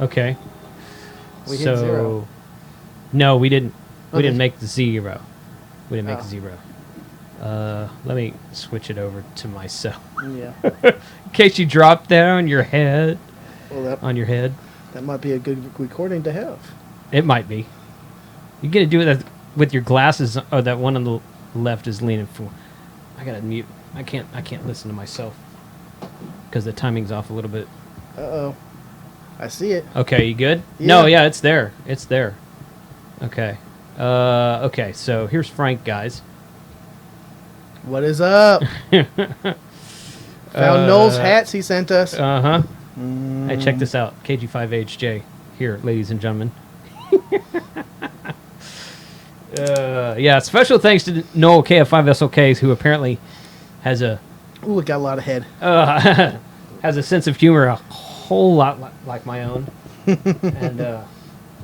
Okay. We hit 0. No, we didn't. We Okay. didn't make the 0. We didn't make 0. Let me switch it over to myself. Yeah. In case you drop there on your head. Well, that might be a good recording to have. It might be. You get to do it with your glasses. Oh, that one on the left is leaning forward. I gotta mute. I can't listen to myself because the timing's off a little bit. Uh-oh. I see it. Okay, you good? Yeah. No, yeah, it's there. It's there. Okay. Okay, so here's Frank, guys. What is up? Found Noel's hats he sent us. Uh-huh. Hey, check this out. KG5HJ. Here, ladies and gentlemen. Yeah, special thanks to Noel KF5SLKs, who apparently has a... Ooh, it got a lot of head. has a sense of humor a whole lot like my own. And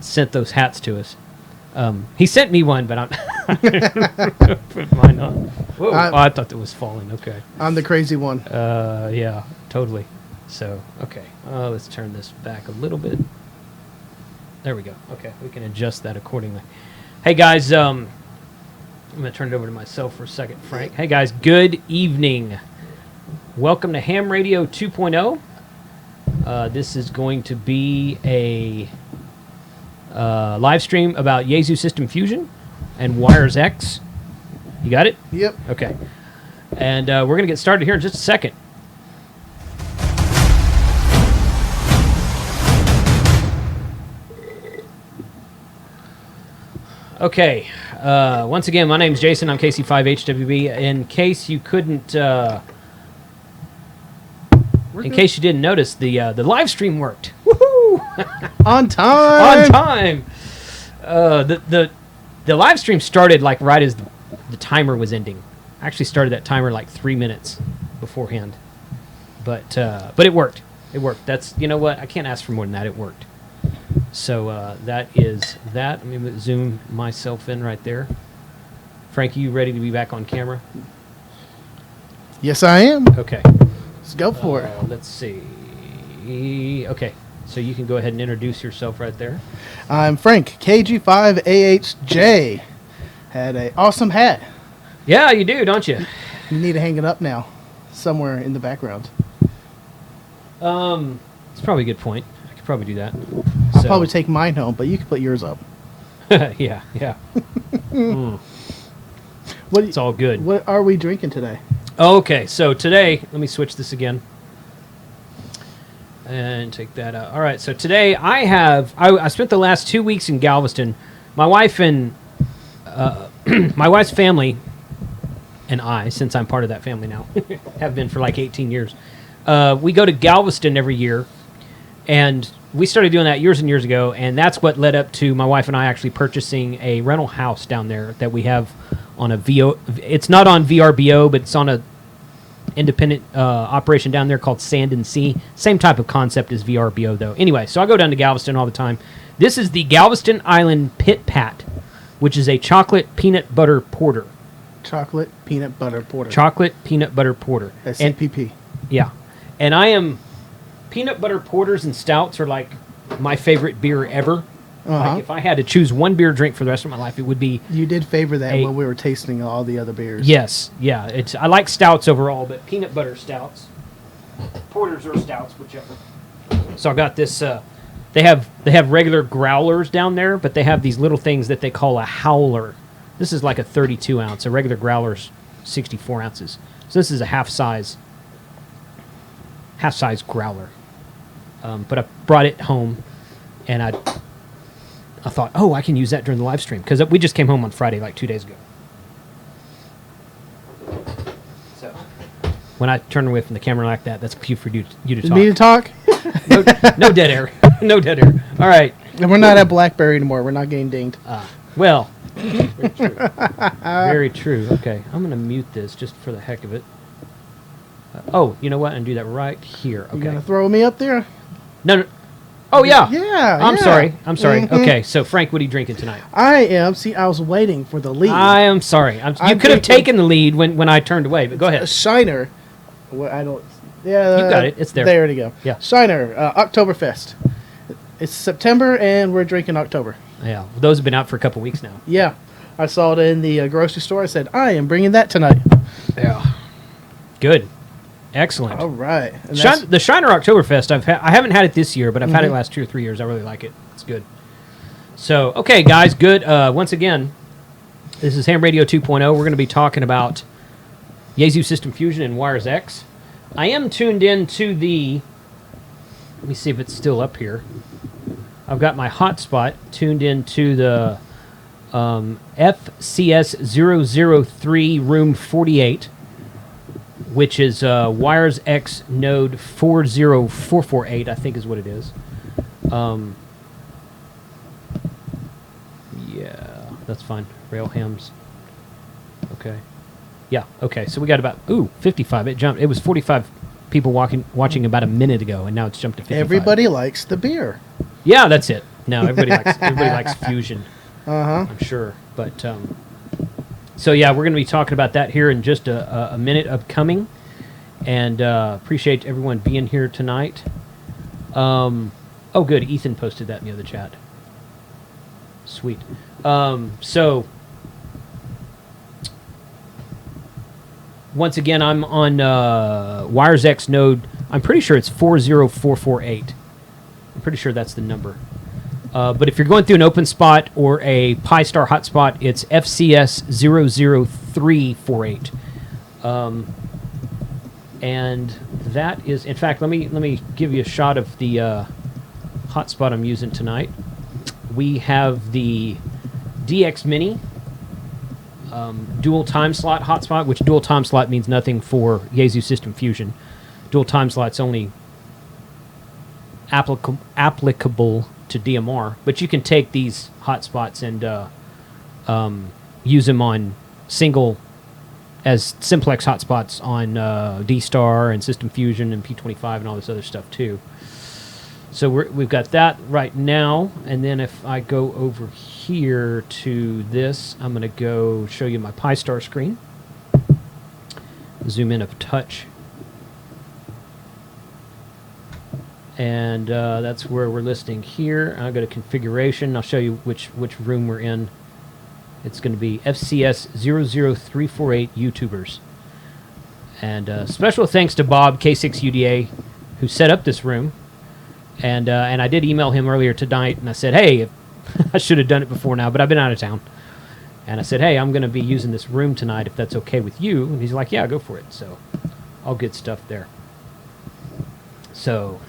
sent those hats to us. He sent me one, but I'm... put mine on. Whoa, I thought that was falling. Okay. I'm the crazy one. Yeah, totally. So, okay. Let's turn this back a little bit. There we go. Okay, we can adjust that accordingly. Hey, guys, I'm going to turn it over to myself for a second, Frank. Hey, guys, good evening. Welcome to Ham Radio 2.0. This is going to be a live stream about Yaesu System Fusion and WIRESx. You got it? Yep. Okay. And we're going to get started here in just a second. Okay. Once again, my name's Jason. I'm KC5HWB. In case you couldn't... in case you didn't notice, the live stream worked. Woohoo! On time! On time! The live stream started like right as the timer was ending. I actually started that timer like 3 minutes beforehand. But it worked. It worked. That's, you know what? I can't ask for more than that. It worked. So that is that. Let me zoom myself in right there. Frank, you ready to be back on camera? Yes, I am. Okay. Let's go for it. Let's see. Okay. So you can go ahead and introduce yourself right there. I'm Frank, KG5AHJ. Had an awesome hat. Yeah, you do, don't you? You need to hang it up now, somewhere in the background. It's probably a good point. I could probably do that. I'll probably take mine home, but you can put yours up. Yeah. It's all good. What are we drinking today? Okay, so today, let me switch this again. And take that out. All right, so today I spent the last 2 weeks in Galveston. My wife and my wife's family and I, since I'm part of that family now, have been for like 18 years. We go to Galveston every year, and we started doing that years and years ago, and that's what led up to my wife and I actually purchasing a rental house down there that we have on a VO. It's not on VRBO, but it's on a independent operation down there called Sand and Sea. Same type of concept as VRBO, though. Anyway, so I go down to Galveston all the time. This is the Galveston Island Pit Pat, which is a chocolate peanut butter porter. Chocolate peanut butter porter. Chocolate peanut butter porter. That's CPP. Yeah. And peanut butter porters and stouts are like my favorite beer ever. Like if I had to choose one beer drink for the rest of my life, it would be... You did favor that when we were tasting all the other beers. Yes, yeah. I like stouts overall, but peanut butter stouts, porters or stouts, whichever. So I got this... They have regular growlers down there, but they have these little things that they call a howler. This is like a 32 ounce. A regular growler's 64 ounces. So this is a half-size growler. But I brought it home, and I thought, I can use that during the live stream, because we just came home on Friday, like 2 days ago. So when I turn away from the camera like that, that's cue for you to talk. Me to talk? No dead air. No dead air. All right. And we're not at BlackBerry anymore. We're not getting dinged. Well, very true. Very true. Okay, I'm going to mute this just for the heck of it. You know what? And do that right here. Okay. You gonna throw me up there? No. Oh, yeah. Yeah. I'm sorry. Mm-hmm. Okay, so Frank, what are you drinking tonight? I am. See, I was waiting for the lead. I am sorry. You could have taken the lead when I turned away, but go ahead. A Shiner. Well, I don't... Yeah. You got it. It's there. There to go. Yeah. Shiner, Oktoberfest. It's September, and we're drinking October. Yeah, those have been out for a couple weeks now. Yeah. I saw it in the grocery store. I said, I am bringing that tonight. Yeah. Good. Excellent. All right. The Shiner Oktoberfest, I haven't had it this year, but I've had it the last 2 or 3 years. I really like it. It's good. So, okay, guys, good. Once again, this is Ham Radio 2.0. We're going to be talking about Yaesu System Fusion and WIRESx. I am tuned in to the... Let me see if it's still up here. I've got my hotspot tuned into the FCS003 Room 48, which is WIRESx node 40448, I think is what it is. Yeah, that's fine. Rail hams. Okay. Yeah, okay. So we got about 55. It jumped. It was 45 people watching about a minute ago, and now it's jumped to 55. Everybody likes the beer. Yeah, that's it. No, everybody likes Fusion. I'm sure. But so yeah, we're going to be talking about that here in just a minute upcoming, and appreciate everyone being here tonight. Oh, good. Ethan posted that in the other chat. Sweet. So once again, I'm on WIRESx node. I'm pretty sure it's 40448. I'm pretty sure that's the number. But if you're going through an open spot or a Pi-Star hotspot, it's FCS00348. And that is, in fact, let me give you a shot of the hotspot I'm using tonight. We have the DX Mini dual time slot hotspot, which dual time slot means nothing for Yaesu System Fusion. Dual time slot's only applicable to DMR, but you can take these hotspots and use them on single as simplex hotspots on D-Star and System Fusion and P25 and all this other stuff too. So we've got that right now, and then if I go over here to this, I'm going to go show you my Pi-Star screen. Zoom in a touch. And that's where we're listing here. I'll go to configuration. I'll show you which room we're in. It's going to be FCS00348 YouTubers. And special thanks to Bob, K6UDA, who set up this room. And I did email him earlier tonight, and I said, hey, I should have done it before now, but I've been out of town. And I said, hey, I'm going to be using this room tonight if that's okay with you. And he's like, yeah, go for it. So all good stuff there. So,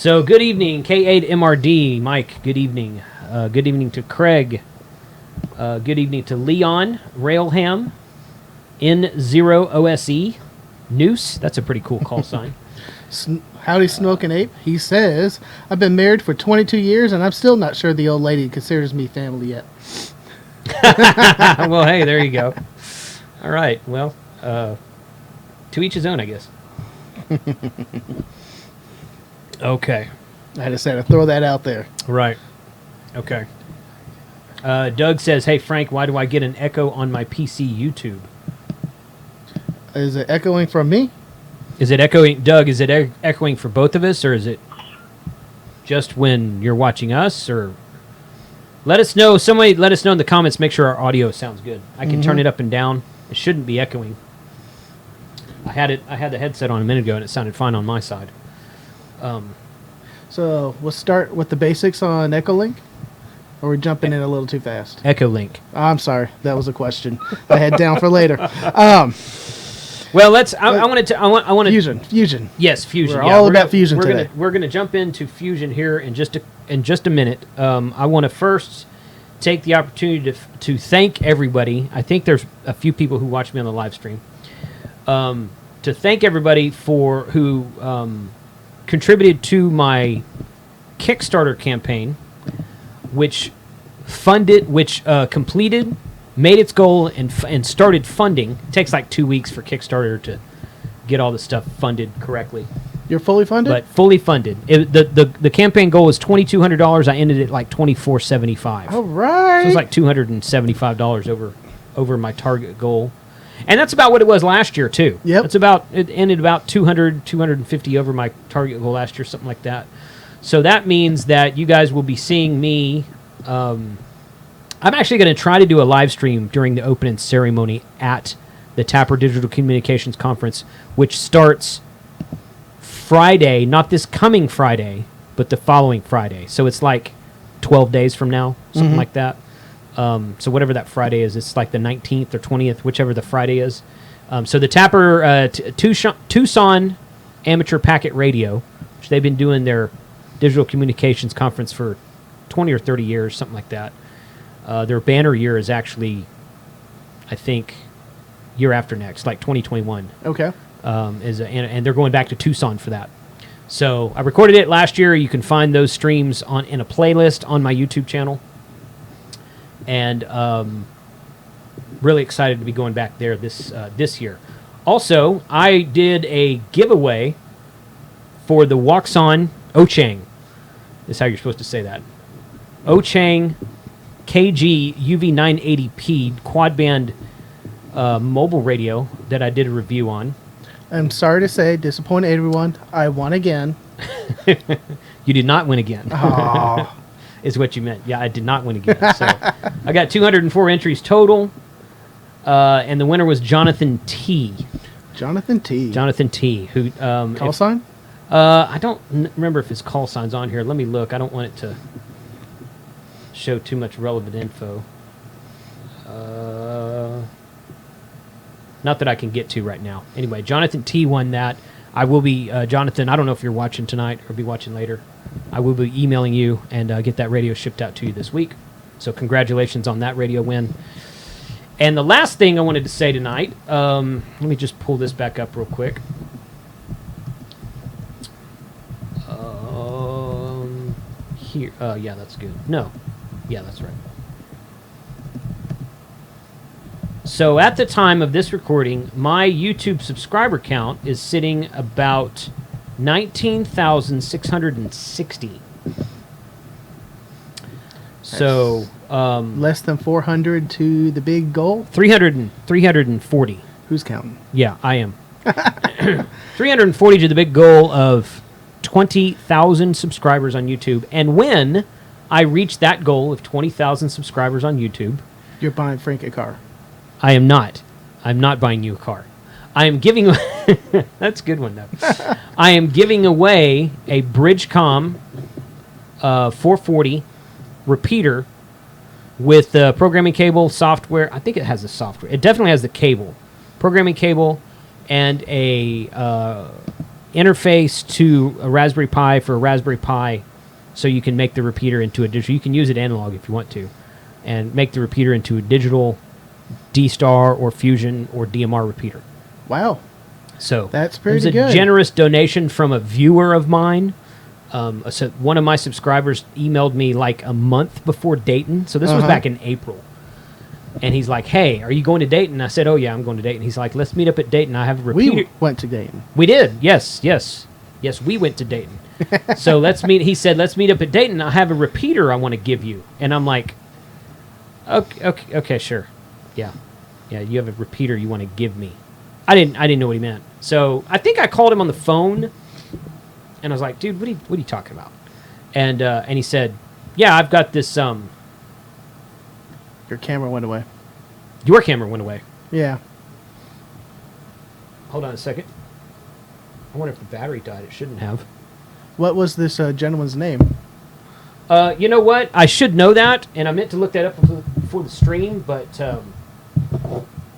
good evening, K8MRD, Mike, good evening. Good evening to Craig. Good evening to Leon, Railham, N0OSE, Noose, that's a pretty cool call sign. Howdy, Smoking Ape. He says, I've been married for 22 years, and I'm still not sure the old lady considers me family yet. Well, hey, there you go. All right, well, to each his own, I guess. Okay. I just had to throw that out there. Right. Okay. Doug says, hey, Frank, why do I get an echo on my PC YouTube? Is it echoing from me? Is it echoing, Doug, is it echoing for both of us, or is it just when you're watching us? Or let us know. Somebody let us know in the comments. Make sure our audio sounds good. I can turn it up and down. It shouldn't be echoing. I had the headset on a minute ago, and it sounded fine on my side. So we'll start with the basics on Echolink, or we're jumping in a little too fast. Echolink. I'm sorry, that was a question I had down for later. Well, let's. I want to. Fusion. Yes, Fusion. We're all about Fusion today. We're gonna jump into Fusion here in just a minute. I want to first take the opportunity to thank everybody. I think there's a few people who watch me on the live stream. To thank everybody who contributed to my Kickstarter campaign, which completed, made its goal, and started funding. It takes like 2 weeks for Kickstarter to get all the stuff funded correctly. You're fully funded? But fully funded. The campaign goal was $2,200. I ended it like $2,475. All right. So it was like $275 over my target goal. And that's about what it was last year, too. Yep. It ended about 200, 250 over my target goal last year, something like that. So that means that you guys will be seeing me. I'm actually going to try to do a live stream during the opening ceremony at the Tapper Digital Communications Conference, which starts Friday, not this coming Friday, but the following Friday. So it's like 12 days from now, something like that. So whatever that Friday is, it's like the 19th or 20th, whichever the Friday is. So the Tapper Tucson Amateur Packet Radio, which they've been doing their digital communications conference for 20 or 30 years, something like that. Their banner year is actually, I think, year after next, like 2021. Okay. And they're going back to Tucson for that. So I recorded it last year. You can find those streams in a playlist on my YouTube channel. And really excited to be going back there this year. Also, I did a giveaway for the Waxon Ochang. Is how you're supposed to say that. Ochang KG UV980p quad band mobile radio that I did a review on. I'm sorry to say, disappoint everyone. I won again. You did not win again. Oh. Is what you meant. Yeah, I did not win again. So I got 204 entries total, and the winner was Jonathan T. Jonathan T. Who Call sign? I don't remember if his call sign's on here. Let me look. I don't want it to show too much relevant info. Not that I can get to right now. Anyway, Jonathan T won that. I will be, Jonathan, I don't know if you're watching tonight or be watching later. I will be emailing you and get that radio shipped out to you this week. So congratulations on that radio win. And the last thing I wanted to say tonight, let me just pull this back up real quick. Here, yeah, that's good. No, yeah, that's right. So at the time of this recording, my YouTube subscriber count is sitting about 19,660. So less than 400 to the big goal. 340. Who's counting? Yeah, I am. 340 to the big goal of 20,000 subscribers on YouTube. And when I reach that goal of 20,000 subscribers on YouTube, you're buying Frank a car. I am not. I'm not buying you a car. I am giving... That's a good one, though. I am giving away a Bridgecom 440 repeater with programming cable, software. I think it has the software. It definitely has the cable. Programming cable and a interface to a Raspberry Pi for a Raspberry Pi, so you can make the repeater into a digital. You can use it analog if you want to, and make the repeater into a digital D-Star or Fusion or DMR repeater. Wow. So that's pretty good. It was a generous donation from a viewer of mine. So one of my subscribers emailed me like a month before Dayton. So this was back in April. And he's like, hey, are you going to Dayton? I said, oh, yeah, I'm going to Dayton. He's like, let's meet up at Dayton. I have a repeater. We went to Dayton. We did. Yes, we went to Dayton. So let's meet. He said, let's meet up at Dayton. I have a repeater I want to give you. And I'm like, okay, sure. Yeah, you have a repeater you want to give me. I didn't know what he meant. So I think I called him on the phone, and I was like, dude, what are you talking about? And he said, yeah, I've got this. Your camera went away. Your camera went away. Yeah. Hold on a second. I wonder if the battery died. It shouldn't have. What was this gentleman's name? You know what? I should know that, and I meant to look that up before the stream, but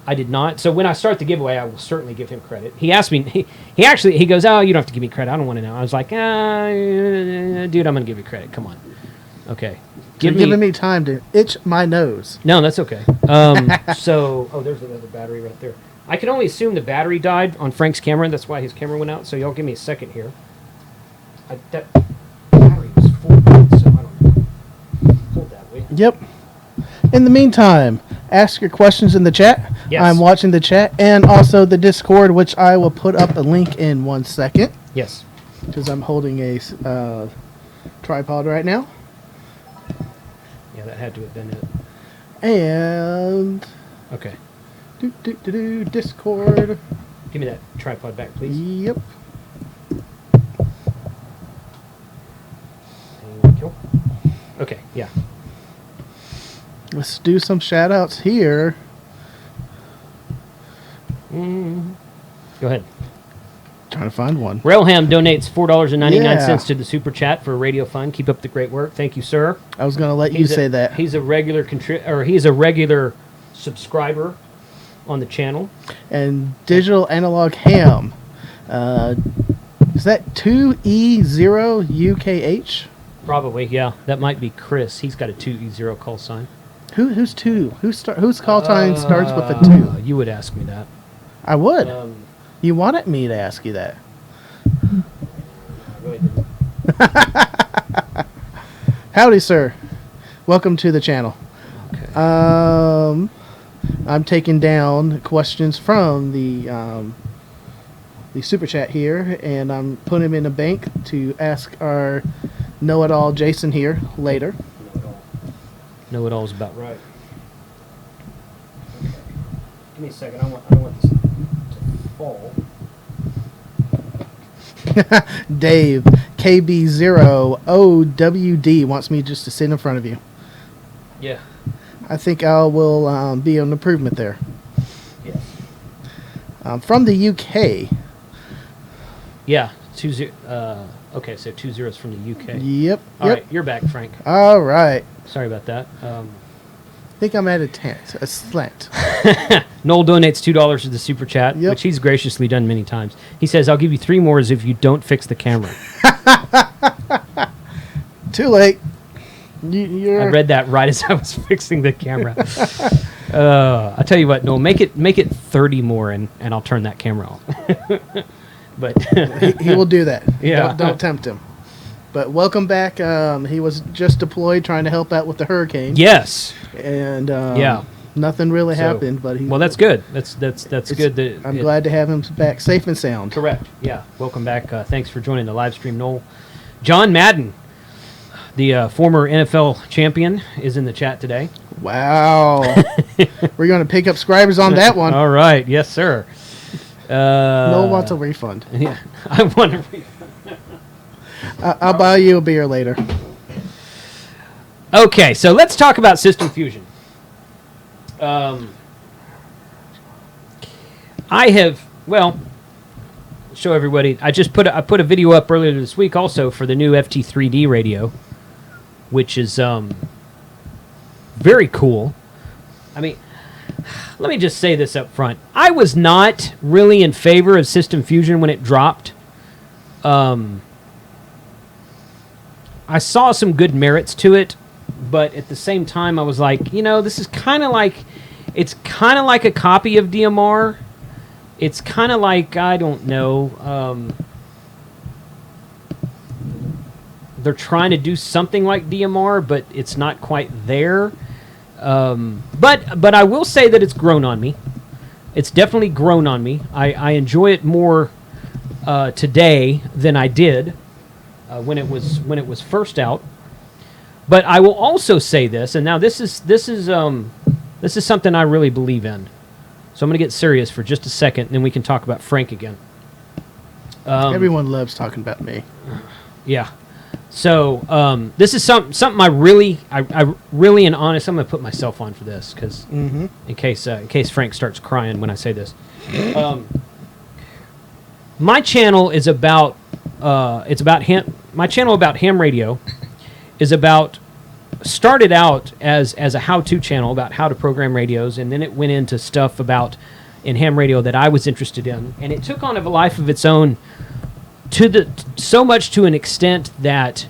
I did not. So when I start the giveaway, I will certainly give him credit. He asked me, he goes, oh, you don't have to give me credit. I don't want to know. I was like, dude, I'm going to give you credit. Come on. Okay. You're giving me time to itch my nose. No, that's okay. So, there's another battery right there. I can only assume the battery died on Frank's camera, and that's why his camera went out. So y'all give me a second here. That battery was full, so I don't know. Hold that way. Yep. In the meantime, ask your questions in the chat. Yes. I'm watching the chat and also the Discord, which I will put up a link in 1 second. Yes. Because I'm holding a tripod right now. Yeah, that had to have been it. And... Okay. Discord. Give me that tripod back, please. Yep. Cool. Okay, yeah. Let's do some shout outs here. Go ahead. Trying to find one. Railham donates $4.99 Yeah. to the super chat for Radio Fun. Keep up the great work. Thank you, sir. I was going to let you say that. He's a regular he's a regular subscriber on the channel. And Digital Analog Ham. Is that 2E0UKH? Probably, yeah. That might be Chris. He's got a 2E0 call sign. Who's 2? Whose call sign starts with a 2? You would ask me that. I would. You wanted me to ask you that. I really didn't. Howdy, sir. Welcome to the channel. Okay. I'm taking down questions from the super chat here, and I'm putting them in a bank to ask our know-it-all Jason here later. Know-it-all is about right. Okay. Give me a second. I don't want this to fall. Dave, KB0OWD wants me just to sit in front of you. Yeah. I think I will be an improvement there. Yes. From the UK. Yeah. Okay, so 2 zeros from the UK. Yep. All right, you're back, Frank. All right. Sorry about that. I think I'm at a slant. Noel donates $2 to the super chat, Yep. which he's graciously done many times. He says, "I'll give you 3 more if you don't fix the camera." Too late. I read that right as I was fixing the camera. I tell you what, Noel, make it 30 more, and I'll turn that camera off. But he will do that. Yeah. Don't tempt him. But welcome back. He was just deployed trying to help out with the hurricane. yes, And Yeah. nothing really So- happened. But well, that's good. That's good. That I'm glad to have him back safe and sound. Correct. Yeah. Welcome back. Thanks for joining the live stream, Noel. John Madden, the former NFL champion, is in the chat today. Wow. We're going to pick up subscribers on that one. All right. Yes, sir. No one wants a refund. Yeah, I want to refund. I'll buy you a beer later. Okay, so let's talk about System Fusion. Show everybody. I put a video up earlier this week also for the new FT3D radio, which is very cool. I mean, let me just say this up front. I was not really in favor of System Fusion when it dropped. I saw some good merits to it, but at the same time, I was like, this is kind of like, it's kind of like a copy of DMR. It's kind of like, I don't know, they're trying to do something like DMR, but it's not quite there. But I will say that it's grown on me. It's definitely grown on me. I enjoy it more today than I did when it was first out. But I will also say this, and now this is something I really believe in. So I'm going to get serious for just a second, and then we can talk about Frank again. Everyone loves talking about me. Yeah. So this is something I really and honest. I'm going to put myself on for this because in case Frank starts crying when I say this. My channel is about my channel about ham radio is started out as a how-to channel about how to program radios, and then it went into stuff in ham radio that I was interested in, and it took on a life of its own so much to an extent that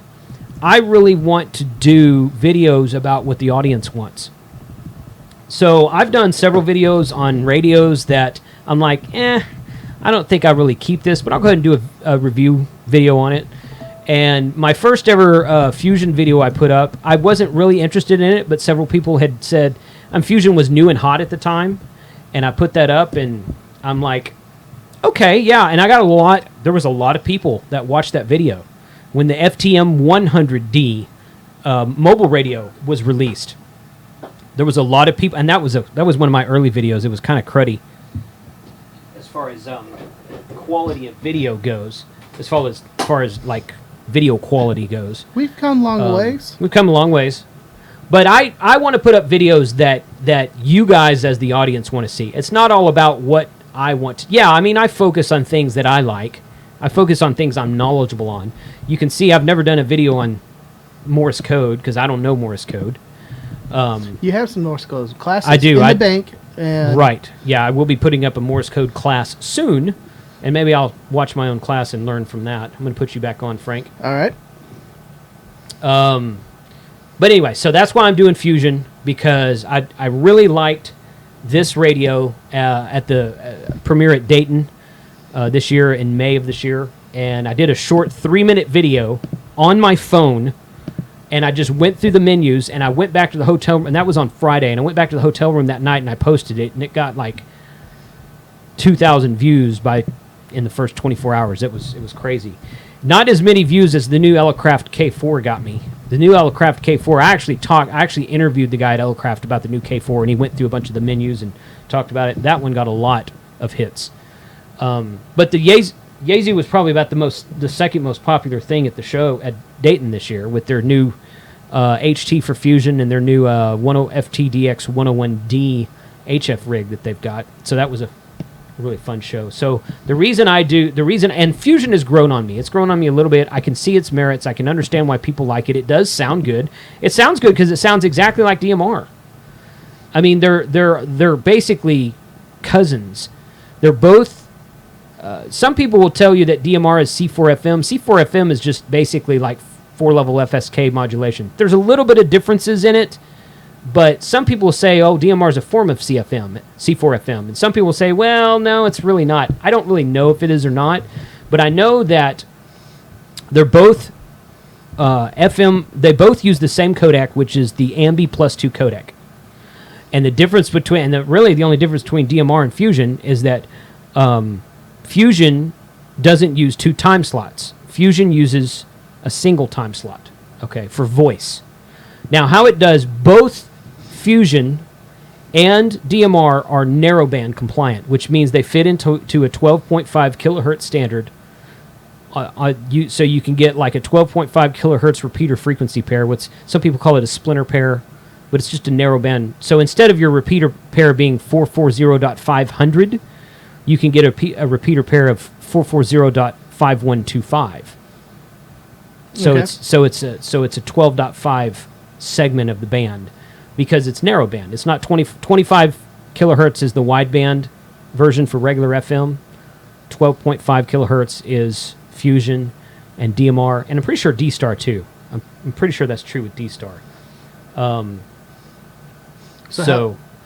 I really want to do videos about what the audience wants. So I've done several videos on radios that I'm like, I don't think I really keep this, but I'll go ahead and do a review video on it. And my first ever Fusion video I put up, I wasn't really interested in it, but several people had said, Fusion was new and hot at the time, and I put that up, and I'm like, okay, yeah, and there was a lot of people that watched that video when the FTM 100D mobile radio was released. There was a lot of people, and that was one of my early videos. It was kind of cruddy as far as quality of video goes, as far as like video quality goes. We've come long ways. We've come a long ways. But I want to put up videos that you guys as the audience want to see. It's not all about what I want. Yeah, I mean, I focus on things that I like. I focus on things I'm knowledgeable on. You can see I've never done a video on Morse code because I don't know Morse code. You have some Morse code classes I do. in the bank. And Right. Yeah, I will be putting up a Morse code class soon, and maybe I'll watch my own class and learn from that. I'm going to put you back on, Frank. All right. But anyway, so that's why I'm doing Fusion, because I really liked this radio at the premiere at Dayton this year, in May of this year. And I did a short 3-minute video on my phone, and I just went through the menus, and I went back to the hotel room, and that was on Friday, and I went back to the hotel room that night, and I posted it, and it got like 2,000 views in the first 24 hours. It was crazy. Not as many views as the new Elecraft K4 got me. The new Elecraft K4, I actually interviewed the guy at Elecraft about the new K4, and he went through a bunch of the menus and talked about it. That one got a lot of hits. But the Yaesu was probably about the second most popular thing at the show at Dayton this year, with their new HT for Fusion and their new FTDX 101D HF rig that they've got. So that was a really fun show. So and Fusion has grown on me. It's grown on me a little bit. I can see its merits. I can understand why people like it. It does sound good. It sounds good because it sounds exactly like DMR. I mean, they're basically cousins. They're both. Some people will tell you that DMR is C4FM. C4FM is just basically like 4-level FSK modulation. There's a little bit of differences in it, but some people will say, oh, DMR is a form of C4FM. And some people will say, well, no, it's really not. I don't really know if it is or not, but I know that they're both FM. They both use the same codec, which is the AMBI +2 codec. And the difference between, really the only difference between DMR and Fusion is that Fusion doesn't use 2 time slots. Fusion uses a single time slot, okay, for voice. Now, how it does, both Fusion and DMR are narrowband compliant, which means they fit into a 12.5 kilohertz standard. So you can get like a 12.5 kilohertz repeater frequency pair. Some people call it a splinter pair, but it's just a narrowband. So instead of your repeater pair being 440.500, you can get a repeater pair of 440.5125. So Okay. it's a 12.5 segment of the band, because it's narrowband. It's not 25 kilohertz is the wideband version for regular FM. 12.5 kilohertz is Fusion and DMR, and I'm pretty sure D-Star too. I'm pretty sure that's true with D-Star.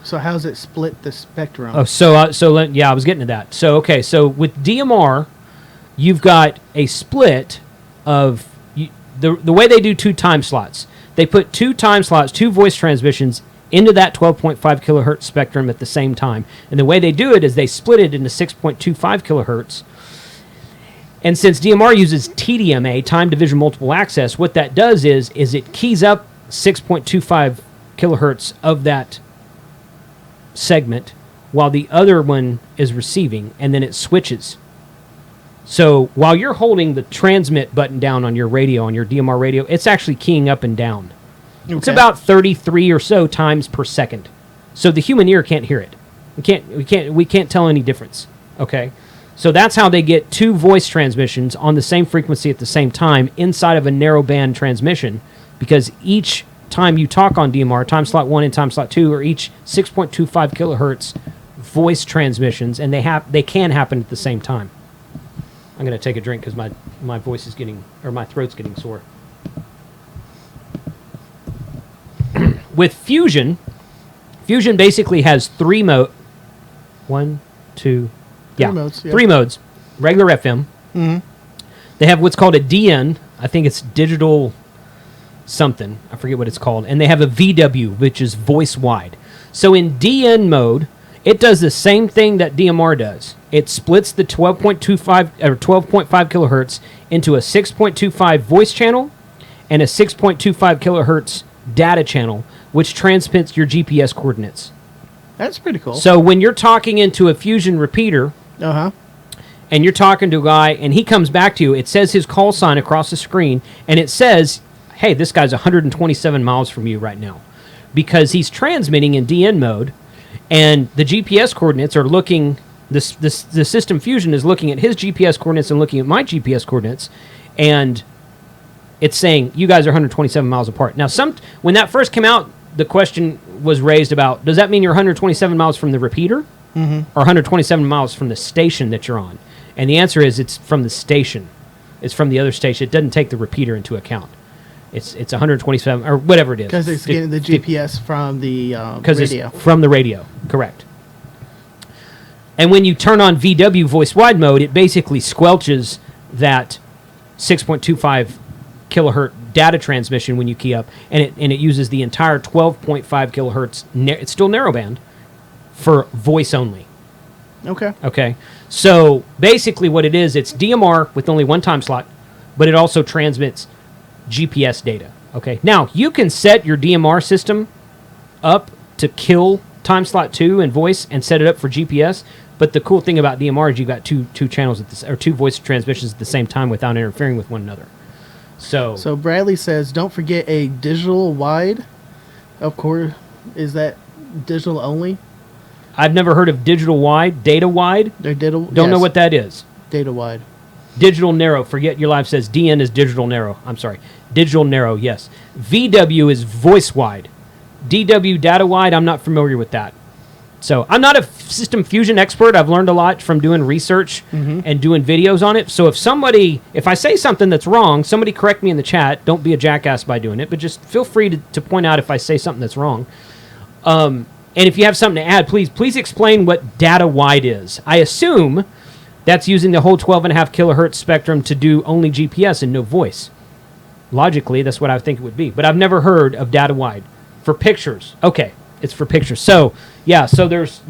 So how's it split the spectrum? I was getting to that. So so with DMR, you've got a split of the way they do 2 time slots. They put 2 time slots, 2 voice transmissions into that 12.5 kilohertz spectrum at the same time. And the way they do it is they split it into 6.25 kilohertz. And since DMR uses TDMA, time division multiple access, what that does is it keys up 6.25 kilohertz of that segment while the other one is receiving, and then it switches. So while you're holding the transmit button down on your radio, on your DMR radio, it's actually keying up and down. Okay. It's about 33 or so times per second. So the human ear can't hear it. We can't tell any difference. Okay? So that's how they get 2 voice transmissions on the same frequency at the same time inside of a narrowband transmission, because each time you talk on DMR, time slot 1 and time slot 2 are each 6.25 kilohertz voice transmissions, and they can happen at the same time. I'm going to take a drink because my voice is my throat's getting sore. With Fusion basically has 3 modes. 1, 2, yeah. 3 modes. Yeah. 3 modes. Regular FM. Mm-hmm. They have what's called a DN. I think it's digital something. I forget what it's called. And they have a VW, which is voice wide. So in DN mode, it does the same thing that DMR does. It splits the 12.25 or 12.5 kilohertz into a 6.25 voice channel and a 6.25 kilohertz data channel, which transmits your GPS coordinates. That's pretty cool. So when you're talking into a Fusion repeater, and and you're talking to a guy, and he comes back to you. It says his call sign across the screen, and it says, hey, this guy's 127 miles from you right now, because he's transmitting in DN mode, and the GPS coordinates are looking, the System Fusion is looking at his GPS coordinates and looking at my GPS coordinates, and it's saying, you guys are 127 miles apart. Now, when that first came out, the question was raised about, does that mean you're 127 miles from the repeater? Or 127 miles from the station that you're on? And the answer is it's from the station. It's from the other station. It doesn't take the repeater into account. It's 127, or whatever it is. Because it's getting the GPS from the radio. It's from the radio, correct. And when you turn on VW voice wide mode, it basically squelches that 6.25 kilohertz data transmission when you key up, and it uses the entire 12.5 kilohertz. It's still narrowband for voice only. Okay. So basically, what it is, it's DMR with only one time slot, but it also transmits GPS data. Okay. Now you can set your DMR system up to kill time slot 2 and voice, and set it up for GPS. But the cool thing about DMR is you've got two channels or two voice transmissions at the same time without interfering with one another. So Bradley says, don't forget a digital wide. Of course, is that digital only? I've never heard of digital wide, data wide. Don't know what that is. Data wide. Digital narrow. Forget Your Life says DN is digital narrow. I'm sorry. Digital narrow, yes. VW is voice wide. DW data wide, I'm not familiar with that. So I'm not a System Fusion expert. I've learned a lot from doing research and doing videos on it. So if I say something that's wrong, somebody correct me in the chat. Don't be a jackass by doing it, but just feel free to point out if I say something that's wrong. And if you have something to add, please explain what data wide is. I assume that's using the whole 12.5 kilohertz spectrum to do only GPS and no voice. Logically, that's what I think it would be. But I've never heard of data wide. For pictures. Okay, it's for pictures. So, yeah, so there's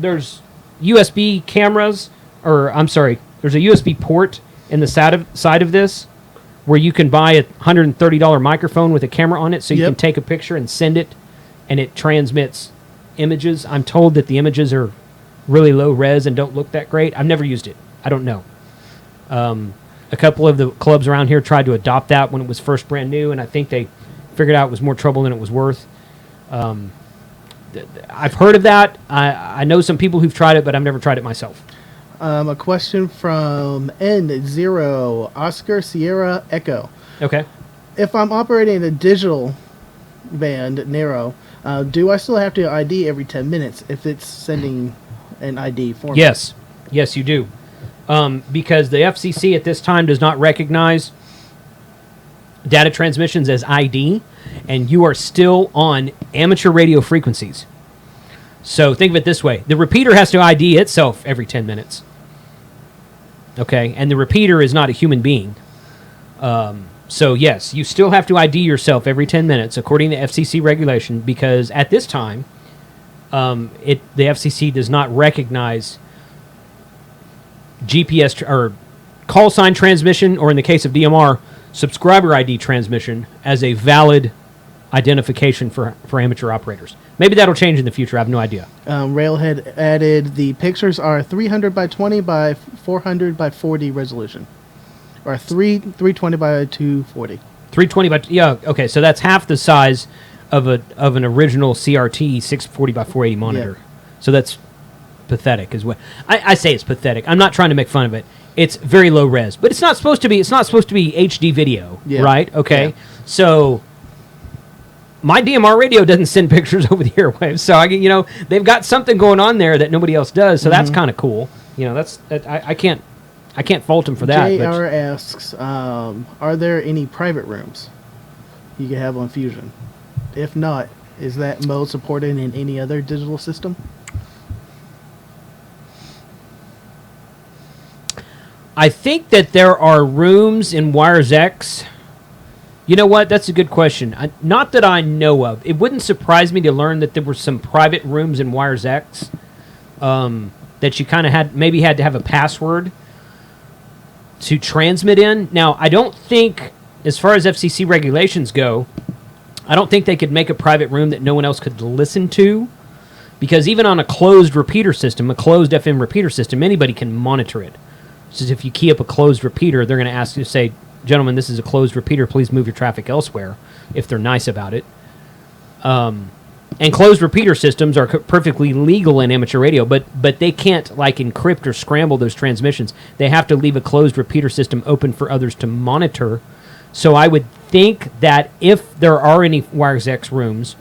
USB cameras, there's a USB port in the side of this where you can buy a $130 microphone with a camera on it, so you can take a picture and send it, and it transmits images. I'm told that the images are really low res and don't look that great. I've never used it. I don't know. A couple of the clubs around here tried to adopt that when it was first brand new, and I think they figured out it was more trouble than it was worth. I've heard of that. I know some people who've tried it, but I've never tried it myself. A question from N0 Oscar Sierra Echo. Okay. If I'm operating a digital band narrow, do I still have to ID every 10 minutes if it's sending an ID format? Yes, you do. Because the FCC at this time does not recognize data transmissions as ID, and you are still on amateur radio frequencies. So think of it this way. The repeater has to ID itself every 10 minutes. Okay? And the repeater is not a human being. So yes, you still have to ID yourself every 10 minutes according to FCC regulation, because at this time, the FCC does not recognize GPS or call sign transmission, or in the case of DMR, subscriber ID transmission as a valid identification for amateur operators. Maybe that'll change in the future. I have no idea. Railhead added the pictures are 300 by 20 by 400 by 40 resolution, or 320 by 240. 320 by okay. So that's half the size of an original CRT 640 by 480 monitor. Yeah. So that's pathetic as well. I say it's pathetic. I'm not trying to make fun of it. It's very low res, but it's not supposed to be HD video, right? Okay. Yeah. So my DMR radio doesn't send pictures over the airwaves, so they've got something going on there that nobody else does. So that's kind of cool. I can't fault them for that. JR asks, are there any private rooms you can have on Fusion? If not, is that mode supported in any other digital system? I think that there are rooms in WIRESx. You know what? That's a good question. Not that I know of. It wouldn't surprise me to learn that there were some private rooms in WIRESx that you kind of had to have a password to transmit in. Now, I don't think, as far as FCC regulations go, I don't think they could make a private room that no one else could listen to, because even on a closed repeater system, a closed FM repeater system, anybody can monitor it. So if you key up a closed repeater, they're going to ask you to say, gentlemen, this is a closed repeater. Please move your traffic elsewhere, if they're nice about it. And closed repeater systems are perfectly legal in amateur radio, but they can't like encrypt or scramble those transmissions. They have to leave a closed repeater system open for others to monitor. So I would think that if there are any WIRESx rooms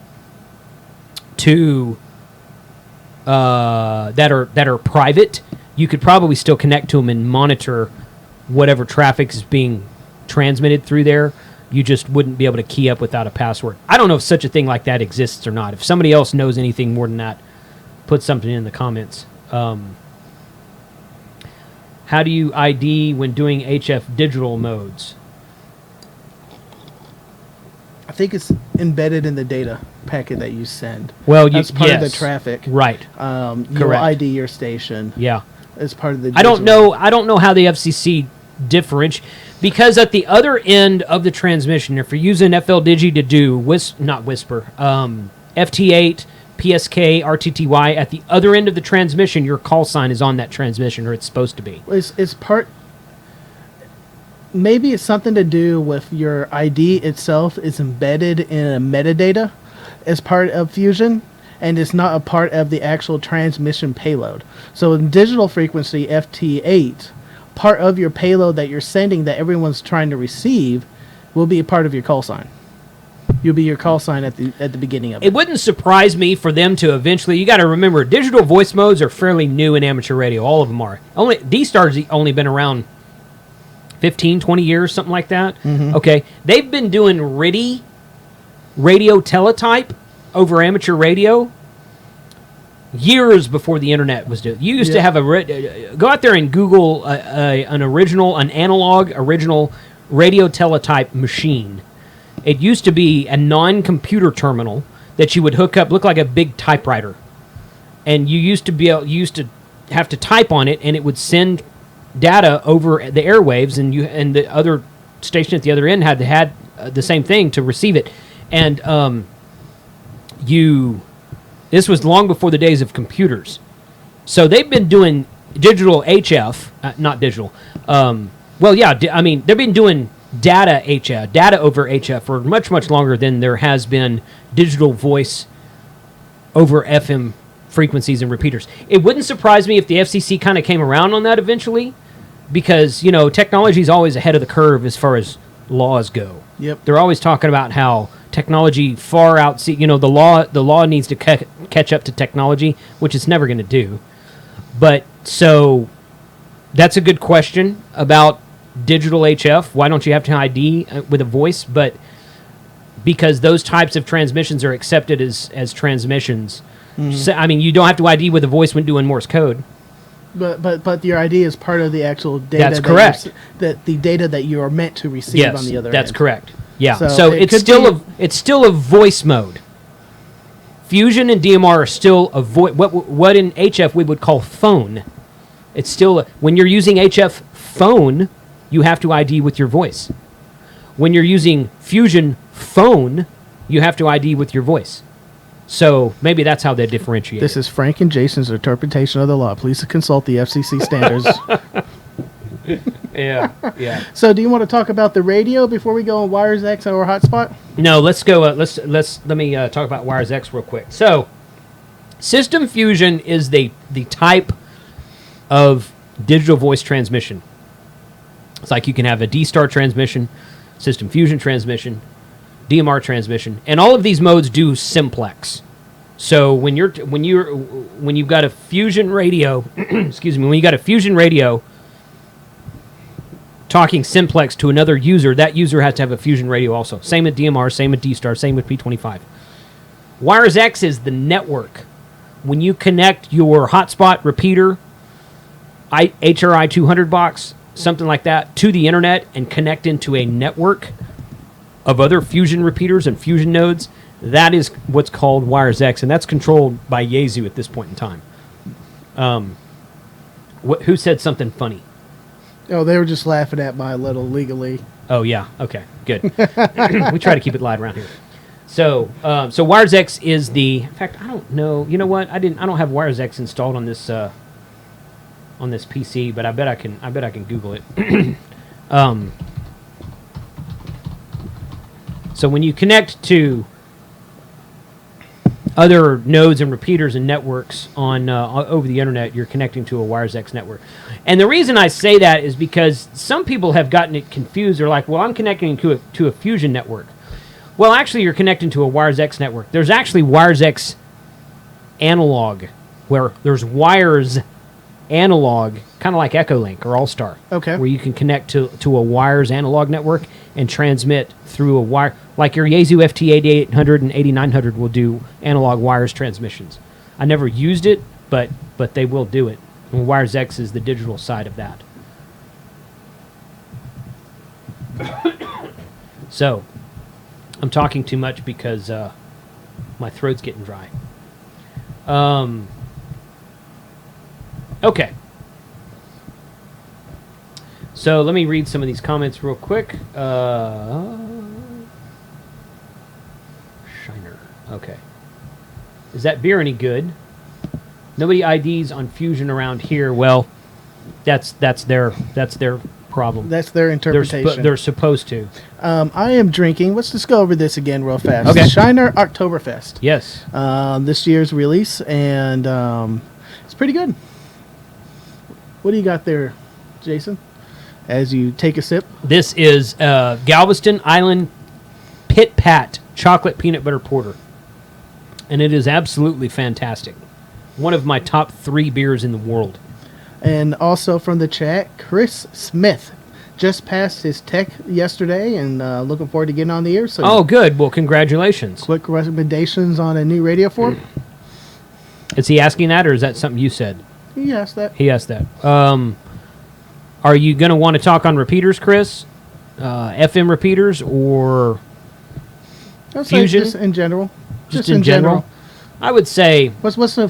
that are private, you could probably still connect to them and monitor whatever traffic is being transmitted through there. You just wouldn't be able to key up without a password. I don't know if such a thing like that exists or not. If somebody else knows anything more than that, put something in the comments. How do you ID when doing HF digital modes? I think it's embedded in the data packet that you send. Well, that's part of the traffic, right? You'll ID your station. Yeah, as part of the. I don't know how the FCC differentiate, because at the other end of the transmission, if you're using FL Digi to do FT8, PSK, RTTY, at the other end of the transmission, your call sign is on that transmission, or it's supposed to be. It's part. Maybe it's something to do with your ID itself is embedded in a metadata as part of Fusion, and it's not a part of the actual transmission payload. So in digital frequency FT8, part of your payload that you're sending that everyone's trying to receive will be a part of your call sign. You'll be your call sign at the beginning of it. It wouldn't surprise me for them to eventually. You got to remember, digital voice modes are fairly new in amateur radio. All of them are. Only D-Star's only been around 15, 20 years, something like that. Mm-hmm. Okay, they've been doing RTTY radio teletype over amateur radio years before the internet was doing. You used to have go out there and Google an analog original radio teletype machine. It used to be a non-computer terminal that you would hook up, look like a big typewriter, and you used to have to type on it, and it would send data over the airwaves, and the other station at the other end had the same thing to receive it, and this was long before the days of computers. So they've been doing digital HF, not digital. They've been doing data over HF for much, much longer than there has been digital voice over FM frequencies and repeaters. It wouldn't surprise me if the FCC kind of came around on that eventually, because, technology is always ahead of the curve as far as laws go. Yep. They're always talking about how technology far out, the law needs to catch up to technology, which it's never going to do. But so that's a good question about digital HF. Why don't you have to ID with a voice? But because those types of transmissions are accepted as transmissions. Mm-hmm. So, you don't have to ID with a voice when doing Morse code. But your ID is part of the actual data. That's correct. The data that you are meant to receive on the other end. That's correct. Yeah. So it's still a voice mode. Fusion and DMR are still a voice. What in HF we would call phone. It's still when you're using HF phone, you have to ID with your voice. When you're using Fusion phone, you have to ID with your voice. So maybe that's how they differentiate. This is Frank and Jason's interpretation of the law. Please consult the FCC standards. Yeah. So do you want to talk about the radio before we go on WIRESx or hotspot? No, let's go. Let me talk about WIRESx real quick. So, System Fusion is the type of digital voice transmission. It's like you can have a D-Star transmission, System Fusion transmission, DMR transmission, and all of these modes do simplex. So when you've got a Fusion radio, excuse me, when you got a Fusion radio talking simplex to another user, that user has to have a Fusion radio also. Same with DMR, same with D-Star, same with P25. WIRESx is the network. When you connect your hotspot repeater, HRI 200 box, something like that, to the internet and connect into a network of other Fusion repeaters and Fusion nodes, that is what's called WIRESx, and that's controlled by Yaesu at this point in time. Who said something funny? Oh, they were just laughing at my little legally. Oh, yeah. Okay, good. We try to keep it light around here. So WIRESx is the... In fact, I don't know. You know what? I don't have WIRESx installed on this on this PC, but I bet I can Google it. So when you connect to other nodes and repeaters and networks on over the internet, you're connecting to a WIRESx network. And the reason I say that is because some people have gotten it confused. They're like, well, I'm connecting to a Fusion network. Well, actually, you're connecting to a WIRESx network. There's actually WIRESx analog, where there's wires analog, kind of like Echolink or All-Star. Okay. Where you can connect to a wires analog network and transmit through a wire. Like your Yaesu FT8800 and 8900 will do analog wires transmissions. I never used it, but they will do it. And WIRESx is the digital side of that. So, I'm talking too much because my throat's getting dry. Okay. So let me read some of these comments real quick. Shiner. Okay. Is that beer any good? Nobody IDs on Fusion around here. Well, that's their problem. That's their interpretation. They're supposed to. I am drinking. Let's just go over this again real fast. Okay. Shiner Oktoberfest. Yes. This year's release, and it's pretty good. What do you got there, Jason? As you take a sip. This is Galveston Island Pit Pat Chocolate Peanut Butter Porter. And it is absolutely fantastic. One of my top 3 beers in the world. And also from the chat, Chris Smith just passed his tech yesterday, and looking forward to getting on the air. So, oh, good. Well, congratulations. quick recommendations on a new radio form. Is he asking that, or is that something you said? He asked that. He asked that. Are you going to want to talk on repeaters, Chris? FM repeaters or I'll say Fusion? just in general. Just in general? I would say, What's the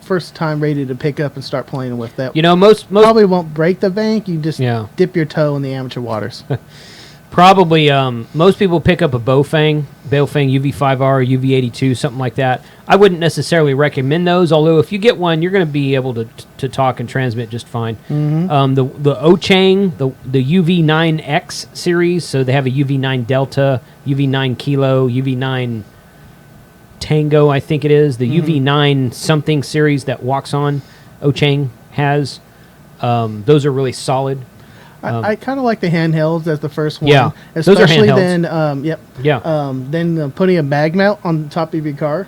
first time ready to pick up and start playing with that? you know, most Probably won't break the bank. You just Yeah. dip your toe in the amateur waters. probably most people pick up a Baofeng UV5R, UV82, something like that. I wouldn't necessarily recommend those, although if you get one, you're going to be able to talk and transmit just fine. Mm-hmm. The Ochang, the UV9X series, so they have a UV9 Delta, UV9 Kilo, UV9 Tango, I think it is. The UV9 something series that Walks On Ochang has. Those are really solid. I kind of like the handhelds as the first one. Yeah, those are especially handhelds. then. Yep. Yeah. Then putting a mag mount on the top of your car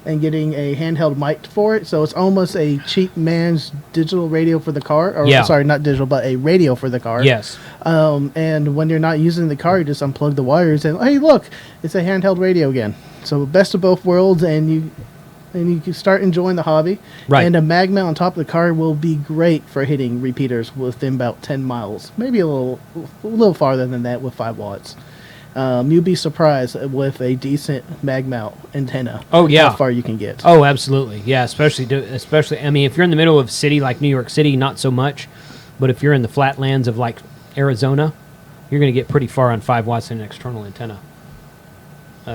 and getting a handheld mic for it, so it's almost a cheap man's digital radio for the car. Or Yeah. sorry, not digital, but a radio for the car. Yes. And when you're not using the car, you just unplug the wires and hey, look, it's a handheld radio again. So best of both worlds, and you can start enjoying the hobby. Right. And a mag mount on top of the car will be great for hitting repeaters within about 10 miles, maybe a little farther than that with 5 watts. You'll be surprised with a decent mag mount antenna. Oh, yeah. How far you can get. Oh, absolutely. Yeah, especially. I mean, if you're in the middle of a city like New York City, not so much. But if you're in the flatlands of like Arizona, you're going to get pretty far on 5 watts in an external antenna.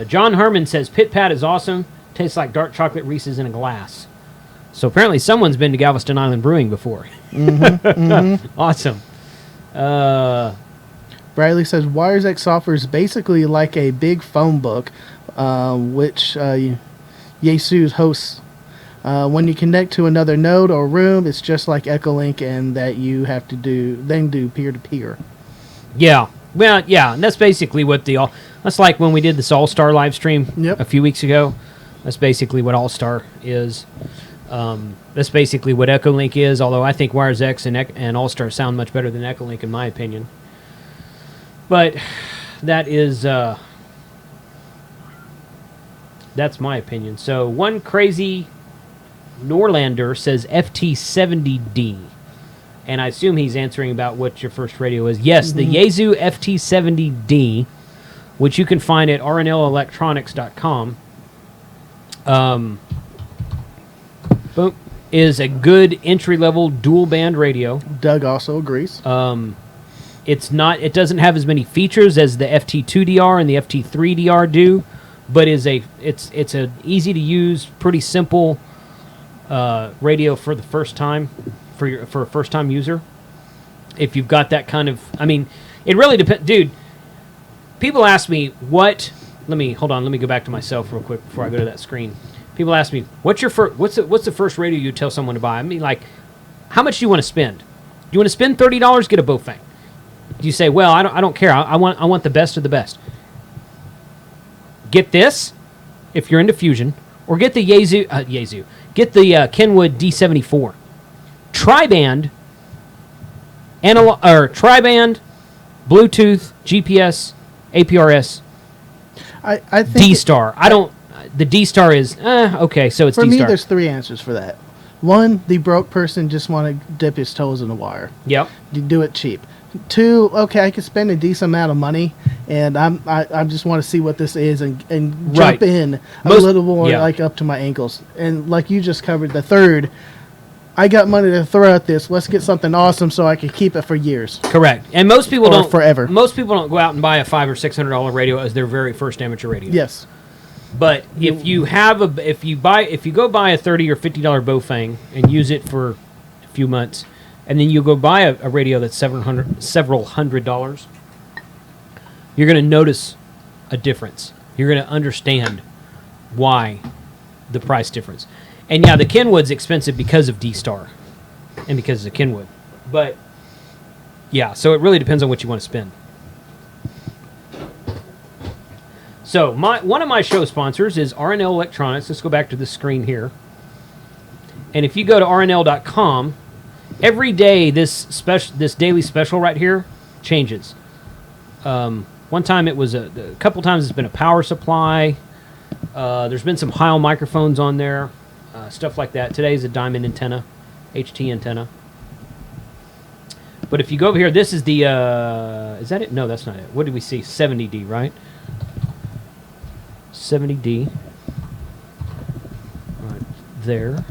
John Herman says Pit Pat is awesome. Tastes like dark chocolate Reese's in a glass. So apparently someone's been to Galveston Island Brewing before. Awesome. Bradley says WIRESx software is basically like a big phone book, which Yaesu hosts. When you connect to another node or room, it's just like Echolink, and that you have to do peer-to-peer. Yeah. Well, yeah, and that's basically what that's like when we did this All-Star live stream a few weeks ago. That's basically what All-Star is. That's basically what Echolink is, although I think WIRESx and All-Star sound much better than Echolink in my opinion. But that is that's my opinion. So one crazy Norlander says FT70D. And I assume he's answering about what your first radio is. Yes, the Yaesu FT70D, which you can find at rnlelectronics.com, is a good entry-level dual-band radio. Doug also agrees. It doesn't have as many features as the FT2DR and the FT3DR do, but it's a easy-to-use, pretty simple radio for the first time. for a first-time user. If you've got that kind of, I mean, it really depends, dude. People ask me what. Let me go back to myself real quick before I go to that screen. People ask me, what's the first radio you tell someone to buy? I mean, like, how much do you want to spend? Do you want to spend $30? Get a Bofang. Do you say, well, I don't care. I want the best of the best. Get this, if you're into Fusion, or get the Yaesu. Get the Kenwood D74. Tri-band, tri-band, Bluetooth, GPS, APRS, I think D-Star. The D-Star is, okay, so it's for D-Star. me, there's 3 answers for that. 1, the broke person just want to dip his toes in the wire. Yep. You do it cheap. 2, okay, I can spend a decent amount of money, and I just want to see what this is and Right. jump in a little more, like up to my ankles. And like you just covered, the 3rd, I got money to throw at this. Let's get something awesome so I can keep it for years. Correct. And most people don't forever. Most people don't go out and buy a $500 or $600 radio as their very first amateur radio. Yes. But if you go buy a $30 or $50 Bofang and use it for a few months, and then you go buy a radio that's several hundred dollars, you're going to notice a difference. You're going to understand why the price difference. And yeah, the Kenwood's expensive because of D-Star and because of the Kenwood. But yeah, so it really depends on what you want to spend. So one of my show sponsors is RNL Electronics. Let's go back to the screen here. And if you go to rnl.com, every day this daily special right here changes. One time it was a couple times it's been a power supply. There's been some Heil microphones on there, stuff like that. Today's a diamond antenna, HT antenna. But if you go over here, this is the is that it? No, that's not it. What did we see? 70D, right? 70D. Right there.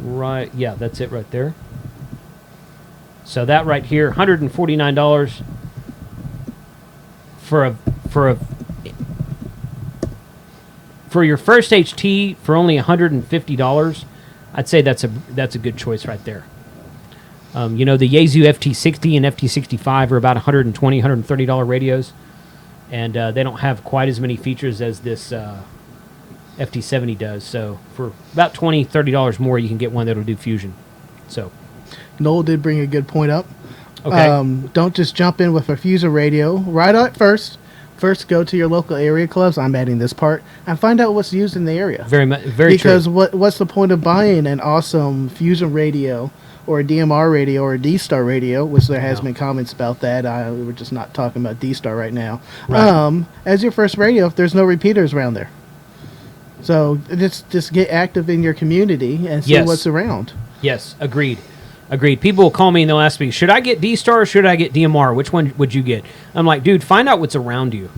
Right, yeah, that's it right there. So that right here, $149 for your first HT for only $150. I'd say that's a good choice right there. You know, the Yaesu FT60 and FT65 are about $120, $130 radios, and they don't have quite as many features as this FT70 does. So for about $20, $30 more, you can get one that'll do Fusion. So Noel did bring a good point up. Okay. Don't just jump in with a Fusion radio right out first. First, go to your local area clubs. I'm adding this part and find out what's used in the area. Very because true. what's the point of buying an awesome Fusion radio or a DMR radio or a D-Star radio, which there has been comments about that. We're just not talking about D-Star right now. Right. As your first radio, if there's no repeaters around there. So just get active in your community and see what's around. Yes, agreed. People will call me and they'll ask me, should I get D-Star or should I get DMR? Which one would you get? I'm like, dude, find out what's around you.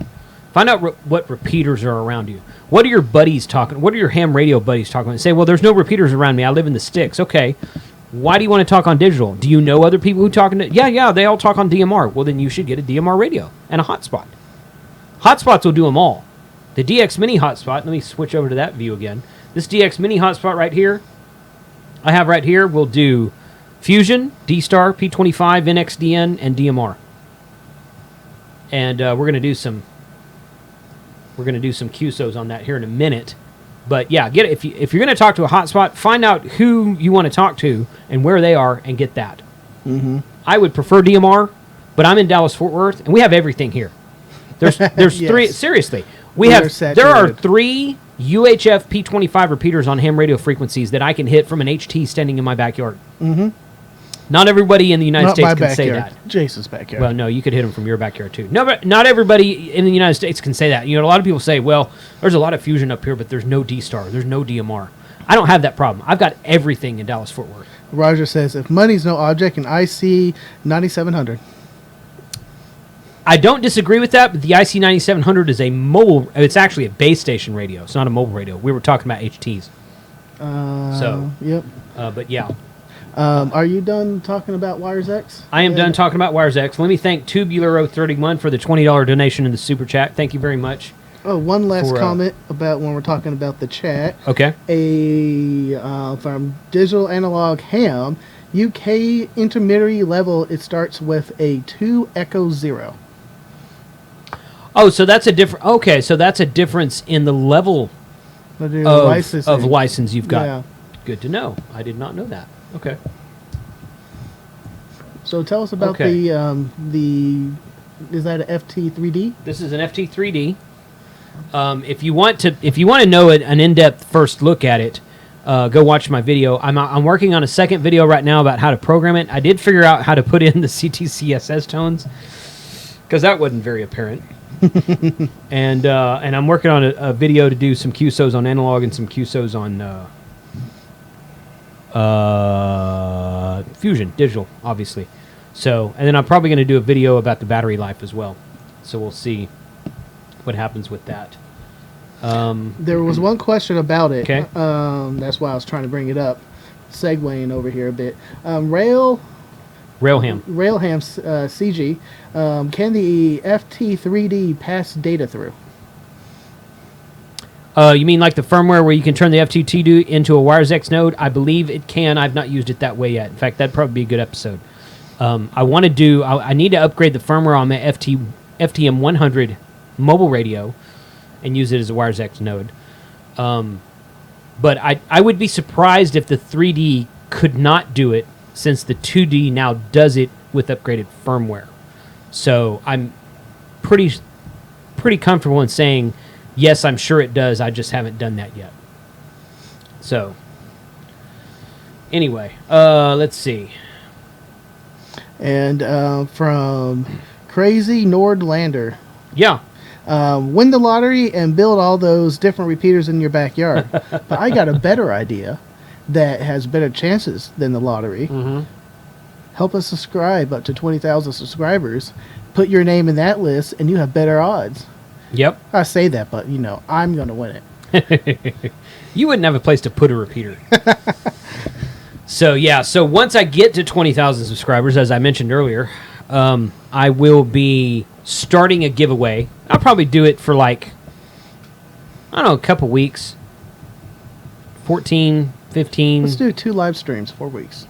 Find out what repeaters are around you. What are your buddies talking? What are your ham radio buddies talking about? And say, well, there's no repeaters around me. I live in the sticks. Okay. Why do you want to talk on digital? Do you know other people who talk on it? Yeah, they all talk on DMR. Well, then you should get a DMR radio and a hotspot. Hotspots will do them all. The DX Mini hotspot, let me switch over to that view again. This DX Mini hotspot right here, I have right here, will do Fusion, D-Star, P25, NXDN, and DMR. And we're going to do some QSOs on that here in a minute. But yeah, get it. If you're going to talk to a hotspot, find out who you want to talk to and where they are, and get that. Mm-hmm. I would prefer DMR, but I'm in Dallas Fort Worth, and we have everything here. There's Yes. 3. Seriously, there are 3 UHF P25 repeaters on ham radio frequencies that I can hit from an HT standing in my backyard. Mm-hmm. Not everybody in the United States can backyard. say that. Jason's backyard. Well, no, you could hit them from your backyard too. No, but not everybody in the United States can say that. You know, a lot of people say, well, there's a lot of Fusion up here, but there's no D-Star, there's no DMR. I don't have that problem. I've got everything in Dallas Fort Worth. Roger says, if money's no object, an IC 9700. I don't disagree with that, but the IC 9700 is it's actually a base station radio. It's not a mobile radio. We were talking about HTs. Yep. But yeah. Are you done talking about WIRESx? I am done talking about WIRESx. Let me thank Tubular031 for the $20 donation in the super chat. Thank you very much. Oh, one last For, comment about when we're talking about the chat. Okay. From Digital Analog Ham, UK intermediary level, it starts with a 2 Echo 0. Oh, so that's a different. Okay, so that's a difference in the level of license you've got. Yeah. Good to know. I did not know that. Okay. So tell us about Okay. the is that an FT3D? This is an FT3D. If you want to know an in-depth first look at it, go watch my video. I'm working on a second video right now about how to program it. I did figure out how to put in the CTCSS tones because that wasn't very apparent. and I'm working on a video to do some QSOs on analog and some QSOs on Fusion digital, obviously. So, and then I'm probably going to do a video about the battery life as well. So we'll see what happens with that. There was one question about it. Okay. That's why I was trying to bring it up. Segueing over here a bit. Railham CG. Can the FT3D pass data through? You mean like the firmware where you can turn the FT2 into a WIRESx node? I believe it can. I've not used it that way yet. In fact, that'd probably be a good episode. I need to upgrade the firmware on my FTM 100 mobile radio and use it as a WIRESx node. But I would be surprised if the 3D could not do it, since the 2D now does it with upgraded firmware. So I'm pretty comfortable in saying, yes, I'm sure it does. I just haven't done that yet. So anyway, let's see. And from Crazy Nordlander. Yeah. Win the lottery and build all those different repeaters in your backyard. But I got a better idea that has better chances than the lottery. Mm-hmm. Help us subscribe up to 20,000 subscribers. Put your name in that list, and you have better odds. Yep. I say that, but, I'm going to win it. You wouldn't have a place to put a repeater. So once I get to 20,000 subscribers, as I mentioned earlier, I will be starting a giveaway. I'll probably do it for a couple weeks. 14, 15. Let's do 2 live streams, 4 weeks,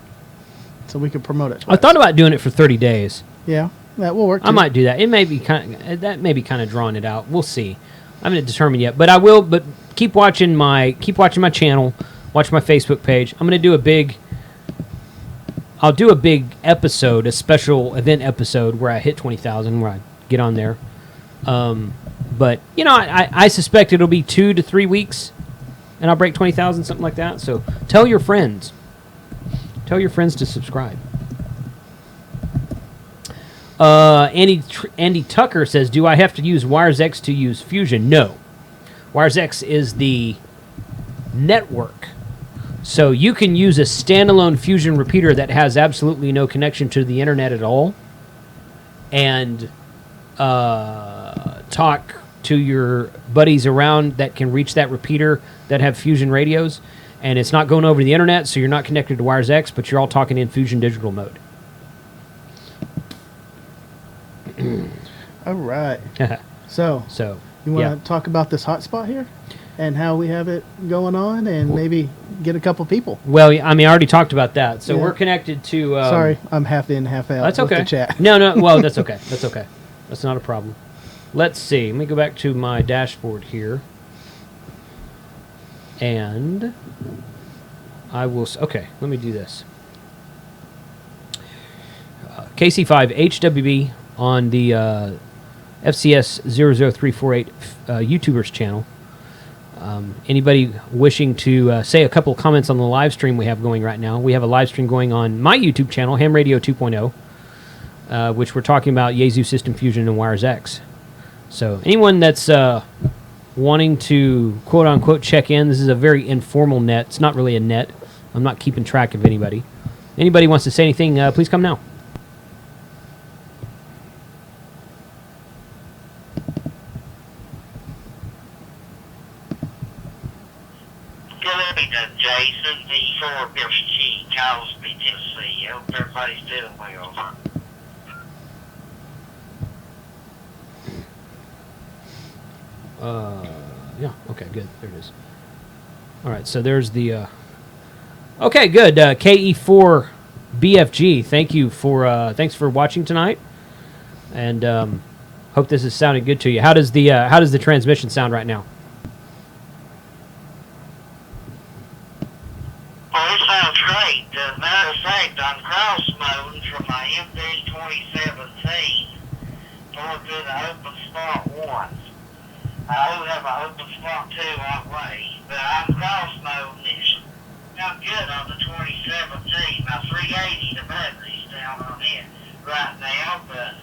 so we can promote it. I thought about doing it for 30 days. Yeah, that will work too. I might do that. It may be kind of drawing it out. We'll see. I haven't determined yet, but I will. But keep watching my channel. Watch my Facebook page. I'm going to do I'll do a big episode, a special event episode where I hit 20,000, where I get on there. But I suspect it'll be 2 to 3 weeks, and I'll break 20,000, something like that. So tell your friends. Tell your friends to subscribe. Andy Tucker says, do I have to use WIRESx to use Fusion? No. WIRESx is the network. So you can use a standalone Fusion repeater that has absolutely no connection to the internet at all, and talk to your buddies around that can reach that repeater that have Fusion radios, and it's not going over the internet, so you're not connected to WIRESx, but you're all talking in Fusion digital mode. All right. So you want to talk about this hotspot here and how we have it going on, and maybe get a couple people? Well, I already talked about that. So Yeah. we're connected to... Sorry, I'm half in, half out. That's with okay. the chat. No, well, that's okay. That's okay. That's not a problem. Let's see. Let me go back to my dashboard here. And I will... Okay, let me do this. KC5 HWB on the FCS 00348 YouTubers channel. Anybody wishing to say a couple of comments on the live stream we have going right now? We have a live stream going on my YouTube channel, Ham Radio 2.0, which we're talking about Yaesu System Fusion and WIRESx. So anyone that's wanting to quote-unquote check in, this is a very informal net. It's not really a net. I'm not keeping track of anybody. Anybody wants to say anything, please come now. Jason, V450G, Cosby, Tennessee. I hope everybody's doing well. Yeah. Okay. Good. There it is. All right. So there's the. Okay. Good. KE4 BFG. Thanks for watching tonight, and hope this is sounding good to you. How does the transmission sound right now? Well, it sounds great. As a matter of fact, I'm cross-moding from my MD 2017 going through the open spot once. I do have an open spot 2 on way, but I'm cross-moding it. I'm good on the 2017. My 380, the battery's down on it right now, but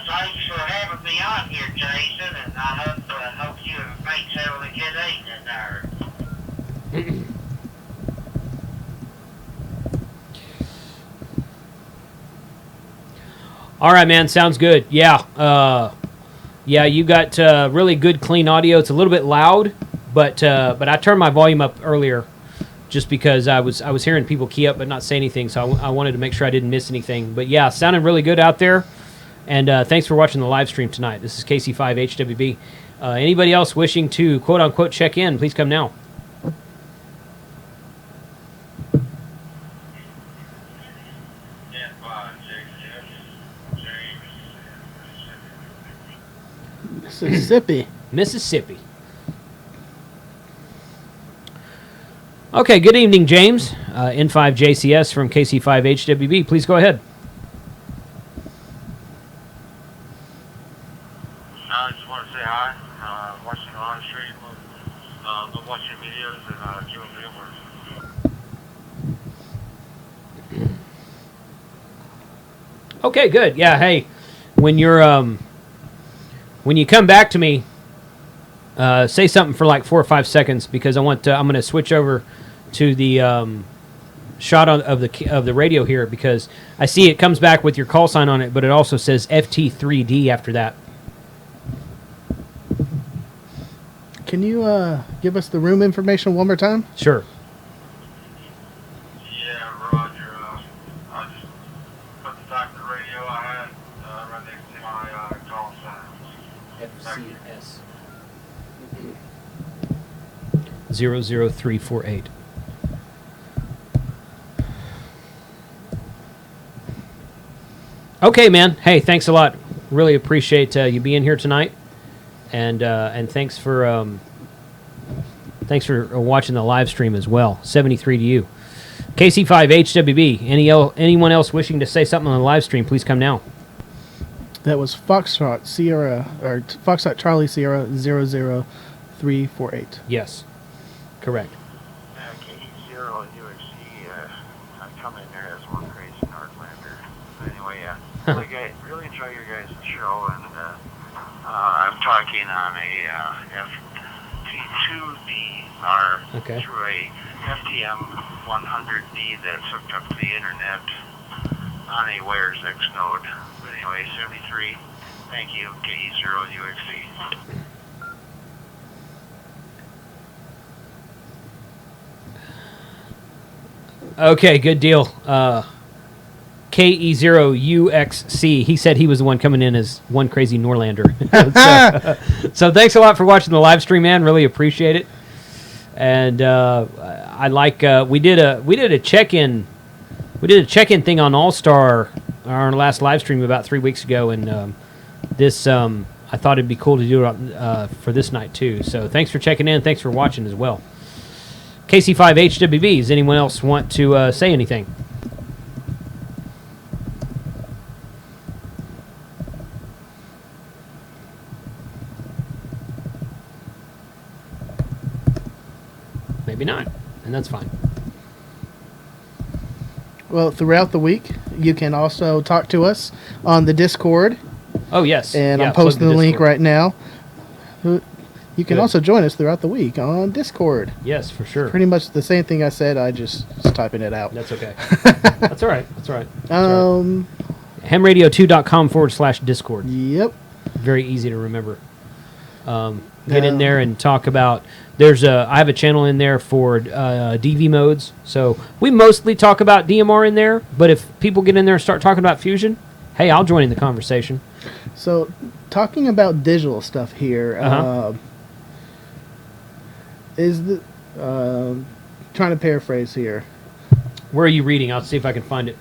thanks for having me on here, Jason, and I hope you make having a good evening there. All right, man. Sounds good. Yeah. Yeah, you got really good, clean audio. It's a little bit loud, but I turned my volume up earlier just because I was hearing people key up but not say anything, so I wanted to make sure I didn't miss anything. But yeah, sounding really good out there. And thanks for watching the live stream tonight. This is KC5HWB. Anybody else wishing to quote-unquote check in, please come now. Mississippi. Okay, good evening, James. N5JCS from KC5HWB. Please go ahead. I just want to say hi. Watching the live stream, love watching videos and keep them good work. Okay, good. Yeah, hey, when you come back to me, say something for like 4 or 5 seconds because I'm going to switch over to the shot of the radio here because I see it comes back with your call sign on it, but it also says FT3D after that. Can you give us the room information one more time? Sure. Yeah, Roger. I just put the back of the radio I had right next to my call sign. FCS 00348. Okay, man. Hey, thanks a lot. Really appreciate you being here tonight, and thanks for watching the live stream as well. 73 to you. KC5HWB. Anyone else wishing to say something on the live stream, please come now. That was Foxtrot Sierra or Foxtrot Charlie Sierra 00348. Yes, correct. KE0 and UXC, I come in there as one crazy Northlander. Anyway, really enjoy your guys' show, and I'm talking on a FT2DR through a FTM 100D that's hooked up to the internet on a WIRESx node. But anyway, 73, thank you, KE0 UXC. Okay, good deal. KE0UXC. He said he was the one coming in as one crazy Norlander. So thanks a lot for watching the live stream, man. Really appreciate it. And I like we did a check-in thing on All-Star on our last live stream about 3 weeks ago, and this I thought it'd be cool to do it for this night too. So thanks for checking in. Thanks for watching as well. KC5HWB. Does anyone else want to say anything? Maybe not, and that's fine. Well, throughout the week, you can also talk to us on the Discord. Oh, yes. And Yeah, I'm posting the link Discord right now. You can Good. also join us throughout the week on Discord. Yes, for sure. Pretty much the same thing I said. I just was typing it out. That's okay. That's all right. That's all right. Hamradio2.com/Discord. Yep. Very easy to remember. Get in there and talk about. I have a channel in there for DV modes. So we mostly talk about DMR in there. But if people get in there and start talking about Fusion, hey, I'll join in the conversation. So, talking about digital stuff here, is the trying to paraphrase here. Where are you reading? I'll see if I can find it.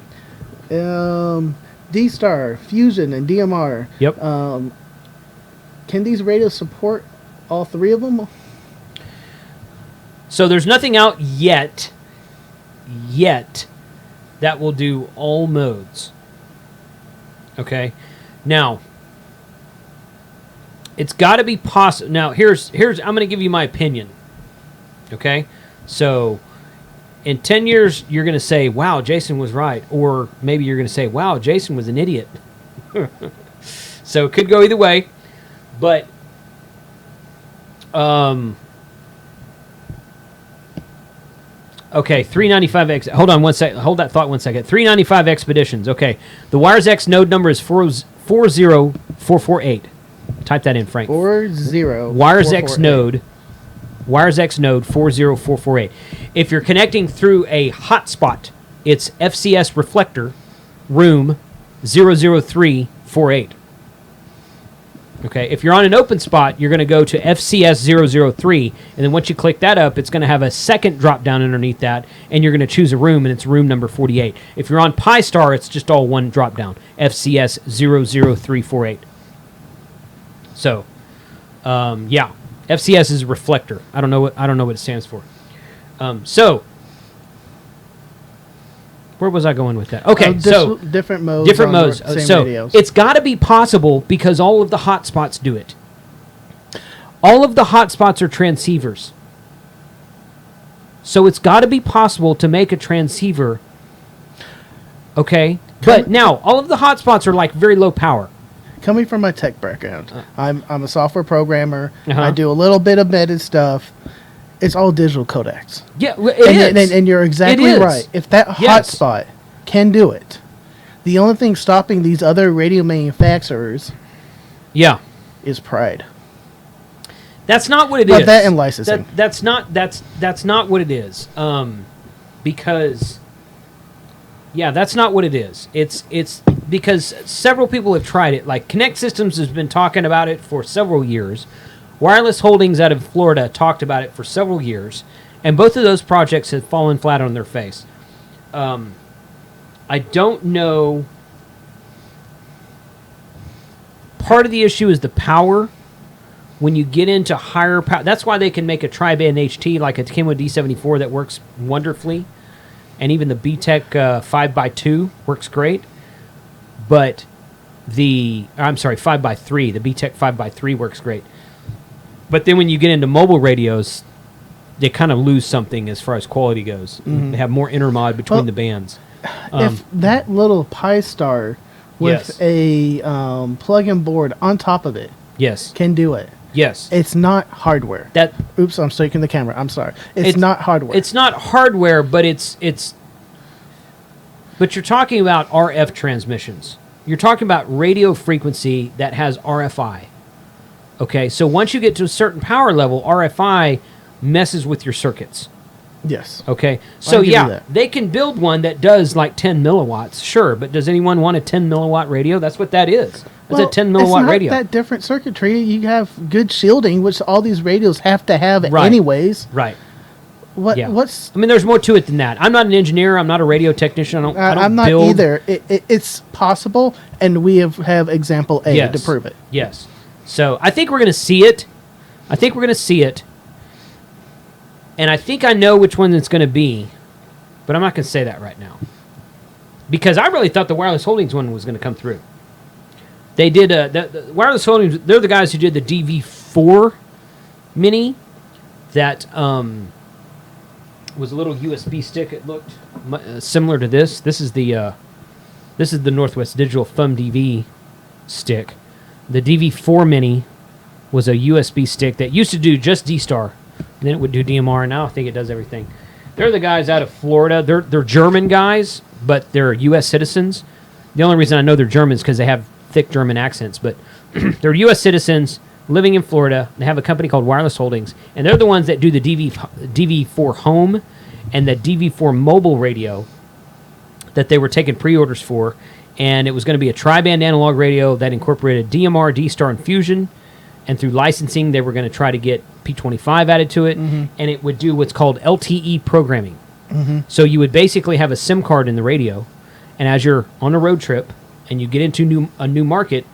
D-Star, Fusion, and DMR. Yep. Can these radios support all three of them? So there's nothing out yet that will do all modes. Okay. Now, it's got to be possible. Now, here's I'm going to give you my opinion. Okay? So, in 10 years, you're going to say, wow, Jason was right. Or maybe you're going to say, wow, Jason was an idiot. So, it could go either way. But, okay, 395X. Hold on one second. Hold that thought 1 second. 395 expeditions. Okay. The WIRESx node number is 40448. Type that in, Frank. 40448. node. WIRESx node 40448. If you're connecting through a hotspot, it's FCS reflector room 00348. Okay, if you're on an open spot, you're going to go to FCS 003, and then once you click that up, it's going to have a second drop down underneath that, and you're going to choose a room, and it's room number 48. If you're on Pi-Star, it's just all one drop down, FCS 00348. So, yeah, FCS is a reflector. I don't know what it stands for. So, where was I going with that? Okay, so different modes. Different modes. So radios. it's got to be possible because all of the hotspots do it. All of the hotspots are transceivers. So it's got to be possible to make a transceiver. Okay, but now all of the hotspots are like very low power. Coming from my tech background, I'm a software programmer. I do a little bit of embedded stuff. It's all digital codecs. Yeah, it is. And you're exactly right. If that hotspot can do it, the only thing stopping these other radio manufacturers is pride. That's not what it is. is. That and licensing. That's not what it is. Because that's not what it is. It's because several people have tried it. Like Connect Systems has been talking about it for several years. Wireless Holdings out of Florida talked about it for several years, and both of those projects have fallen flat on their face. I don't know. Part of the issue is the power. When you get into higher power, that's why they can make a tri-band HT like a Kimwo D74 that works wonderfully, and even the BTEC 5x2 works great. But 5x3, the BTEC 5x3 works great. But then when you get into mobile radios, they kind of lose something as far as quality goes. Mm-hmm. They have more intermod between the bands. If that little Pi-Star with a plug-in board on top of it can do it. Yes. It's not hardware. Oops, I'm shaking the camera. I'm sorry. It's not hardware. It's not hardware, but but you're talking about RF transmissions. You're talking about radio frequency that has RFI. Okay, so once you get to a certain power level, RFI messes with your circuits. Yes. Okay, so they can build one that does like 10 milliwatts, sure, but does anyone want a 10 milliwatt radio? That's what that is. It's a 10 milliwatt radio. It's not that different circuitry. You have good shielding, which all these radios have to have anyways. Right. What's? I mean, there's more to it than that. I'm not an engineer. I'm not a radio technician. I'm not either. It's possible, and we have example A to prove it. Yes. So I think we're going to see it. And I think I know which one it's going to be, but I'm not going to say that right now. Because I really thought the Wireless Holdings one was going to come through. They did, the Wireless Holdings, they're the guys who did the DV4 Mini that was a little USB stick. It looked similar to this. This is the Northwest Digital Thumb DV stick. The DV4 Mini was a USB stick that used to do just D-Star. And then it would do DMR, and now I think it does everything. They're the guys out of Florida. They're German guys, but they're U.S. citizens. The only reason I know they're Germans is because they have thick German accents. But they're U.S. citizens living in Florida. They have a company called Wireless Holdings, and they're the ones that do the DV4 Home and the DV4 Mobile radio that they were taking pre-orders for. and it was going to be a tri-band analog radio that incorporated DMR, D-Star, and Fusion. And through licensing, they were going to try to get P25 added to it, and it would do what's called LTE programming. So you would basically have a SIM card in the radio, and as you're on a road trip and you get into a new market,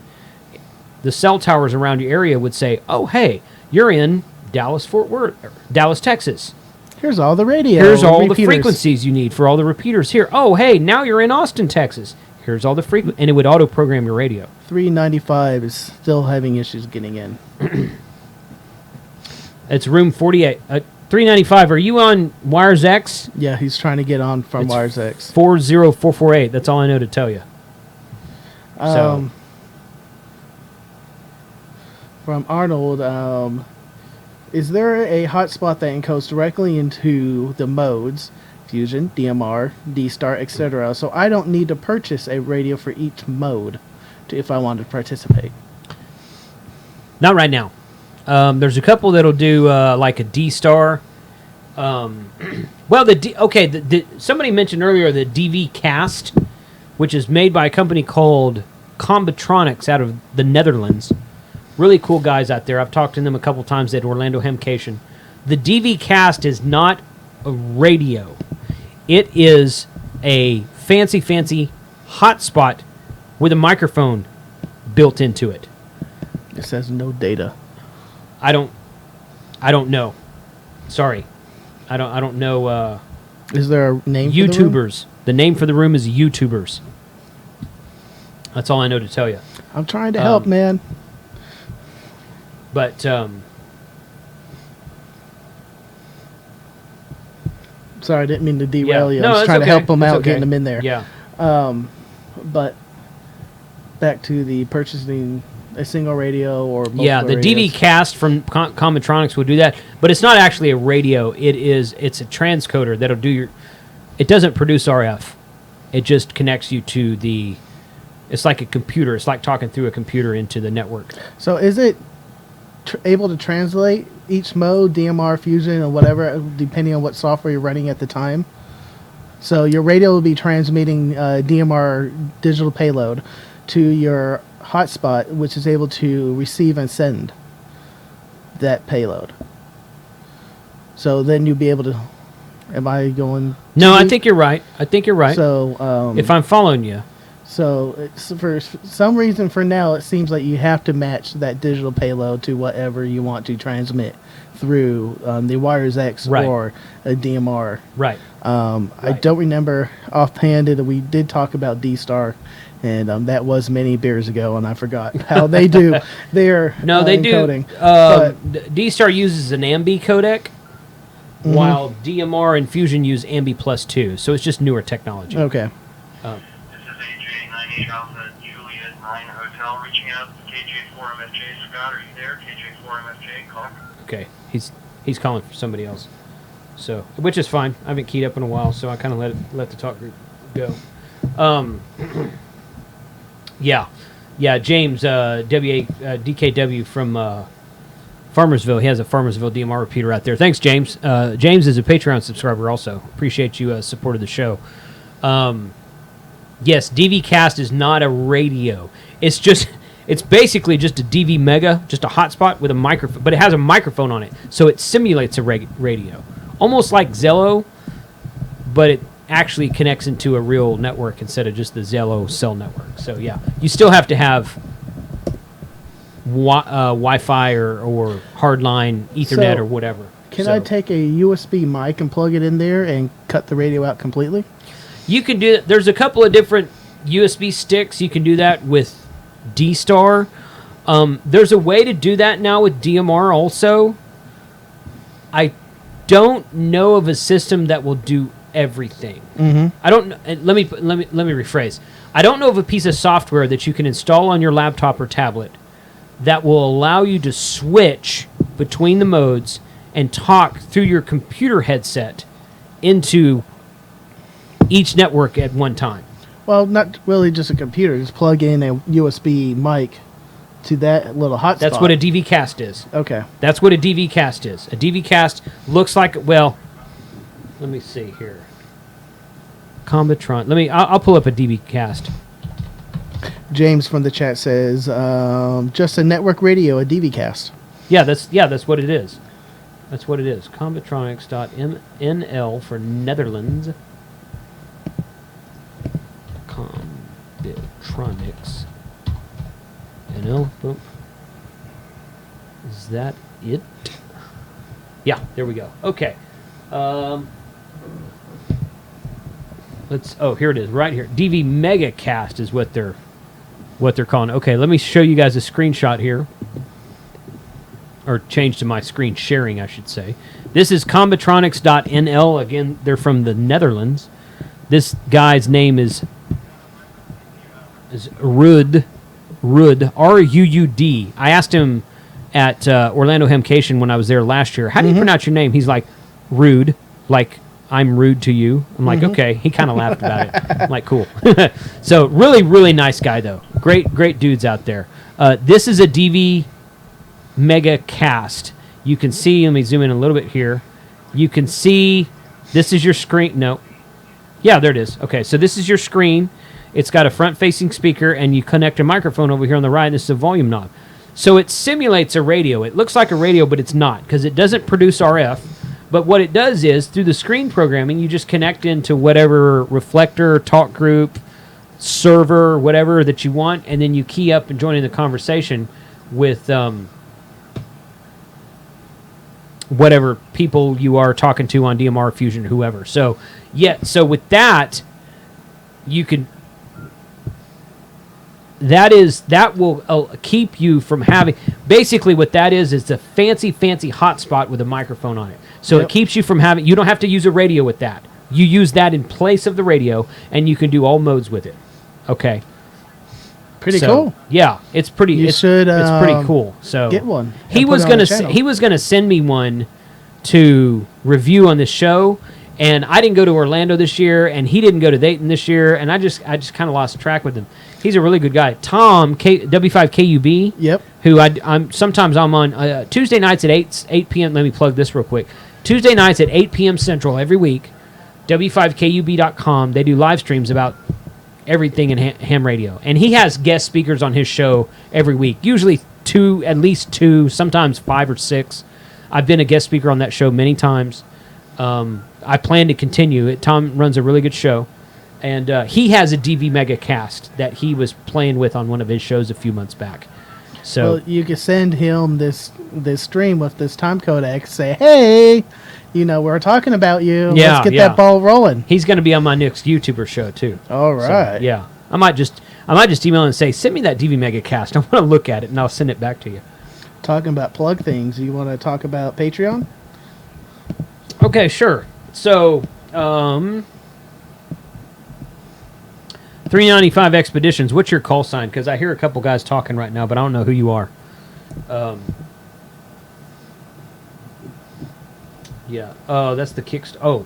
the cell towers around your area would say, "Oh, hey, you're in Dallas-Fort Worth, Dallas, Texas. Here's all the radio. Here's all repeaters. the frequencies you need for all the repeaters here. Oh, hey, now you're in Austin, Texas. Here's all the frequencies." And it would auto-program your radio. 395 is still having issues getting in. It's room 48. 395, are you on WIRESx? Yeah, he's trying to get on from It's WIRESx. 40448. That's all I know to tell you. So, From Arnold, is there a hotspot that encodes directly into the modes, Fusion, DMR, D-Star, etc., so I don't need to purchase a radio for each mode if I want to participate? not right now. There's a couple that'll do like a D-Star. Well, somebody mentioned earlier the DV Cast, which is made by a company called Combatronics out of the Netherlands. Really cool guys out there. I've talked to them a couple times at Orlando Hemcation. The DV Cast is not a radio. It is a fancy hotspot with a microphone built into it. It says no data. I don't know. Sorry. I don't know. Is there a name for the room? YouTubers. The name for the room is YouTubers. That's all I know to tell you. I'm trying to help, man. But Sorry, I didn't mean to derail you. No, I was it's trying to okay. help them It's out, okay. getting them in there. Yeah. But back to the purchasing a single radio or multiple Yeah, the radios. DV Cast from Combatronics will do that, but it's not actually a radio. It's a transcoder that'll do your. It doesn't produce RF. It just connects you to the. It's like a computer. It's like talking through a computer into the network. So is it able to translate each mode, DMR, Fusion, or whatever, depending on what software you're running at the time? So your radio will be transmitting DMR digital payload to your hotspot, which is able to receive and send that payload. So then you'll be able to. Am I going? No, I think you're right. So If I'm following you. So it's, for some reason, for now, it seems like you have to match that digital payload to whatever you want to transmit through the WIRESx Right. or a DMR. Right. I don't remember offhand that we did talk about D-Star, and that was many beers ago, and I forgot how they do their No, they encoding. do. D-Star uses an AMBI codec, while DMR and Fusion use AMBI plus 2. So it's just newer technology. Okay. This is AJ 98 Alpha Juliet 9 Hotel reaching out. KJ4MFJ. Scott, are you there? KJ4MFJ, call. Okay, he's calling for somebody else, so which is fine. I haven't keyed up in a while, so I kind of let the talk group go. Yeah, James DKW from Farmersville. He has a Farmersville DMR repeater out there. Thanks, James. James is a Patreon subscriber also. Appreciate you supporting the show. Yes, DV Cast is not a radio. It's basically just a DV Mega, just a hotspot with a microphone, but it has a microphone on it, so it simulates a radio, almost like Zello, but it actually connects into a real network instead of just the Zello cell network. So yeah, you still have to have Wi-Fi or hardline Ethernet or whatever. Can I take a USB mic and plug it in there and cut the radio out completely? You can do. There's a couple of different USB sticks. You can do that with D-Star. There's a way to do that now with DMR also. I don't know of a system that will do everything. I don't. Let me rephrase. I don't know of a piece of software that you can install on your laptop or tablet that will allow you to switch between the modes and talk through your computer headset into each network at one time. Well, not really just a computer. Just plug in a USB mic to that little hotspot. That's what a DV Cast is. Okay. That's what a DV Cast is. A DV Cast looks like, well, let me see here. Combatron. I'll pull up a DV Cast. James from the chat says, just a network radio, a DV cast. Yeah, that's what it is. That's what it is. Combitronics.nl for Netherlands. Combitronics. NL. Boom. Is that it? Yeah, there we go. Okay. Here it is, right here. DV Megacast is what they're calling. Okay, let me show you guys a screenshot here. Or change to my screen sharing, I should say. This is combitronics.nl. Again, they're from the Netherlands. This guy's name is Ruud, R-U-U-D. I asked him at Orlando Hamcation when I was there last year, how do you pronounce your name? He's like, Ruud, like I'm rude to you. I'm like, okay. He kind of laughed about it. I'm like, cool. So really, really nice guy, though. Great dudes out there. This is a DV Mega Cast. You can see, let me zoom in a little bit here. You can see, this is your screen. No. Yeah, there it is. Okay, so this is your screen. It's got a front-facing speaker, and you connect a microphone over here on the right, and this is a volume knob. So it simulates a radio. It looks like a radio, but it's not, because it doesn't produce RF. But what it does is, through the screen programming, you just connect into whatever reflector, talk group, server, whatever that you want, and then you key up and join in the conversation with whatever people you are talking to on DMR, Fusion, whoever. So, so with that, you can... That will keep you from having... Basically, what that is a fancy hotspot with a microphone on it. So it keeps you from having... You don't have to use a radio with that. You use that in place of the radio, and you can do all modes with it. Okay. Pretty cool. Yeah, it's pretty. It's pretty cool. So get one. He was gonna send me one to review on this show, and I didn't go to Orlando this year, and he didn't go to Dayton this year, and I just kind of lost track with him. He's a really good guy. Tom W5KUB. Yep. Who I'm sometimes I'm on Tuesday nights at 8 p.m. Let me plug this real quick. Tuesday nights at 8 p.m. Central every week. W5KUB.com. They do live streams about everything in ham radio, and he has guest speakers on his show every week, usually at least two, sometimes 5 or 6. I've been a guest speaker on that show many times. I plan to continue it. Tom runs a really good show, and he has a DV Mega Cast that he was playing with on one of his shows a few months back. So well, you can send him this stream with this time codec, say, hey, we're talking about you. Yeah, let's get that ball rolling. He's going to be on my next YouTuber show too. All right. So, yeah. I might just email and say, send me that DV Mega Cast. I want to look at it, and I'll send it back to you. Talking about plug things, you want to talk about Patreon? Okay, sure. So, 395 Expeditions. What's your call sign? Because I hear a couple guys talking right now, but I don't know who you are. Yeah. Oh, that's the Kickstarter. Oh.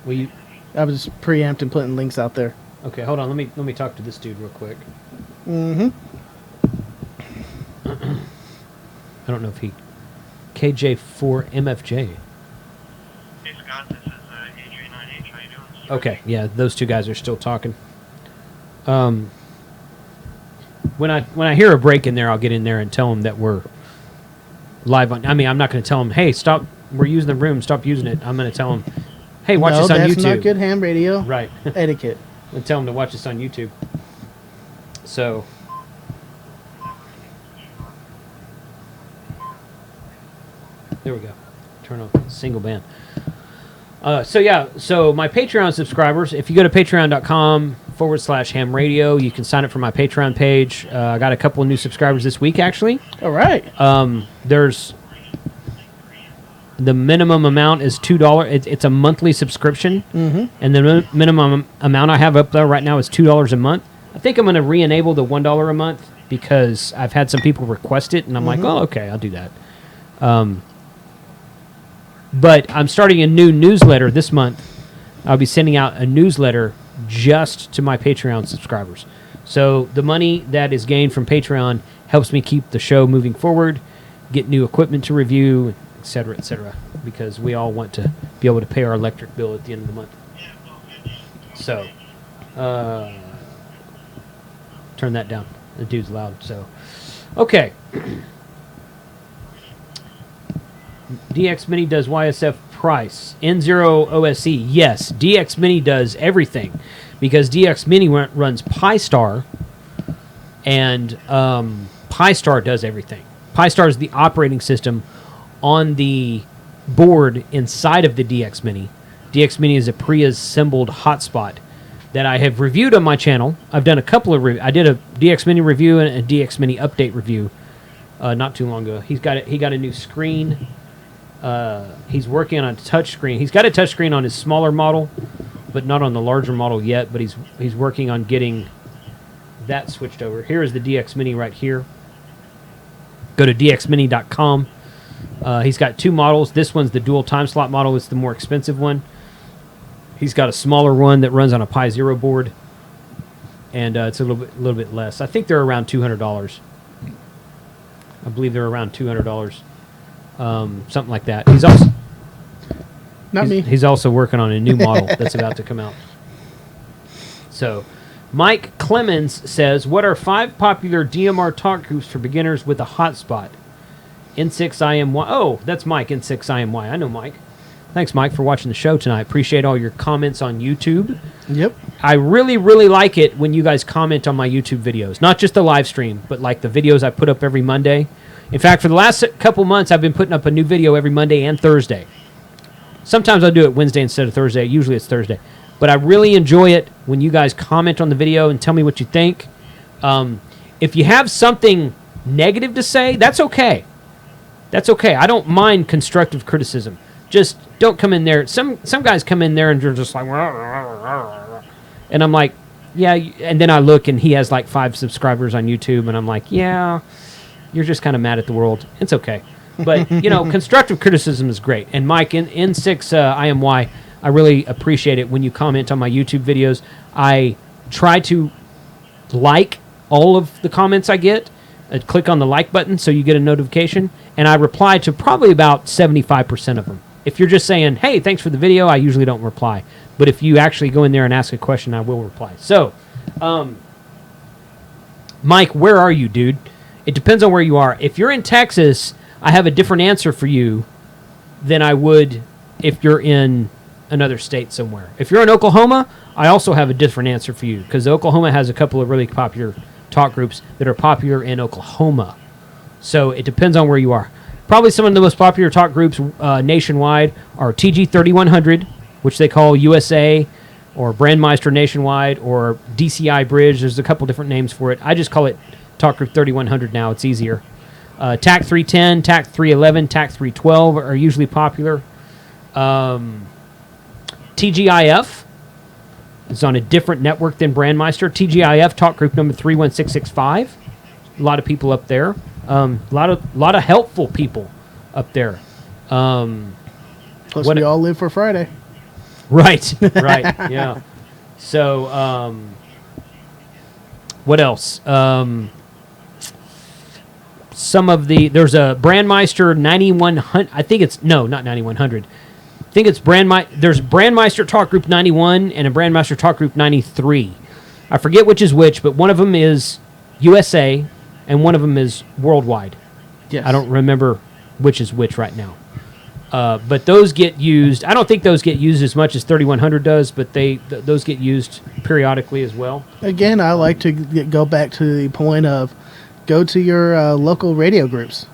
Will you... I was preempting putting links out there. Okay, hold on. Let me talk to this dude real quick. Mm-hmm. I don't know if he... KJ4MFJ. Hey, Scott, this is Adrian9H. How you doing? Okay, yeah, those two guys are still talking. When I hear a break in there, I'll get in there and tell them that we're live on... I mean, I'm not going to tell them, hey, stop... We're using the room. Stop using it. I'm going to tell them, hey, watch this on YouTube. That's not good ham radio. Right. Etiquette. I'm going to tell them to watch this on YouTube. So. There we go. Turn on single band. So my Patreon subscribers, if you go to patreon.com/ham radio, you can sign up for my Patreon page. I got a couple of new subscribers this week, actually. All right. There's... The minimum amount is $2. It's a monthly subscription, and the minimum amount I have up there right now is $2 a month. I think I'm going to re-enable the $1 a month because I've had some people request it, and I'm like, oh, okay, I'll do that. But I'm starting a new newsletter this month. I'll be sending out a newsletter just to my Patreon subscribers. So the money that is gained from Patreon helps me keep the show moving forward, get new equipment to review, et cetera, because we all want to be able to pay our electric bill at the end of the month. So, turn that down. The dude's loud. So, okay. DX Mini does YSF price. N0 OSE. Yes, DX Mini does everything because DX Mini runs Pi-Star, and Pi-Star does everything. Pi-Star is the operating system on the board inside of the DX Mini. DX Mini is a pre-assembled hotspot that I have reviewed on my channel. I've done a couple of I did a DX Mini review and a DX Mini update review not too long ago. He got a new screen. He's working on a touch screen. He's got a touch screen on his smaller model, but not on the larger model yet. But he's working on getting that switched over. Here is the DX Mini right here. Go to dxmini.com. He's got two models. This one's the dual time slot model. It's the more expensive one. He's got a smaller one that runs on a Pi Zero board, and it's a little bit less. I think they're around $200. I believe they're around $200, something like that. He's also working on a new model that's about to come out. So, Mike Clemens says, "What are 5 popular DMR talk groups for beginners with a hotspot?" N6IMY. Oh, that's Mike, N6IMY. I know Mike. Thanks, Mike, for watching the show tonight. Appreciate all your comments on YouTube. Yep. I really, really like it when you guys comment on my YouTube videos. Not just the live stream, but like the videos I put up every Monday. In fact, for the last couple months, I've been putting up a new video every Monday and Thursday. Sometimes I'll do it Wednesday instead of Thursday. Usually it's Thursday. But I really enjoy it when you guys comment on the video and tell me what you think. If you have something negative to say, that's okay. That's okay. I don't mind constructive criticism. Just don't come in there. Some guys come in there and they're just like, and I'm like, yeah. And then I look and he has like 5 subscribers on YouTube, and I'm like, yeah, you're just kind of mad at the world. It's okay. But, constructive criticism is great. And Mike, in N6IMY, I really appreciate it when you comment on my YouTube videos. I try to like all of the comments I get. Click on the like button so you get a notification. And I reply to probably about 75% of them. If you're just saying, hey, thanks for the video, I usually don't reply. But if you actually go in there and ask a question, I will reply. So, Mike, where are you, dude? It depends on where you are. If you're in Texas, I have a different answer for you than I would if you're in another state somewhere. If you're in Oklahoma, I also have a different answer for you because Oklahoma has a couple of really popular talk groups that are popular in Oklahoma. So it depends on where you are. Probably some of the most popular talk groups nationwide are TG3100, which they call USA, or Brandmeister Nationwide, or DCI Bridge. There's a couple different names for it. I just call it Talk Group 3100 now. It's easier. TAC 310, TAC 311, TAC 312 are usually popular. TGIF is on a different network than Brandmeister. TGIF, Talk Group number 31665. A lot of people up there. A lot of helpful people up there. Plus, we all live for Friday. Right, yeah. So, what else? There's a Brandmeister 9100. I think it's, no, not 9100. I think it's there's Brandmeister Talk Group 91 and a Brandmeister Talk Group 93. I forget which is which, but one of them is USA and one of them is worldwide. Yes. I don't remember which is which right now. But those get used. I don't think those get used as much as 3100 does, but those get used periodically as well. Again, I like to go back to the point of go to your local radio groups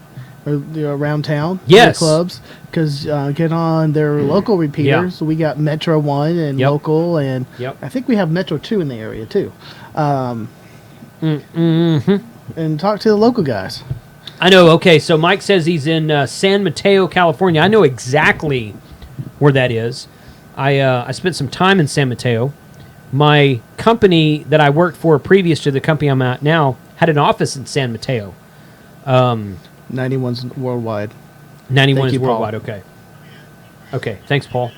or around town, yes, clubs, because get on their local repeaters. Yeah. We got Metro 1 and local, and I think we have Metro 2 in the area too. And talk to the local guys. I know. Okay, so Mike says he's in San Mateo, California. I know exactly where that is. I spent some time in San Mateo. My company that I worked for previous to the company I'm at now had an office in San Mateo. 91's worldwide. 91 is worldwide. Paul. Okay. Okay. Thanks, Paul.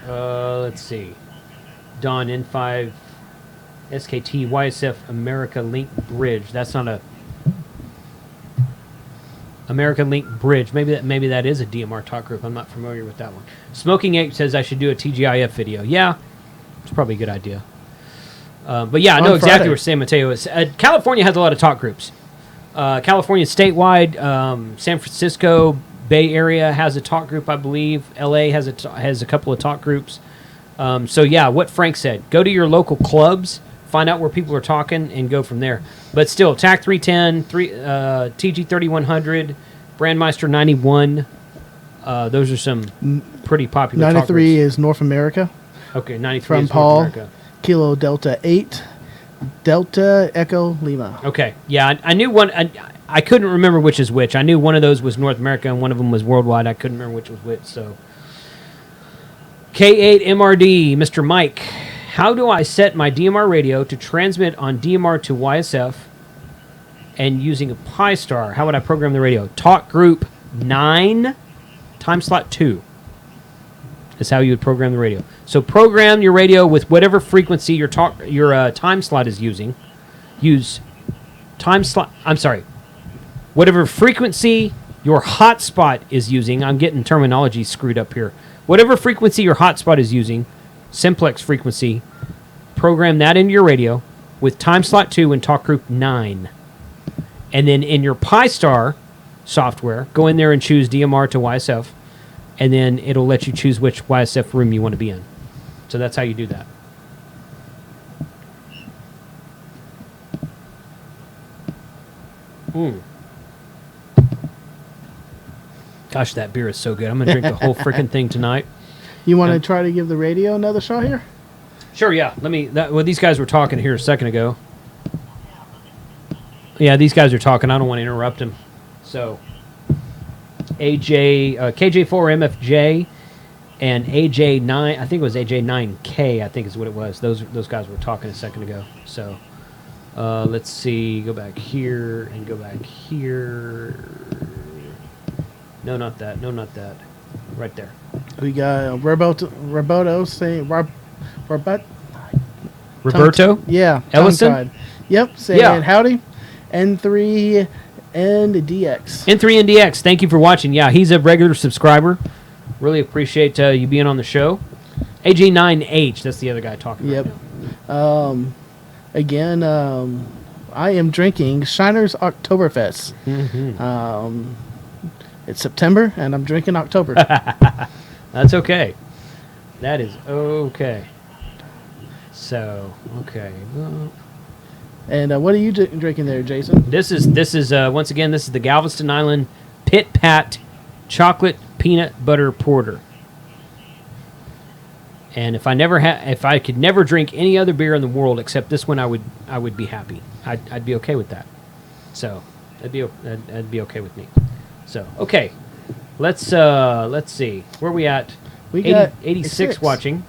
Let's see. Don N5 SKT YSF America Link Bridge. That's not a... American Link Bridge. Maybe that is a DMR talk group. I'm not familiar with that one. Smoking Ape says I should do a TGIF video. Yeah, it's probably a good idea. But yeah, I know exactly where San Mateo is. California has a lot of talk groups. California statewide, San Francisco Bay Area has a talk group, I believe. LA has a couple of talk groups. So yeah, what Frank said, go to your local clubs, find out where people are talking, and go from there. But still, TAC 310, TG 3100, Brandmeister 91. Those are some pretty popular. 93 is North America. Okay, 93 from is Paul. North America. Kilo Delta 8, Delta Echo Lima. Okay, yeah, I knew one. I couldn't remember which is which. I knew one of those was North America and one of them was worldwide. I couldn't remember which was which. So, K8MRD, Mr. Mike, how do I set my DMR radio to transmit on DMR to YSF and using a Pi Star? How would I program the radio? Talk group 9, time slot 2 is how you would program the radio. So program your radio with whatever frequency your time slot is using. Use time slot. I'm sorry. Whatever frequency your hotspot is using. I'm getting terminology screwed up here. Whatever frequency your hotspot is using, simplex frequency, program that into your radio with time slot 2 and talk group 9. And then in your Pi Star software, go in there and choose DMR to YSF, and then it'll let you choose which YSF room you want to be in. So that's how you do that. Gosh, that beer is so good. I'm going to drink the whole freaking thing tonight. You want to try to give the radio another shot here? Sure, yeah. Well, these guys were talking here a second ago. Yeah, these guys are talking. I don't want to interrupt them. So, KJ4MFJ and AJ9, I think it was AJ9K, I think is what it was. Those guys were talking a second ago. So, let's see. Go back here and go back here. No, not that. No, not that. Right there. We got Roberto saying... Roberto? Yeah. Ellison? Yep, saying howdy. N3 and DX. N3 and DX, thank you for watching. Yeah, he's a regular subscriber. Really appreciate you being on the show. AJ9H, that's the other guy talking right now. Again, I am drinking Shiner's Oktoberfest. Mm-hmm. It's September, and I'm drinking October. That's okay. That is okay. So, okay. And what are you drinking there, Jason? This is once again, this is the Galveston Island Pit Pat Chocolate Peanut Butter Porter. And if I could never drink any other beer in the world except this one, I would be happy. I'd be okay with that. So that'd be okay with me. So okay, let's see where we at. We got 86 watching.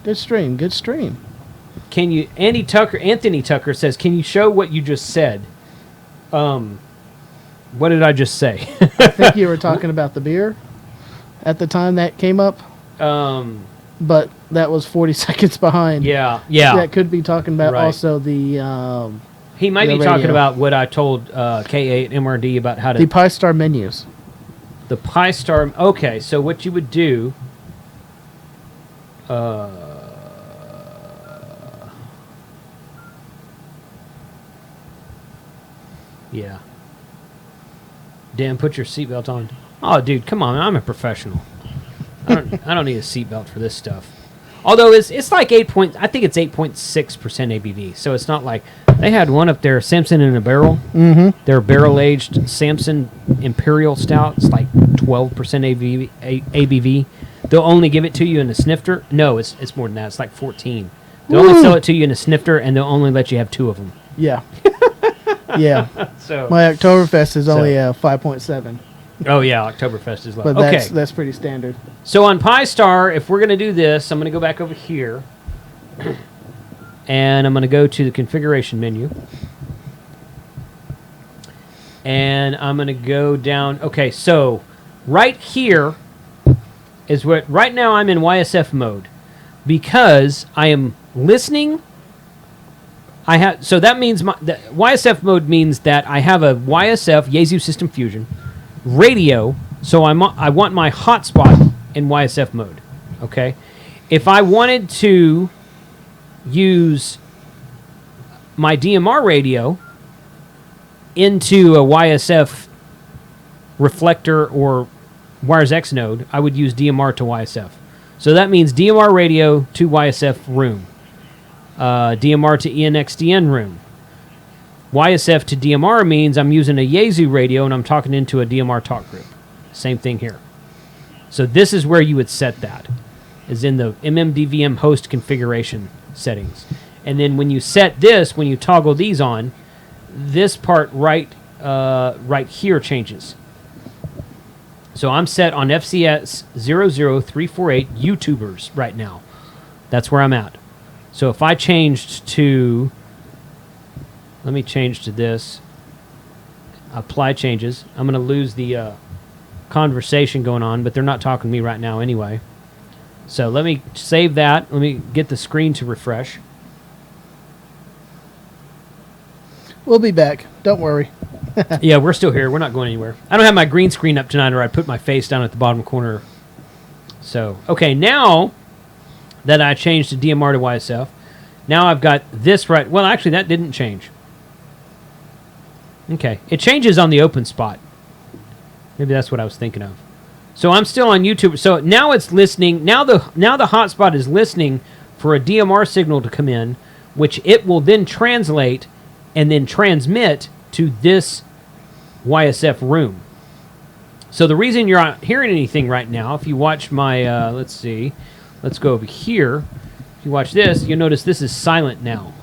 Good stream. Can you? Anthony Tucker says, can you show what you just said? What did I just say? I think you were talking about the beer at the time that came up. But that was 40 seconds behind. Yeah. That could be talking about also the. He might be talking about what I told K8MRD about how to... The Pi Star menus. The Pi Star... Okay, so what you would do... yeah. Dan, put your seatbelt on. Oh, dude, come on. I'm a professional. I don't need a seatbelt for this stuff. Although it's like I think it's 8.6% ABV. So it's not like... They had one up there, Samson in a barrel. Mm-hmm. They're barrel-aged Samson Imperial Stout. It's like 12% ABV. They'll only give it to you in a snifter. No, it's more than that. It's like 14. They'll only sell it to you in a snifter, and they'll only let you have 2 of them. Yeah. Yeah. So my Oktoberfest is only 5.7. Oh, yeah, Oktoberfest is low. But okay. That's pretty standard. So on Pi Star, if we're going to do this, I'm going to go back over here. And I'm going to go to the configuration menu. And I'm going to go down. Okay, so right here is what... Right now I'm in YSF mode because I am listening So that means the YSF mode means that I have a YSF Yaesu System Fusion radio. So I want my hotspot in YSF mode. Okay, if I wanted to use my DMR radio into a YSF reflector or WIRESx node, I would use DMR to YSF. So that means DMR radio to YSF room, DMR to ENXDN room. YSF to DMR means I'm using a Yaesu radio and I'm talking into a DMR talk group. Same thing here. So this is where you would set that, is in the MMDVM host configuration settings. And then when you set this, when you toggle these on, this part right here changes. So I'm set on FCS 00348 YouTubers right now. That's where I'm at. So if I changed to, let me change to this, apply changes. I'm going to lose the conversation going on, but they're not talking to me right now anyway. So let me save that. Let me get the screen to refresh. We'll be back. Don't worry. Yeah, we're still here. We're not going anywhere. I don't have my green screen up tonight, or I put my face down at the bottom corner. So, okay, now that I changed to DMR to YSF, now I've got this right. Well, actually, that didn't change. Okay, it changes on the open spot. Maybe that's what I was thinking of. So I'm still on YouTube. So now it's listening. Now the hotspot is listening for a DMR signal to come in, which it will then translate and then transmit to this YSF room. So the reason you're not hearing anything right now, if you watch my, let's see, let's go over here. If you watch this, you'll notice this is silent now.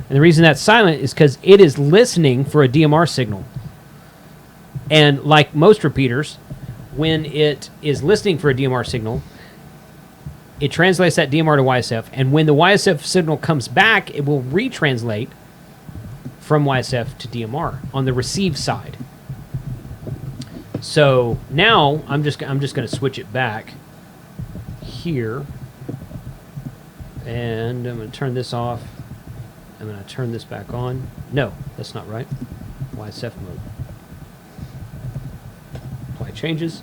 And the reason that's silent is because it is listening for a DMR signal. And like most repeaters, when it is listening for a DMR signal, it translates that DMR to YSF. And when the YSF signal comes back, it will retranslate from YSF to DMR on the receive side. So now I'm just going to switch it back here, and I'm going to turn this off. I'm going to turn this back on. No, that's not right. YSF mode. Apply changes,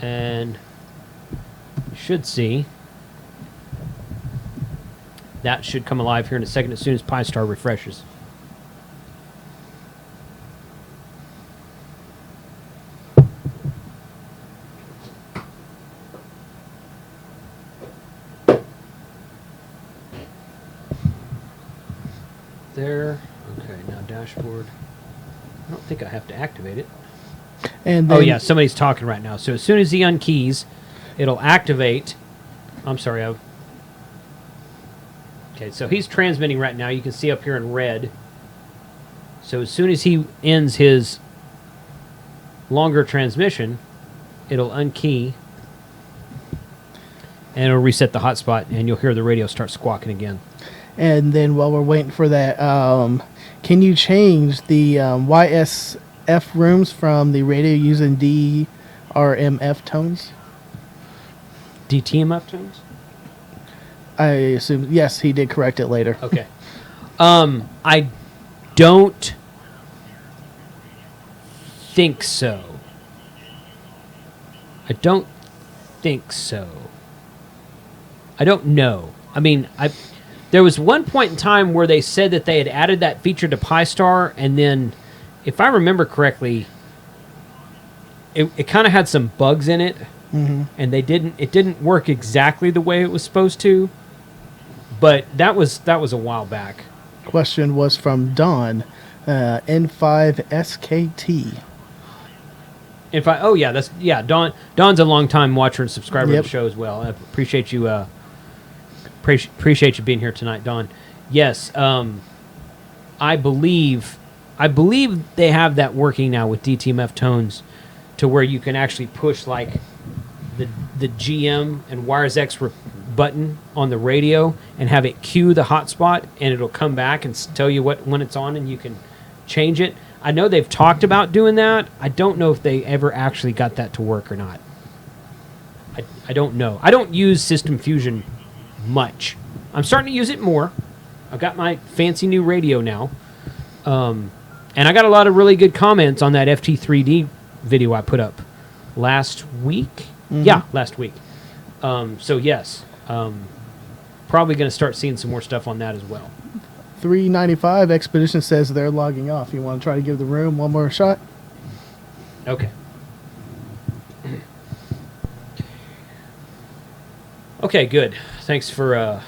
and you should see that should come alive here in a second as soon as PyStar refreshes. There. Okay, now dashboard. I don't think I have to activate it. And then, oh yeah, somebody's talking right now. So as soon as he unkeys, it'll activate. I'm sorry, okay, so he's transmitting right now. You can see up here in red. So as soon as he ends his longer transmission, it'll unkey, and it'll reset the hotspot, and you'll hear the radio start squawking again. And then while we're waiting for that, can you change the YSF rooms from the radio using DRMF tones? DTMF tones? I assume, yes, he did correct it later. Okay. I don't think so. I don't think so. I don't know. I mean, there was one point in time where they said that they had added that feature to PyStar, and then, if I remember correctly, it kind of had some bugs in it, and it didn't work exactly the way it was supposed to. But that was a while back. Question was from Don, N5SKT. Oh yeah, Don's a longtime watcher and subscriber of the show as well. I appreciate you appreciate you being here tonight, Don. Yes, I believe they have that working now with DTMF tones, to where you can actually push like the GM and WIRESx button on the radio and have it cue the hotspot, and it'll come back and tell you when it's on, and you can change it. I know they've talked about doing that. I don't know if they ever actually got that to work or not. I don't know. I don't use System Fusion much. I'm starting to use it more. I've got my fancy new radio now. And I got a lot of really good comments on that FT3D video I put up last week. Mm-hmm. Yeah, last week. So yes, probably going to start seeing some more stuff on that as well. 395 Expedition says they're logging off. You want to try to give the room one more shot? Okay. Okay, good. Thanks for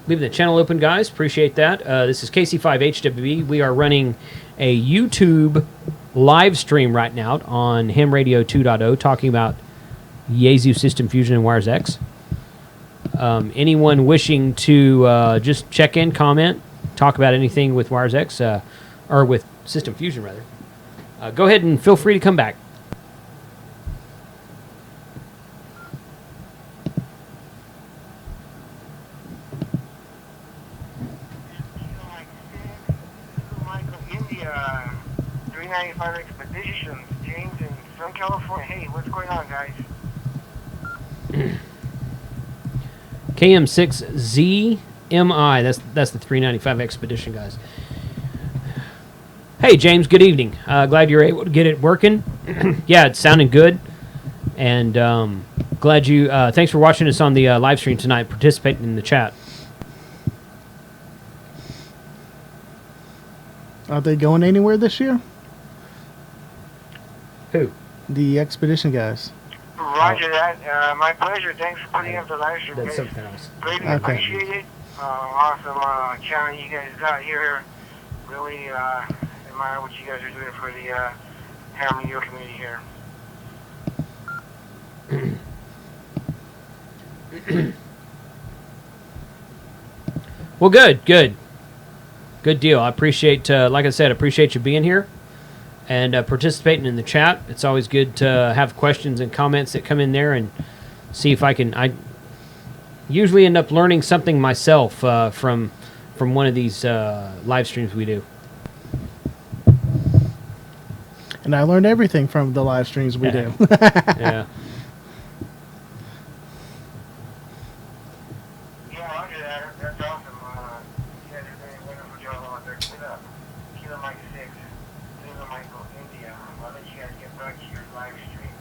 leaving the channel open, guys. Appreciate that. This is KC5HWB. We are running a YouTube live stream right now on Ham Radio 2.0 talking about Yaesu System Fusion and WIRESx. Anyone wishing to just check in, comment, talk about anything with WIRESx, or with System Fusion, rather, go ahead and feel free to come back. India, 395 Expeditions, James from California. Hey, what's going on, guys? KM6ZMI, that's the 395 Expedition, guys. Hey, James, good evening. Glad you're able to get it working. Yeah, it's sounding good. And glad you, thanks for watching us on the live stream tonight, participating in the chat. Are they going anywhere this year? Who? The Expedition guys. Roger that. My pleasure. Thanks for putting up the live stream. That's Guys. something else. Greatly Okay. appreciate it. Awesome channel you guys got here. Really admire what you guys are doing for the ham radio community here. Well, good deal. I appreciate, like I said, appreciate you being here and participating in the chat. It's always good to have questions and comments that come in there and see if I can. I usually end up learning something myself from one of these live streams we do. And I learned everything from the live streams we do. Yeah. Yeah, Roger that. That's awesome. You guys are doing a wonderful job out there. Keep it up. Kilo Mike 6, Kilo Michael, India. I'll let you guys get back to your live stream.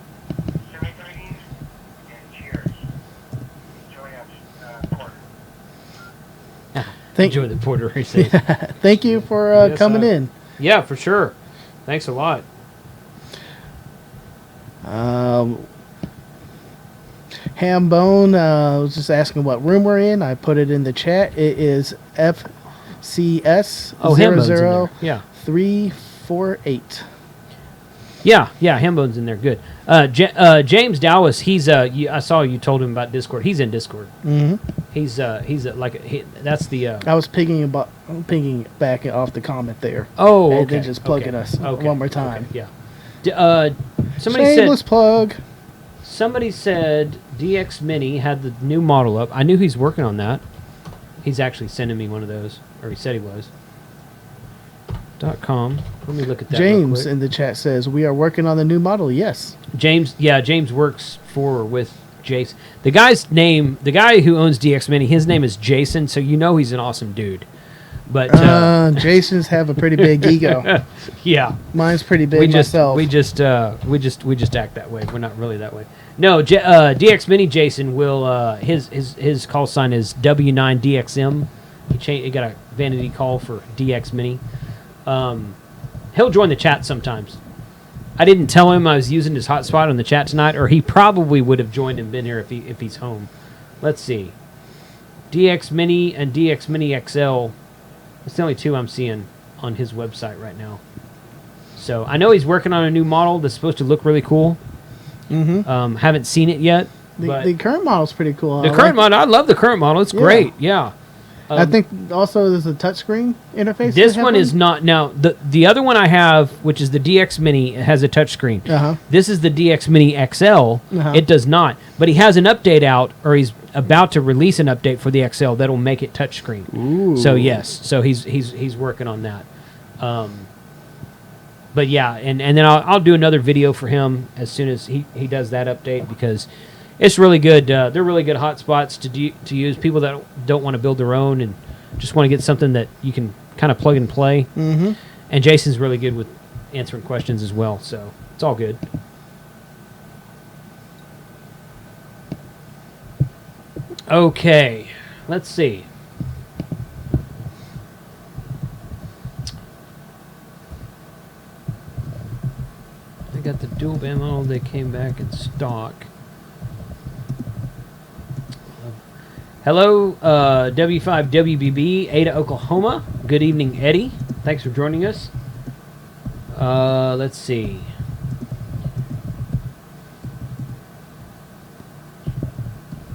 73s and cheers. Enjoy that quarter. Enjoy the Puerto Rico. Thank you for Yes, coming in. Yeah, for sure. Thanks a lot. Hambone was just asking what room we're in. I put it in the chat. It is FCS Oh, Hambone's in there. Yeah. 348. Yeah, Hambone's in there. Good. James Dallas, he's I saw you told him about Discord. He's in Discord. Mm-hmm. He's that's the. I was picking back off the comment there. Oh, And okay. then just plugging okay. us Okay. one more time. Okay. Yeah. Somebody Shameless plug. said DX Mini had the new model up. I knew he's working on that. He's actually sending me one of those, or he said he was. .com. Let me look at that. real James quick. in the chat says we are working on the new model. Yes. James works with Jason. The guy who owns DX Mini, his name is Jason, so you know he's an awesome dude. But Jason's have a pretty big ego. yeah, Mine's pretty big myself. we just act that way. We're not really that way. No, DX Mini Jason will his call sign is W9DXM. He got a vanity call for DX Mini. He'll join the chat sometimes. I didn't tell him I was using his hotspot on the chat tonight, or he probably would have joined and been here if he's home. Let's see. DX Mini and DX Mini XL. It's the only two I'm seeing on his website right now. So I know he's working on a new model that's supposed to look really cool. Mm-hmm. Haven't seen it yet. The current model's pretty cool. The current model, I love the current model. It's great. Yeah. I think also there's a touchscreen interface. This one is not. Now, the other one I have, which is the DX Mini, it has a touchscreen. Uh-huh. This is the DX Mini XL. Uh-huh. It does not. But he has an update out, or he's about to release an update for the XL that'll make it touchscreen. Ooh. So, yes. So, he's working on that. But, yeah, and then I'll do another video for him as soon as he does that update, because It's really good. They're really good hotspots to use. People that don't want to build their own and just want to get something that you can kind of plug and play. Mm-hmm. And Jason's really good with answering questions as well, so it's all good. Okay, let's see. I got the dual band model. They came back in stock. Hello, W5WBB, Ada, Oklahoma. Good evening, Eddie. Thanks for joining us. Let's see.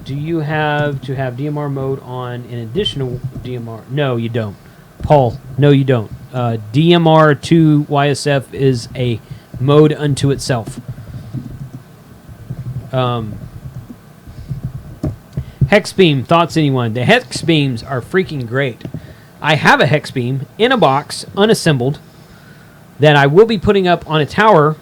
Do you have to have DMR mode on an additional DMR? No, you don't. Paul, no, you don't. DMR to YSF is a mode unto itself. Hex Beam Thoughts, anyone? The Hex Beams are freaking great. I have a Hex Beam in a box, unassembled, that I will be putting up on a tower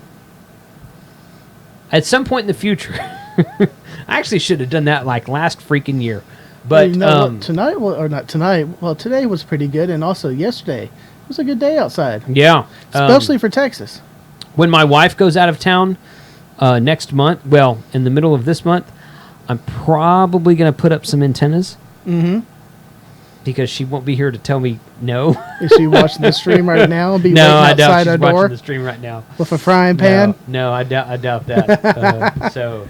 at some point in the future. I actually should have done that like last freaking year. But tonight, or not tonight, well, today was pretty good, and also yesterday. It was a good day outside. Yeah. Especially for Texas. When my wife goes out of town next month, well, in the middle of this month, I'm probably going to put up some antennas. Mm-hmm. Because she won't be here to tell me no. Is she watching the stream right now? Be No, I waiting doubt outside she's our door watching the stream right now. with a frying pan? No, I doubt that.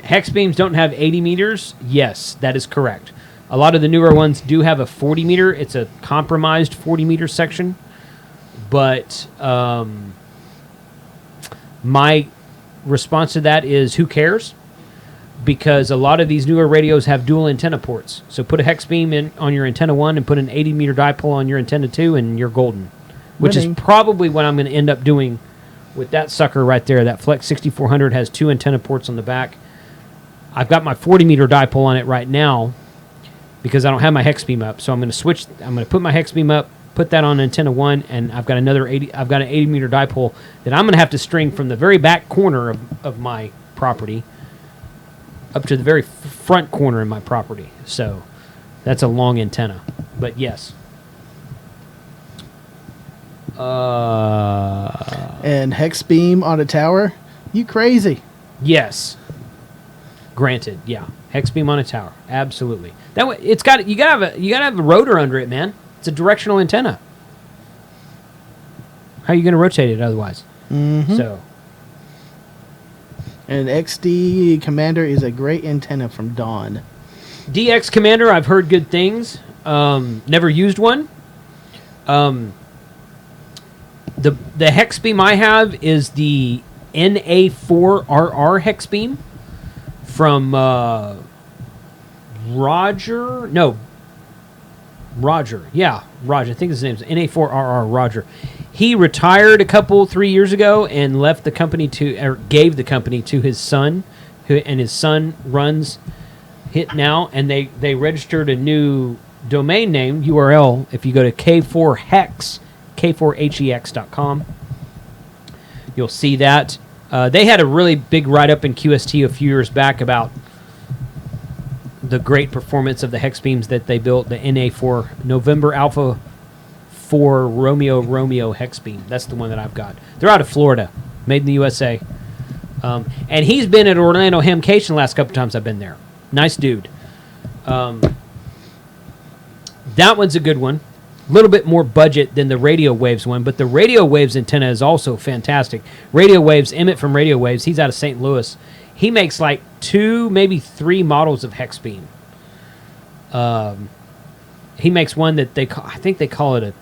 Hex beams don't have 80 meters. Yes, that is correct. A lot of the newer ones do have a 40 meter. It's a compromised 40 meter section. But my response to that is, who cares? Because a lot of these newer radios have dual antenna ports. So put a hex beam in on your antenna 1 and put an 80 meter dipole on your antenna 2 and you're golden. Which is probably what I'm going to end up doing with that sucker right there. That Flex 6400 has 2 antenna ports on the back. I've got my 40 meter dipole on it right now because I don't have my hex beam up. So I'm going to switch. I'm going to put my hex beam up, put that on antenna 1, and I've got another 80. I've got an 80 meter dipole that I'm going to have to string from the very back corner of my property up to the very front corner in my property. So that's a long antenna. But yes. And hex beam on a tower? You crazy. Yes. Granted, yeah. Hex beam on a tower. Absolutely. That way you gotta have a rotor under it, man. It's a directional antenna. How are you gonna rotate it otherwise? Mm-hmm. So And XD Commander is a great antenna from Dawn. DX Commander, I've heard good things. Never used one. The hex beam I have is the NA4RR hex beam from Roger. Yeah, Roger. I think his name's NA4RR Roger. He retired 3 years ago and left the company gave the company to his son, and his son runs it now. And they registered a new domain name URL. If you go to K4hex.com, you'll see that. They had a really big write-up in QST a few years back about the great performance of the hex beams that they built, the NA4 November Alpha 4 Romeo hex beam. That's the one that I've got. They're out of Florida, made in the USA. And he's been at Orlando Hamcation the last couple times I've been there. Nice dude. That one's a good one. A little bit more budget than the Radio Waves one, but the Radio Waves antenna is also fantastic. Radio Waves, Emmett from Radio Waves, he's out of St. Louis. He makes like 2, maybe 3 models of hex beam. He makes one that I think they call it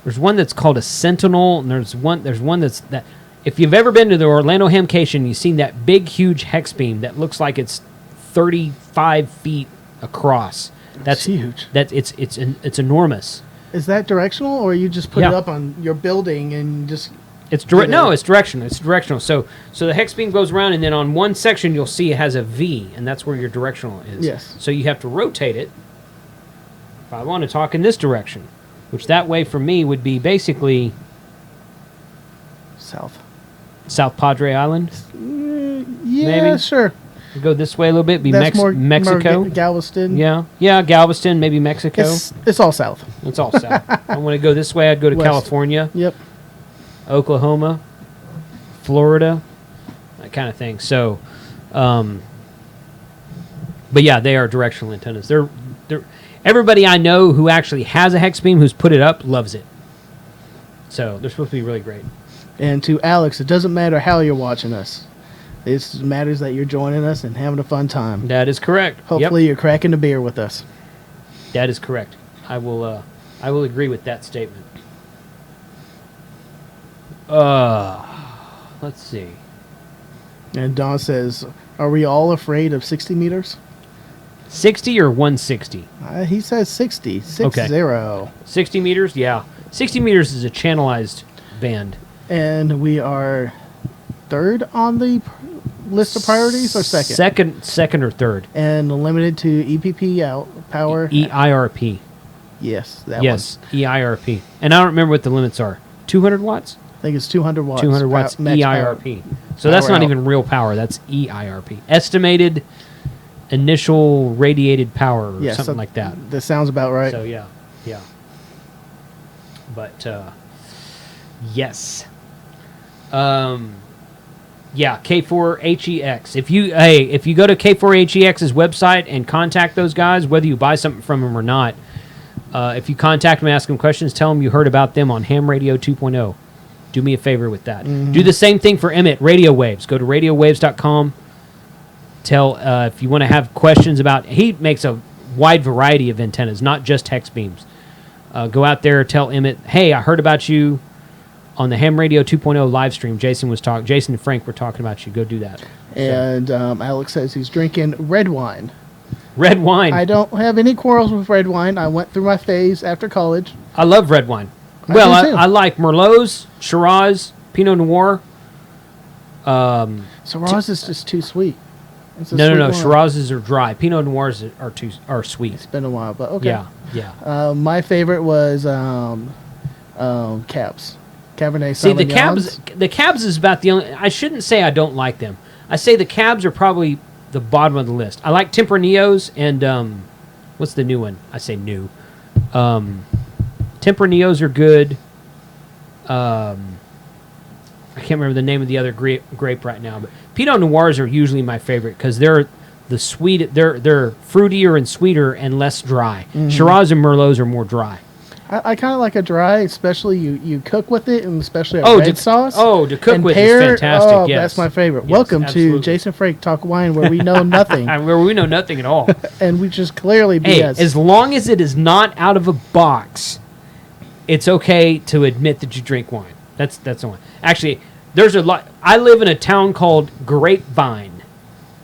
there's one that's called a Sentinel, and there's one that's that. If you've ever been to the Orlando Hamcation, you've seen that big, huge hex beam that looks like it's 35 feet across. That's huge. It's enormous. Is that directional, or you just put it up on your building and just? It's direct. No, it's directional. It's directional. So the hex beam goes around, and then on one section you'll see it has a V, and that's where your directional is. Yes. So you have to rotate it. If I want to talk in this direction, which that way for me would be basically South Padre Island. Yeah, maybe? sure. Go this way a little bit. Be That's Mexico. more Galveston. Yeah, Galveston, maybe Mexico. It's all south. It's all south. I want to go this way. I'd go to West. California, Yep. Oklahoma, Florida, that kind of thing. So, but yeah, they are directional antennas. They're everybody I know who actually has a hex beam, who's put it up, loves it. So they're supposed to be really great. And to Alex, it doesn't matter how you're watching us. It matters that you're joining us and having a fun time. That is correct. Hopefully you're cracking a beer with us. That is correct. I will agree with that statement. Let's see. And Don says, are we all afraid of 60 meters? 60 or 160? He says 60. 60. Okay. 60 meters? Yeah. 60 meters is a channelized band. And we are third on the list of priorities, or second? Second or third. And limited to EPP out power. EIRP. Yes, that Yes, EIRP. And I don't remember what the limits are. 200 watts? I think it's 200 watts. 200 watts max EIRP. power. So that's Power not out. even real power. That's EIRP. Estimated initial radiated power or something like that. That sounds about right. So yeah. But yes. Yeah, K4HEX. If you go to K4HEX's website and contact those guys, whether you buy something from them or not, if you contact them and ask them questions, tell them you heard about them on Ham Radio 2.0. Do me a favor with that. Mm-hmm. Do the same thing for Emmett, Radio Waves. Go to radiowaves.com. Tell if you want to have questions about. He makes a wide variety of antennas, not just hex beams. Go out there, tell Emmett, hey, I heard about you on the Ham Radio 2.0 live stream. Jason and Frank were talking about you. Go do that. And Alex says he's drinking red wine. Red wine. I don't have any quarrels with red wine. I went through my phase after college. I love red wine. I Well, do too. I like Merlots, Shiraz, Pinot Noir. Shiraz is just too sweet. It's a No. sweet wine. Shirazes are dry. Pinot Noirs are sweet. It's been a while, but okay. Yeah. My favorite was Cabs. Cabernet See, Sauvignons. the cabs is about the only. I shouldn't say I don't like them. I say the cabs are probably the bottom of the list. I like Tempraneos and what's the new one? I say new. Tempraneos are good. I can't remember the name of the other grape right now, but Pinot Noirs are usually my favorite because they're the sweet. They're fruitier and sweeter and less dry. Mm-hmm. Shiraz and Merlots are more dry. I kind of like a dry, especially you cook with it, and especially a Oh, red sauce. to cook and with pear, is fantastic. Oh, yes. that's my favorite. Yes, Welcome absolutely. to Jason Frank Talk Wine, where we know nothing, Where we know nothing at all. and we just clearly Hey, BS. as long as it is not out of a box, it's okay to admit that you drink wine. That's the one. Actually, there's a lot. I live in a town called Grapevine.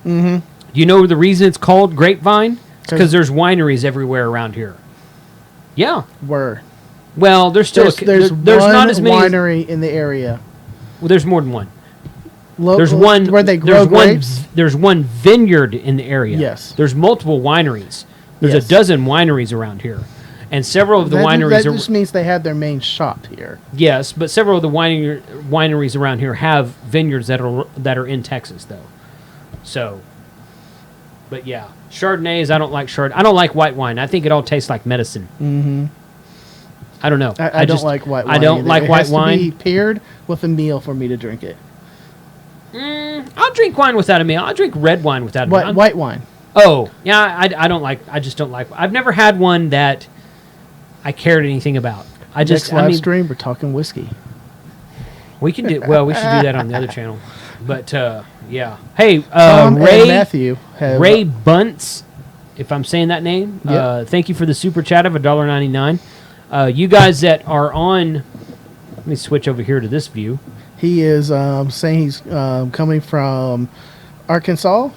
Mm-hmm. Do you know the reason it's called Grapevine? It's because there's wineries everywhere around here. Yeah. Well, there's still there's there's one not as many. winery in the area. Well, there's more than one. Local, There's one where they grow there's grapes. There's one vineyard in the area. Yes. There's multiple wineries. There's Yes. a dozen wineries around here, and several of the that wineries are just means they have their main shop here. yes, but several of the wineries around here have vineyards that are in Texas though. So, but yeah, Chardonnays. I don't like I don't like white wine. I think it all tastes like medicine. Mm-hmm. I don't know. I don't like white wine. I don't either. like it white has wine. to be paired with a meal for me to drink it. I'll drink wine without a meal. I'll drink red wine without a meal. White wine. Oh, yeah, I don't like. I just don't like. I've never had one that I cared anything about. Next live stream, we're talking whiskey. We can do. Well, we should do that on the other channel. But yeah. Hey, Tom Ray and Matthew have Ray Bunts, if I'm saying that name. Yep. Thank you for the super chat of $1.99. You guys that are on. Let me switch over here to this view. He is saying he's coming from Arkansas.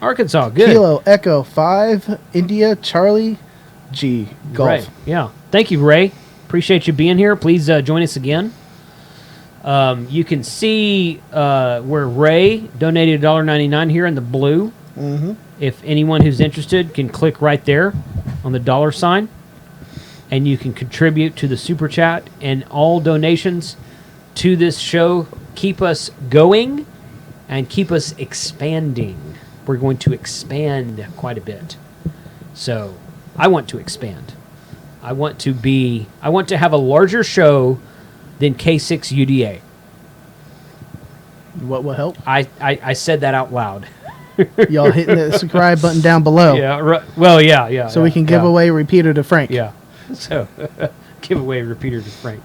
Arkansas, good. Kilo Echo 5 India Charlie G Golf. Ray. Yeah. Thank you, Ray. Appreciate you being here. Please join us again. You can see where Ray donated $1.99 here in the blue. Mm-hmm. If anyone who's interested can click right there on the $, and you can contribute to the super chat, and all donations to this show keep us going and keep us expanding. We're going to expand quite a bit. So I want to expand. I want to have a larger show than K6 UDA. What will help? I said that out loud. Y'all hitting the subscribe button down below. Yeah. Well, yeah. So we can give away a repeater to Frank. Yeah. So give away a repeater to Frank.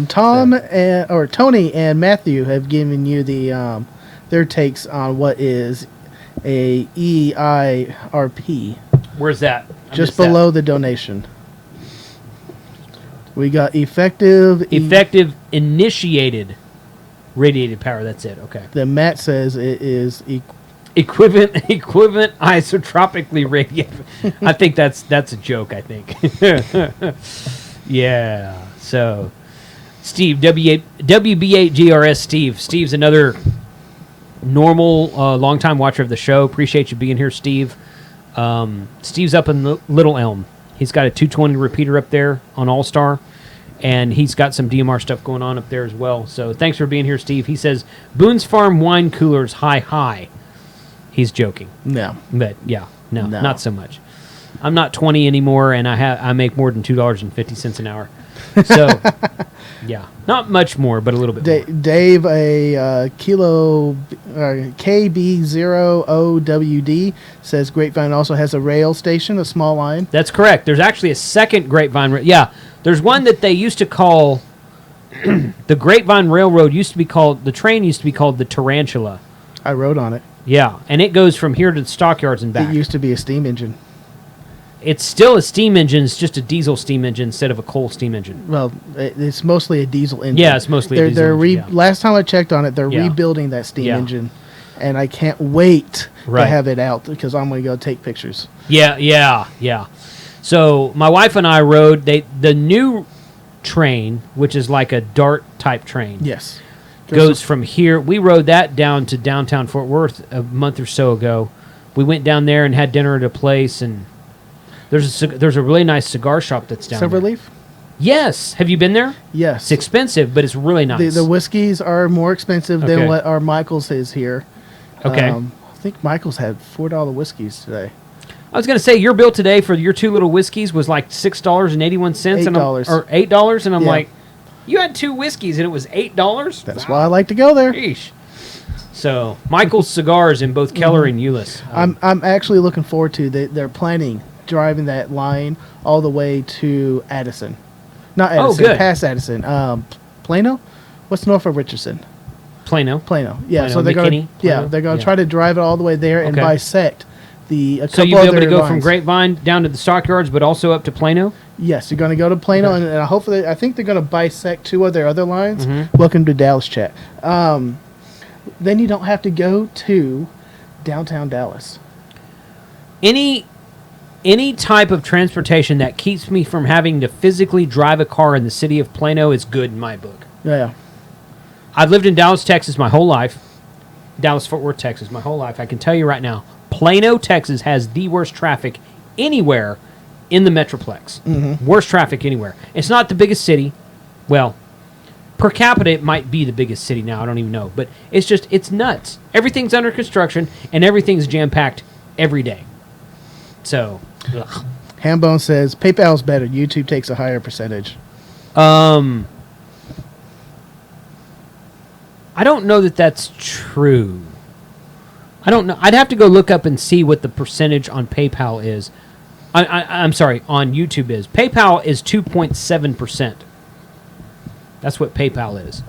Tony and Matthew have given you the their takes on what is a EIRP. Where's that? Just below the donation. We got effective initiated radiated power. That's it. Okay. Then Matt says it is equivalent isotropically radiated. I think that's a joke. I think. Yeah. So, Steve, WB8GRS Steve. Steve's another normal, longtime watcher of the show. Appreciate you being here, Steve. Steve's up in Little Elm. He's got a 220 repeater up there on All-Star, and he's got some DMR stuff going on up there as well. So thanks for being here, Steve. He says, Boone's Farm wine coolers, high. He's joking. No. But, yeah, no, not so much. I'm not 20 anymore, and I make more than $2.50 an hour. So, yeah, not much more, but a little bit more. Dave, a kilo KB0OWD says Grapevine also has a rail station, a small line. That's correct. There's actually a second Grapevine. Yeah, there's one that they used to call the Grapevine Railroad. The train used to be called the Tarantula. I rode on it. Yeah, and it goes from here to the stockyards and back. It used to be a steam engine. It's still a steam engine. It's just a diesel steam engine instead of a coal steam engine. Well, it's mostly a diesel engine. Yeah, it's mostly a diesel engine. Last time I checked on it, they're rebuilding that steam engine, and I can't wait to have it out because I'm going to go take pictures. Yeah. So my wife and I rode the new train, which is like a DART type train. Yes. Goes from here. We rode that down to downtown Fort Worth a month or so ago. We went down there and had dinner at a place, and there's a really nice cigar shop that's down there. Silverleaf? Yes. Have you been there? Yes. It's expensive, but it's really nice. The whiskeys are more expensive than what our Michael's is here. Okay. I think Michael's had $4 whiskeys today. I was going to say, your bill today for your two little whiskeys was like $6.81. $8. Or $8, and I'm like, you had two whiskeys and it was $8? That's why I like to go there. Sheesh. So, Michael's Cigars in both Keller and Euless. I'm actually looking forward to they're planning driving that line all the way to Addison. Not Addison, past Addison. Plano? What's north of Richardson? Plano. Yeah, so they're going to try to drive it all the way there and bisect so you'll be able to go from Grapevine down to the stockyards, but also up to Plano? Yes, you're going to go to Plano, and hopefully, I think they're going to bisect two of their other lines. Mm-hmm. Welcome to Dallas Chat. Then you don't have to go to downtown Dallas. Any type of transportation that keeps me from having to physically drive a car in the city of Plano is good in my book. Yeah. I've lived in Dallas, Texas my whole life. Dallas-Fort Worth, Texas my whole life. I can tell you right now, Plano, Texas has the worst traffic anywhere in the Metroplex. Mm-hmm. Worst traffic anywhere. It's not the biggest city. Well, per capita, it might be the biggest city now. I don't even know. But it's nuts. Everything's under construction, and everything's jam-packed every day. So, ugh. Hambone says, PayPal's better. YouTube takes a higher percentage. I don't know that that's true. I don't know. I'd have to go look up and see what the percentage on PayPal is. I'm sorry, on YouTube is. PayPal is 2.7%. That's what PayPal is.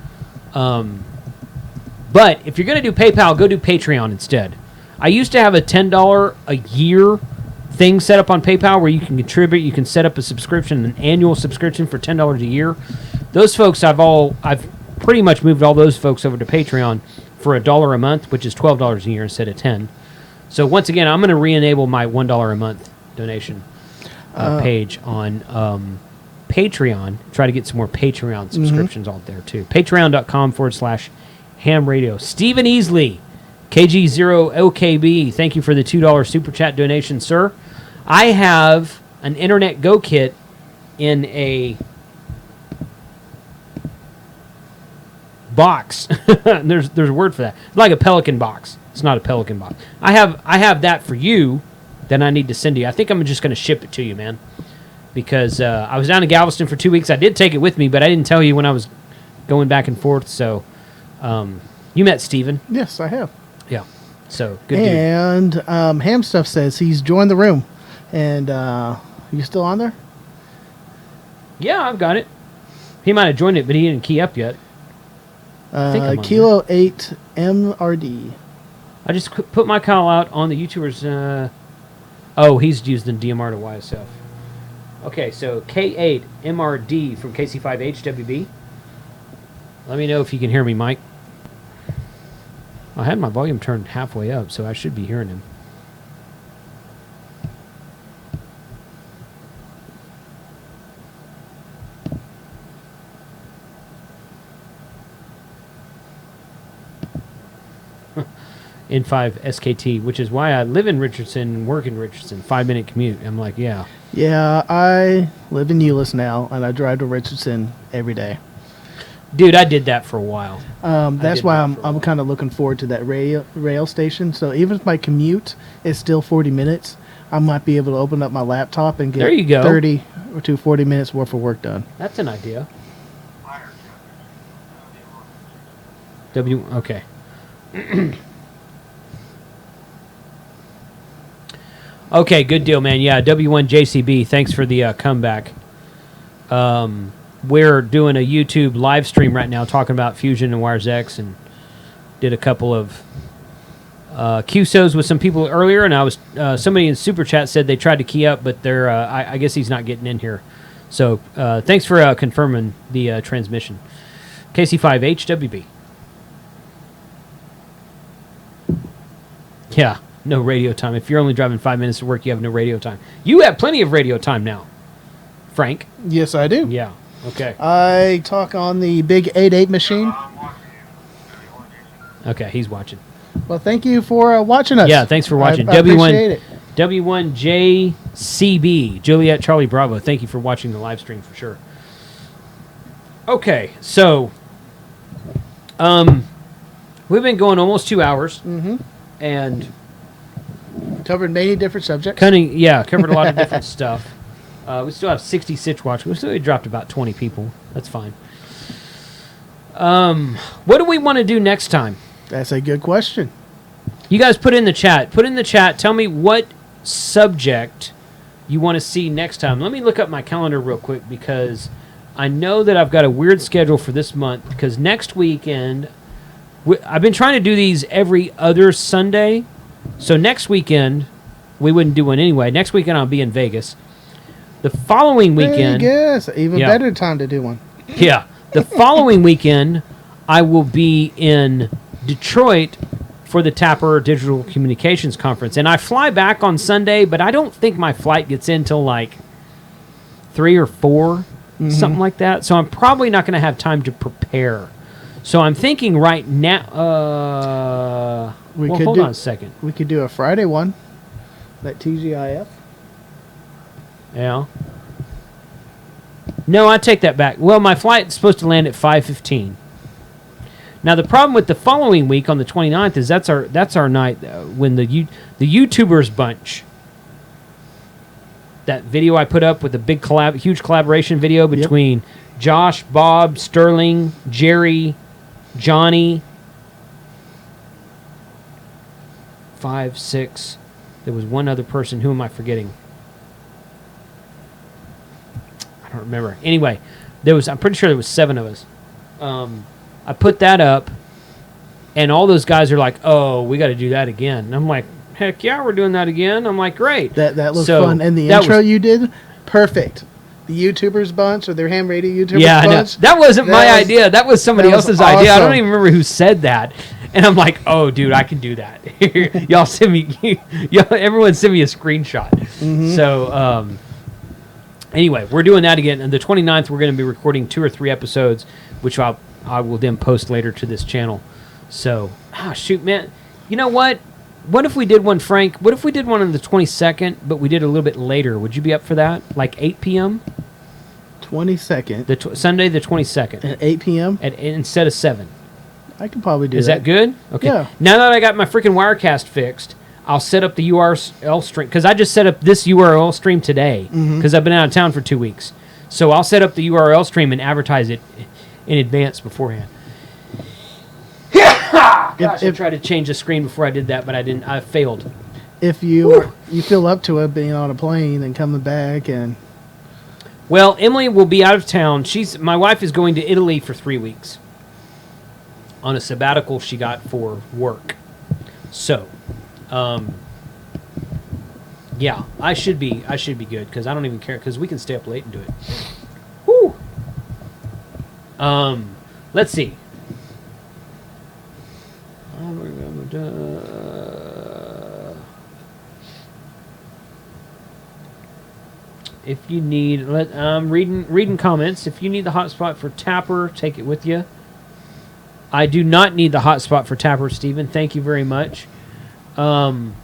But if you're going to do PayPal, go do Patreon instead. I used to have a $10 a year thing set up on PayPal where you can contribute. You can set up a subscription, an annual subscription for $10 a year. Those folks, I've pretty much moved all those folks over to Patreon for $1 a month, which is $12 a year instead of $10. So once again, I'm going to re-enable my $1 a month donation page on Patreon. Try to get some more Patreon subscriptions out there too. Patreon.com/ham radio. Stephen Easley, KG0LKB, thank you for the $2 super chat donation, sir. I have an Internet Go kit in a box. There's a word for that. Like a pelican box. It's not a pelican box. I have that for you that I need to send to you. I think I'm just going to ship it to you, man. Because I was down in Galveston for 2 weeks. I did take it with me, but I didn't tell you when I was going back and forth. So you met Steven. Yes, I have. Yeah. So good dude. And Ham Stuff says he's joined the room. And you still on there? Yeah, I've got it. He might have joined it, but he didn't key up yet. I think I'm on Kilo 8 MRD. I just put my call out on the YouTubers. Oh, he's used the DMR to YSF. Okay, so K8 MRD from KC5HWB. Let me know if you can hear me, Mike. I had my volume turned halfway up, so I should be hearing him. N5 SKT, which is why I live in Richardson and work in Richardson. 5-minute commute. I'm like, yeah. Yeah, I live in Euless now, and I drive to Richardson every day. Dude, I did that for a while. That's why I'm kind of looking forward to that rail station. So even if my commute is still 40 minutes, I might be able to open up my laptop and There get you go. 30 to 40 minutes worth of work done. That's an idea. Okay. Okay, good deal, man. Yeah, W1JCB, thanks for the comeback. We're doing a YouTube live stream right now talking about Fusion and WIRESx, and did a couple of QSOs with some people earlier, and I was somebody in Super Chat said they tried to key up, but they're I guess he's not getting in here. So thanks for confirming the transmission. KC5HWB. Yeah, no radio time. If you're only driving 5 minutes to work, you have no radio time. You have plenty of radio time now, Frank. Yes, I do. Yeah, okay. I talk on the big 8.8 machine. Okay, he's watching. Well, thank you for watching us. Yeah, thanks for watching. I appreciate it. W1JCB, Juliet Charlie Bravo. Thank you for watching the live stream for sure. Okay, so we've been going almost 2 hours. Mm-hmm. And covered many different subjects. Covered a lot of different stuff. We still have 60 Sitch watching. We still dropped about 20 people. That's fine. What do we want to do next time? That's a good question. You guys put in the chat. Tell me what subject you want to see next time. Let me look up my calendar real quick because I know that I've got a weird schedule for this month because next weekend... I've been trying to do these every other Sunday. So next weekend, we wouldn't do one anyway. Next weekend, I'll be in Vegas. The following weekend... Yes, even better time to do one. Yeah. The following weekend, I will be in Detroit for the Tapper Digital Communications Conference. And I fly back on Sunday, but I don't think my flight gets in till like 3 or 4, something like that. So I'm probably not going to have time to prepare. So I'm thinking right now. Hold on a second. We could do a Friday one, like TGIF. Yeah. No, I take that back. Well, my flight's supposed to land at 5:15. Now the problem with the following week on the 29th is that's our night when the YouTubers bunch. That video I put up with the big huge collaboration video between Josh, Bob, Sterling, Jerry, Johnny, 5, 6. There was one other person. Who am I forgetting? I don't remember. Anyway, I'm pretty sure there was 7 of us. I put that up, and all those guys are like, "Oh, we got to do that again." And I'm like, "Heck yeah, we're doing that again." I'm like, "Great." That looks fun. And the intro you did, perfect. The YouTubers bunch or their ham radio YouTubers bunch. That wasn't my idea. That was somebody else's idea. I don't even remember who said that. And I'm like, oh, dude, I can do that. Y'all send me, everyone send me a screenshot. So, anyway, we're doing that again. And the 29th, we're going to be recording 2 or 3 episodes, which I will then post later to this channel. So, shoot, man. You know what? What if we did one, Frank? What if we did one on the 22nd, but we did a little bit later? Would you be up for that? Like 8 p.m.? 22nd. Sunday the 22nd. At 8 p.m.? Instead of 7. I can probably do Is that good? Okay. Yeah. Now that I got my freaking Wirecast fixed, I'll set up the URL stream because I just set up this URL stream today because I've been out of town for 2 weeks. So I'll set up the URL stream and advertise it in advance beforehand. Gosh, I tried to change the screen before I did that, but I didn't. I failed. If you feel up to it, being on a plane and coming back, and Well, Emily will be out of town. My wife is going to Italy for 3 weeks on a sabbatical she got for work. So, yeah, I should be good because I don't even care because we can stay up late and do it. Woo. Let's see. If you need, reading comments. If you need the hotspot for Tapper, take it with you. I do not need the hotspot for Tapper, Stephen. Thank you very much. I'm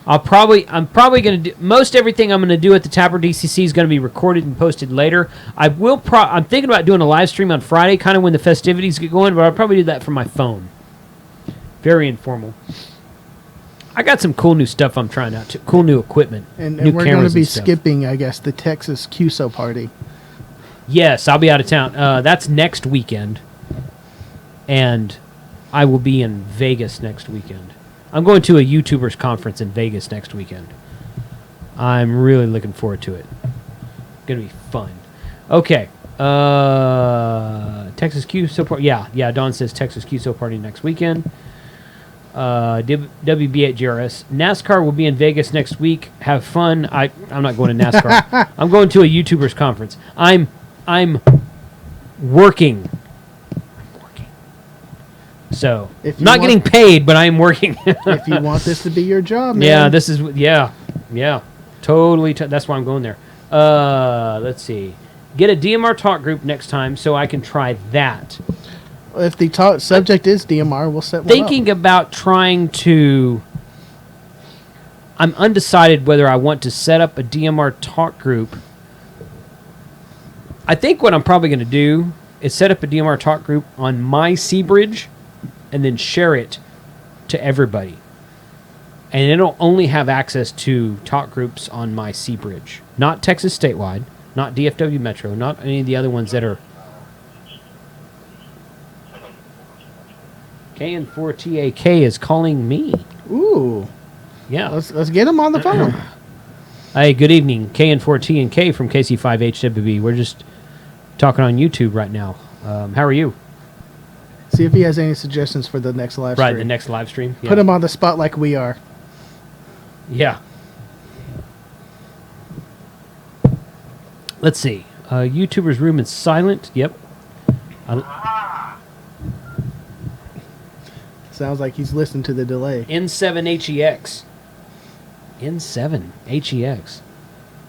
probably going to do most everything I'm going to do at the Tapper DCC is going to be recorded and posted later. I'm thinking about doing a live stream on Friday, kind of when the festivities get going, but I'll probably do that from my phone. Very informal. I got some cool new stuff I'm trying out. Cool new equipment. and new we're going to be stuff. skipping, I guess, the Texas QSO party. Yes, I'll be out of town. That's next weekend. And I will be in Vegas next weekend. I'm going to a YouTubers conference in Vegas next weekend. I'm really looking forward to it. Going to be fun. Okay. Texas QSO party. Yeah, Dawn says Texas QSO party next weekend. WB8GRS. NASCAR will be in Vegas next week. Have fun. I'm not going to NASCAR. I'm going to a YouTubers conference. I'm working. So, If you not want- getting paid, but I am working. If you want this to be your job, man. Yeah, this is totally. That's why I'm going there. Let's see. Get a DMR talk group next time so I can try that. If the subject is DMR, we'll set one Thinking up. about trying to. I'm undecided whether I want to set up a DMR talk group. I think what I'm probably going to do is set up a DMR talk group on my Seabridge and then share it to everybody. And it'll only have access to talk groups on my Seabridge. Not Texas statewide, not DFW Metro, not any of the other ones that are. KN4TAK is calling me. Ooh. Yeah. Let's get him on the phone. Hey, good evening. KN4TNK from KC5HWB. We're just talking on YouTube right now. How are you? See if he has any suggestions for the next live Right, stream. the next live stream. Yeah. Put him on the spot like we are. Yeah. Let's see. YouTuber's room is silent. Yep. Sounds like he's listening to the delay. N7HEX. N7HEX.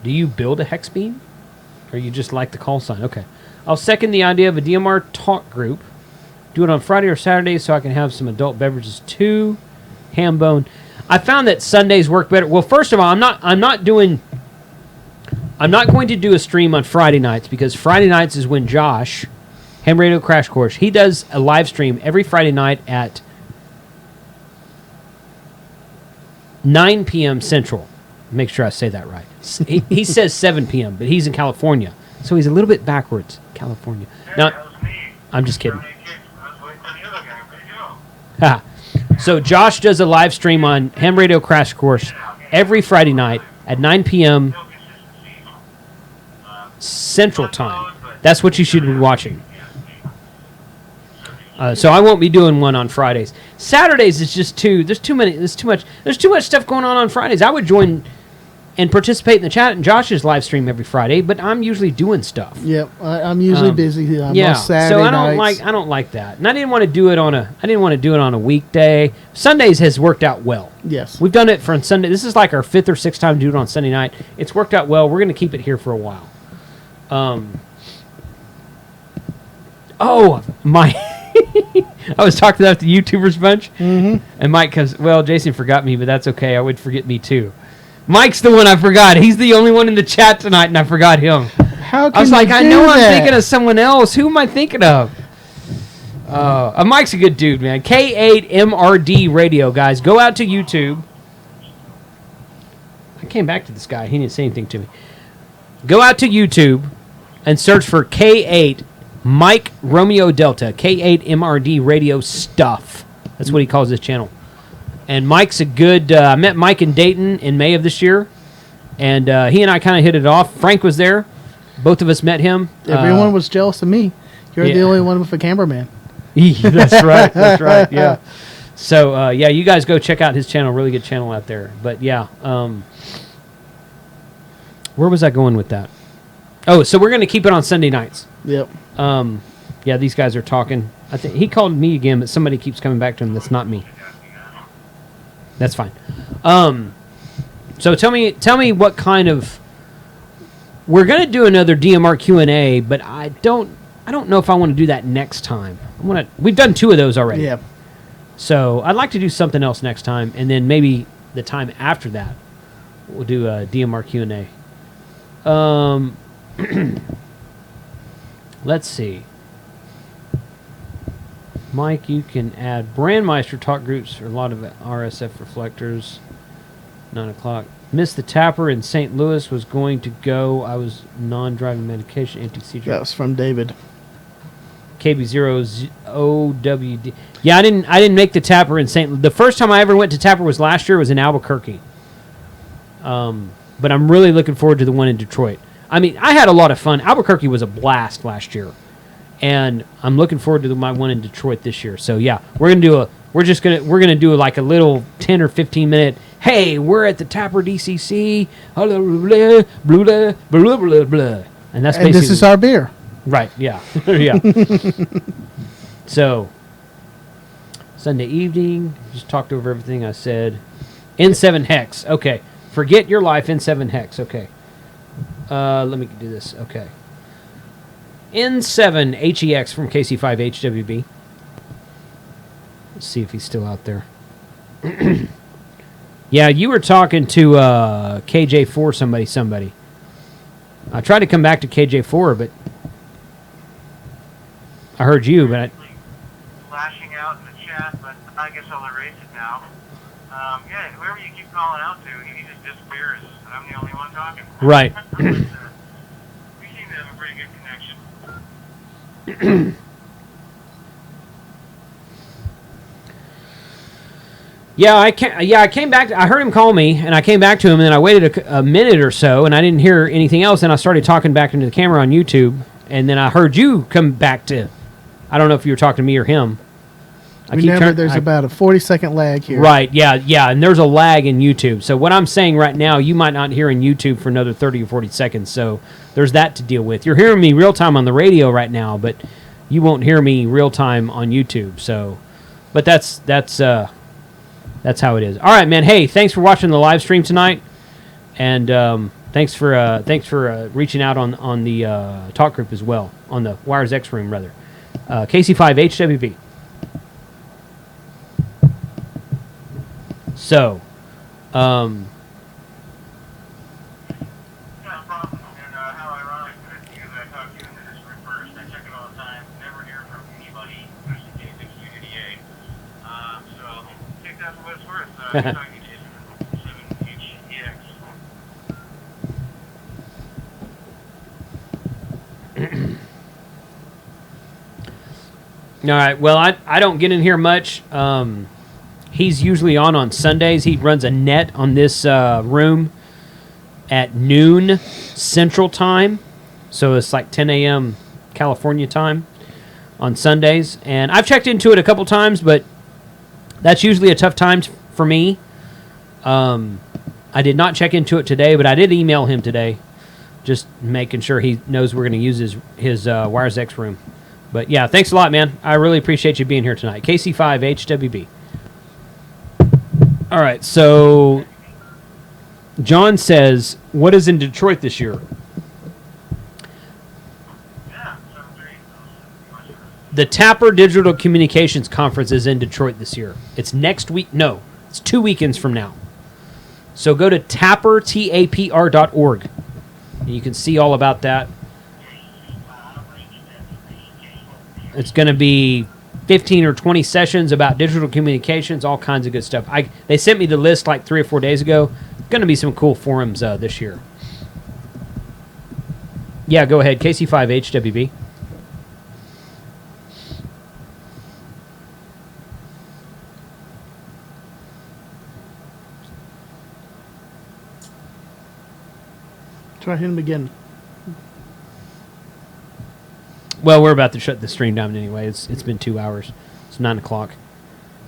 Do you build a hex beam? Or you just like the call sign? Okay. I'll second the idea of a DMR talk group. Do it on Friday or Saturday so I can have some adult beverages too. Ham bone. I found that Sundays work better. Well, first of all, I'm not going to do a stream on Friday nights because Friday nights is when Josh, Ham Radio Crash Course, he does a live stream every Friday night at 9 p.m. Central. Make sure I say that right. He says 7 p.m., but he's in California. So he's a little bit backwards. California. Now, I'm just kidding. Ha. So Josh does a live stream on Ham Radio Crash Course every Friday night at 9 p.m. Central Time. That's what you should be watching. So I won't be doing one on Fridays. Saturdays is just there's too much stuff going on Fridays. I would join and participate in the chat in Josh's live stream every Friday, but I'm usually doing stuff. Yep, I'm usually busy on Yeah, most Saturday so I nights. don't like that, and I didn't want to do it on a weekday. Sundays has worked out well. Yes. We've done it for Sunday. This is like our 5th or 6th time to do it on Sunday night. It's worked out well. We're going to keep it here for a while. I was talking about the YouTubers bunch, and Mike goes, well, Jason forgot me, but that's okay. I would forget me too. Mike's the one I forgot. He's the only one in the chat tonight, and I forgot him. How can I was like, you I do know that? I'm thinking of someone else. Who am I thinking of? Mike's a good dude, man. K8MRD Radio, guys. Go out to YouTube. I came back to this guy. He didn't say anything to me. Go out to YouTube and search for K8 Mike Romeo Delta. K8MRD Radio Stuff. That's what he calls this channel. And Mike's a good... I met Mike in Dayton in May of this year. And he and I kind of hit it off. Frank was there. Both of us met him. Everyone was jealous of me. You're the only one with a cameraman. That's right. That's right. Yeah. So, you guys go check out his channel. Really good channel out there. But, yeah. Where was I going with that? Oh, so we're going to keep it on Sunday nights. Yep. These guys are talking. I think he called me again, but somebody keeps coming back to him. That's not me. That's fine. So tell me what kind of... We're going to do another DMR Q&A, but I don't know if I want to do that next time. We've done 2 of those already. Yeah. So I'd like to do something else next time, and then maybe the time after that, we'll do a DMR Q&A. Let's see. Mike, you can add Brandmeister talk groups for a lot of RSF reflectors. 9 o'clock. Missed the tapper in St. Louis. Was going to go. I was non-driving medication, anti-seizure. That was from David. KB0OWD. Yeah, I didn't make the tapper in St. Louis. The first time I ever went to tapper was last year. It was in Albuquerque. But I'm really looking forward to the one in Detroit. I mean, I had a lot of fun. Albuquerque was a blast last year, and I'm looking forward to my one in Detroit this year. So yeah, we're gonna do like a little 10 or 15 minute. Hey, we're at the Tapper DCC. Blah, blah, blah, blah, blah, blah, blah. And that's basically... this is our beer. Right, yeah. Yeah. So, Sunday evening, just talked over everything I said. N7 Hex, okay. Forget your life, N7 Hex, okay. Let me do this, okay. N7 HEX from KC5HWB. Let's see if he's still out there. Yeah, you were talking to KJ4 somebody. I tried to come back to KJ4, but I heard you, but flashing out in the chat, but I guess I'll erase it now. Whoever you keep calling out to, he just disappears, and I'm the only one talking. Right. We seem to have a pretty good connection. I came back. I heard him call me, and I came back to him, and then I waited a minute or so, and I didn't hear anything else, and I started talking back into the camera on YouTube, and then I heard you come back to... I don't know if you were talking to me or him. There's about a 40-second lag here. Right, yeah, and there's a lag in YouTube. So what I'm saying right now, you might not hear in YouTube for another 30 or 40 seconds, so there's that to deal with. You're hearing me real-time on the radio right now, but you won't hear me real-time on YouTube, so... But that's how it is. All right, man. Hey, thanks for watching the live stream tonight, and thanks for reaching out on the talk group as well, on the WIRESx Room, rather. KC5HWB. So, Not a problem. And how ironic that you that I talk to in this group first. I check it all the time. Never hear from anybody, especially K6 UDA. So take that for what it's worth. Talking to N7HEX. all right. Well, I don't get in here much. He's usually on Sundays. He runs a net on this room at noon Central Time. So it's like 10 a.m. California time on Sundays. And I've checked into it a couple times, but that's usually a tough time for me. I did not check into it today, but I did email him today, just making sure he knows we're going to use his WIRESx room. But yeah, thanks a lot, man. I really appreciate you being here tonight. KC5HWB. All right, so John says, what is in Detroit this year? The Tapper Digital Communications Conference is in Detroit this year. It's next week. No, it's 2 weekends from now. So go to tapr.org. And you can see all about that. It's going to be 15 or 20 sessions about digital communications, all kinds of good stuff. They sent me the list like 3 or 4 days ago. Going to be some cool forums this year. Yeah, go ahead. KC5HWB. Try him again. Well, we're about to shut the stream down anyway. It's been 2 hours. It's 9 o'clock.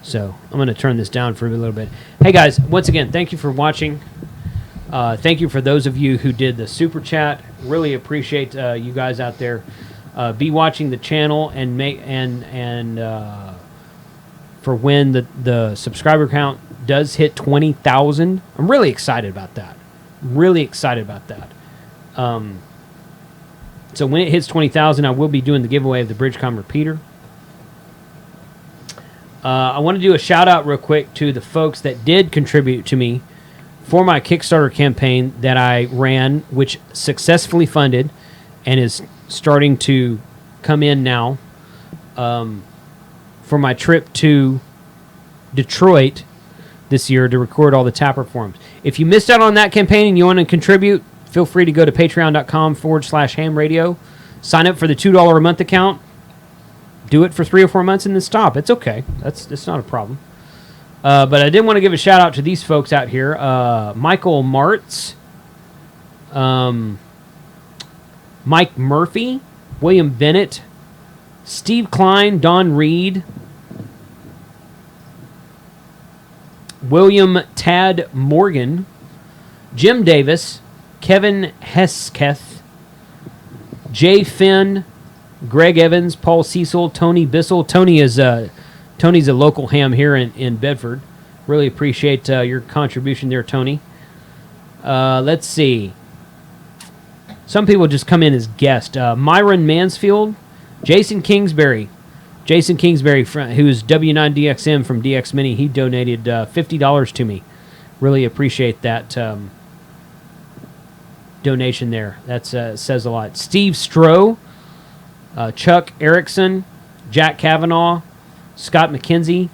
So I'm going to turn this down for a little bit. Hey, guys, once again, thank you for watching. Thank you for those of you who did the super chat. Really appreciate you guys out there. Be watching the channel and for when the subscriber count does hit 20,000. I'm really excited about that. So when it hits 20,000, I will be doing the giveaway of the Bridgecom repeater. I want to do a shout out real quick to the folks that did contribute to me for my Kickstarter campaign that I ran, which successfully funded and is starting to come in now for my trip to Detroit this year to record all the Tapper forums. If you missed out on that campaign and you want to contribute, feel free to go to patreon.com/hamradio. Sign up for the $2 a month account. Do it for 3 or 4 months and then stop. It's okay. It's not a problem. But I did want to give a shout out to these folks out here. Michael Martz, Mike Murphy, William Bennett, Steve Klein, Don Reed, William Tad Morgan, Jim Davis, Kevin Hesketh, Jay Finn, Greg Evans, Paul Cecil, Tony Bissell. Tony's a local ham here in Bedford. Really appreciate your contribution there, Tony. Let's see. Some people just come in as guests. Myron Mansfield, Jason Kingsbury, who's W9DXM from DX Mini. He donated $50 to me. Really appreciate that donation there. That says a lot. Steve Stroh, Chuck Erickson, Jack Kavanaugh, Scott McKenzie,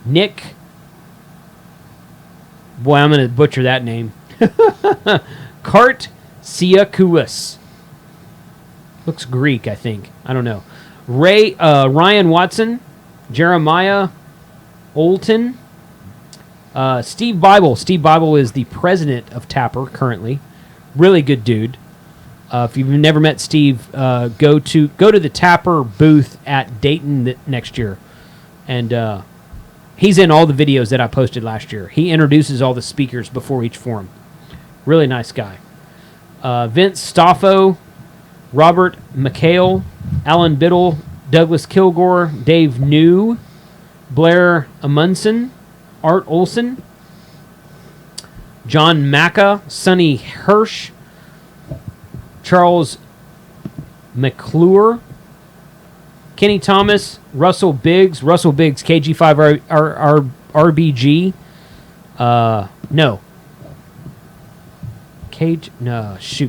Nick. Boy, I'm going to butcher that name. Kart Siakuis. Looks Greek, I think. I don't know. Ryan Watson, Jeremiah Olton, Steve Bible. Steve Bible is the president of Tapper currently. Really good dude. If you've never met Steve, go to the Tapper booth at Dayton next year, and he's in all the videos that I posted last year. He introduces all the speakers before each forum. Really nice guy. Vince Stoffo, Robert McHale, Alan Biddle, Douglas Kilgore, Dave New, Blair Amundsen, Art Olson, John Macca, Sonny Hirsch, Charles McClure, Kenny Thomas, Russell Biggs, KG5 RBG.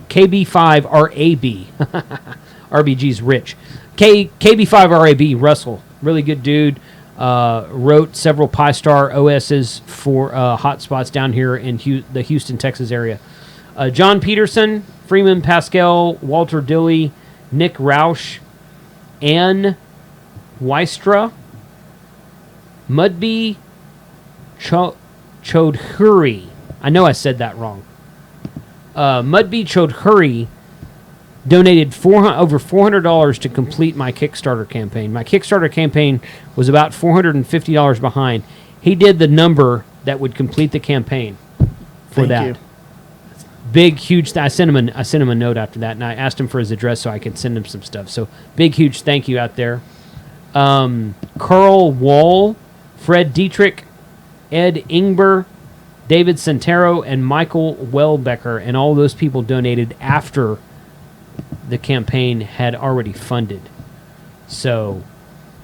KB5 RAB. RBG's rich. KB5 RAB, Russell. Really good dude. Wrote several Pi-Star OSs for hotspots down here in the Houston, Texas area. John Peterson, Freeman Pascal, Walter Dilly, Nick Roush, Ann Wystra, Mudby Chodhuri. I know I said that wrong. Mudby Chodhuri donated over $400 to complete my Kickstarter campaign. My Kickstarter campaign was about $450 behind. He did the number that would complete the campaign for that. Thank you. Big, huge. I sent him a note after that, and I asked him for his address so I could send him some stuff. So big, huge thank you out there. Carl Wall, Fred Dietrich, Ed Ingber, David Santero, and Michael Welbecker, and all those people donated after the campaign had already funded. So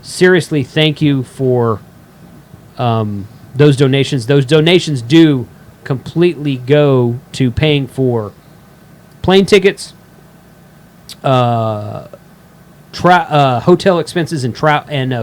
seriously, thank you for those donations. Those donations do completely go to paying for plane tickets, hotel expenses and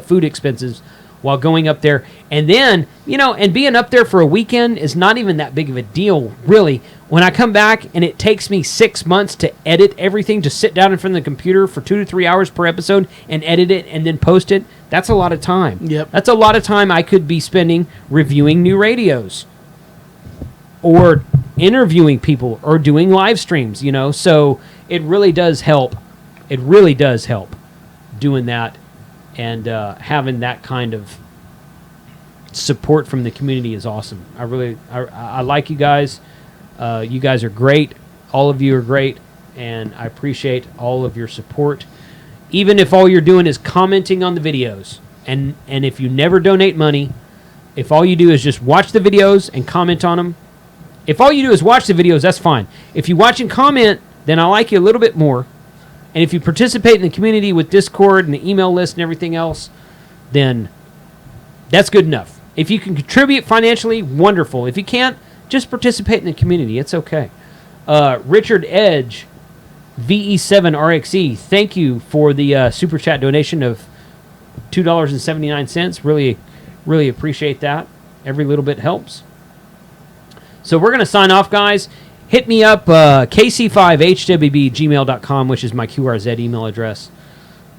food expenses while going up there. And then, and being up there for a weekend is not even that big of a deal, really. When I come back and it takes me 6 months to edit everything, to sit down in front of the computer for 2 to 3 hours per episode and edit it and then post it, that's a lot of time. Yep. That's a lot of time I could be spending reviewing new radios or interviewing people or doing live streams, So it really does help. It really does help doing that and having that kind of support from the community is awesome. I like you guys. You guys are great. All of you are great, and I appreciate all of your support. Even if all you're doing is commenting on the videos, and if you never donate money, if all you do is just watch the videos and comment on them, if all you do is watch the videos, that's fine. If you watch and comment, then I like you a little bit more. And if you participate in the community with Discord and the email list and everything else, then that's good enough. If you can contribute financially, wonderful. If you can't, just participate in the community. It's okay. Richard Edge, VE7RXE, thank you for the Super Chat donation of $2.79. Really, really appreciate that. Every little bit helps. So we're going to sign off, guys. Hit me up, kc5hwb@gmail.com, which is my QRZ email address.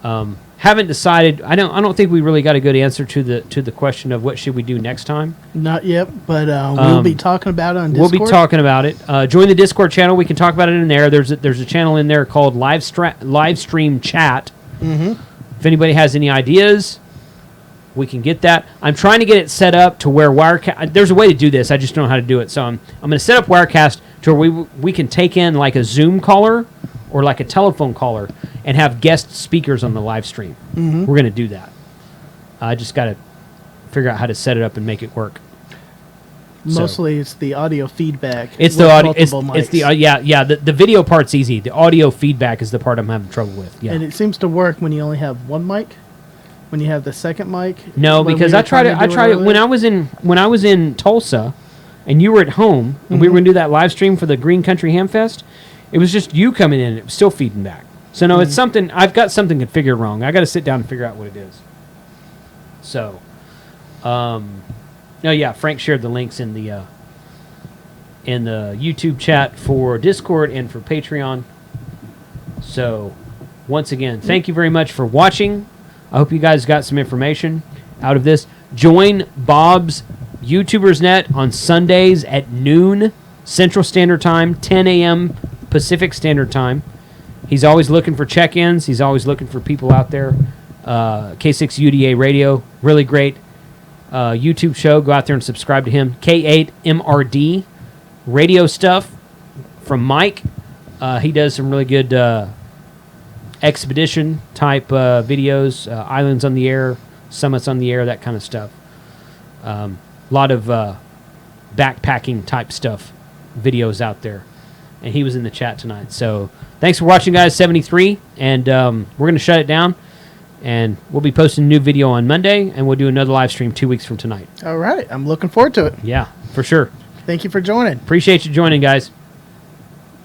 Haven't decided. I don't think we really got a good answer to the question of what should we do next time. Not yet, but we'll be talking about it on Discord. We'll be talking about it. Join the Discord channel. We can talk about it in there. There's a channel in there called Live Stream Chat. Mm-hmm. If anybody has any ideas, we can get that. I'm trying to get it set up to where Wirecast. There's a way to do this. I just don't know how to do it. So I'm going to set up Wirecast to where we can take in like a Zoom caller or like a telephone caller and have guest speakers on the live stream. Mm-hmm. We're going to do that. I just got to figure out how to set it up and make it work. Mostly, it's the audio feedback. It's the audio. It's the The video part's easy. The audio feedback is the part I'm having trouble with. Yeah, and it seems to work when you only have one mic. When you have the second mic. No, because I tried it when I was in Tulsa, and you were at home, and we were going to do that live stream for the Green Country Hamfest. It was just you coming in, and it was still feeding back. So no, it's something. I've got something configured wrong. I got to sit down and figure out what it is. So, Frank shared the links in the YouTube chat for Discord and for Patreon. So, once again, thank you very much for watching. I hope you guys got some information out of this. Join Bob's YouTubers Net on Sundays at noon Central Standard Time, 10 a.m. Pacific Standard Time. He's always looking for check-ins. He's always looking for people out there. K6UDA Radio, really great YouTube show. Go out there and subscribe to him. K8MRD radio stuff from Mike. He does some really good expedition type videos, islands on the air, summits on the air, that kind of stuff. A lot of backpacking type stuff, videos out there. And he was in the chat tonight. So thanks for watching, guys. 73, and we're going to shut it down. And we'll be posting a new video on Monday, and we'll do another live stream 2 weeks from tonight. All right. I'm looking forward to it. Yeah, for sure. Thank you for joining. Appreciate you joining, guys.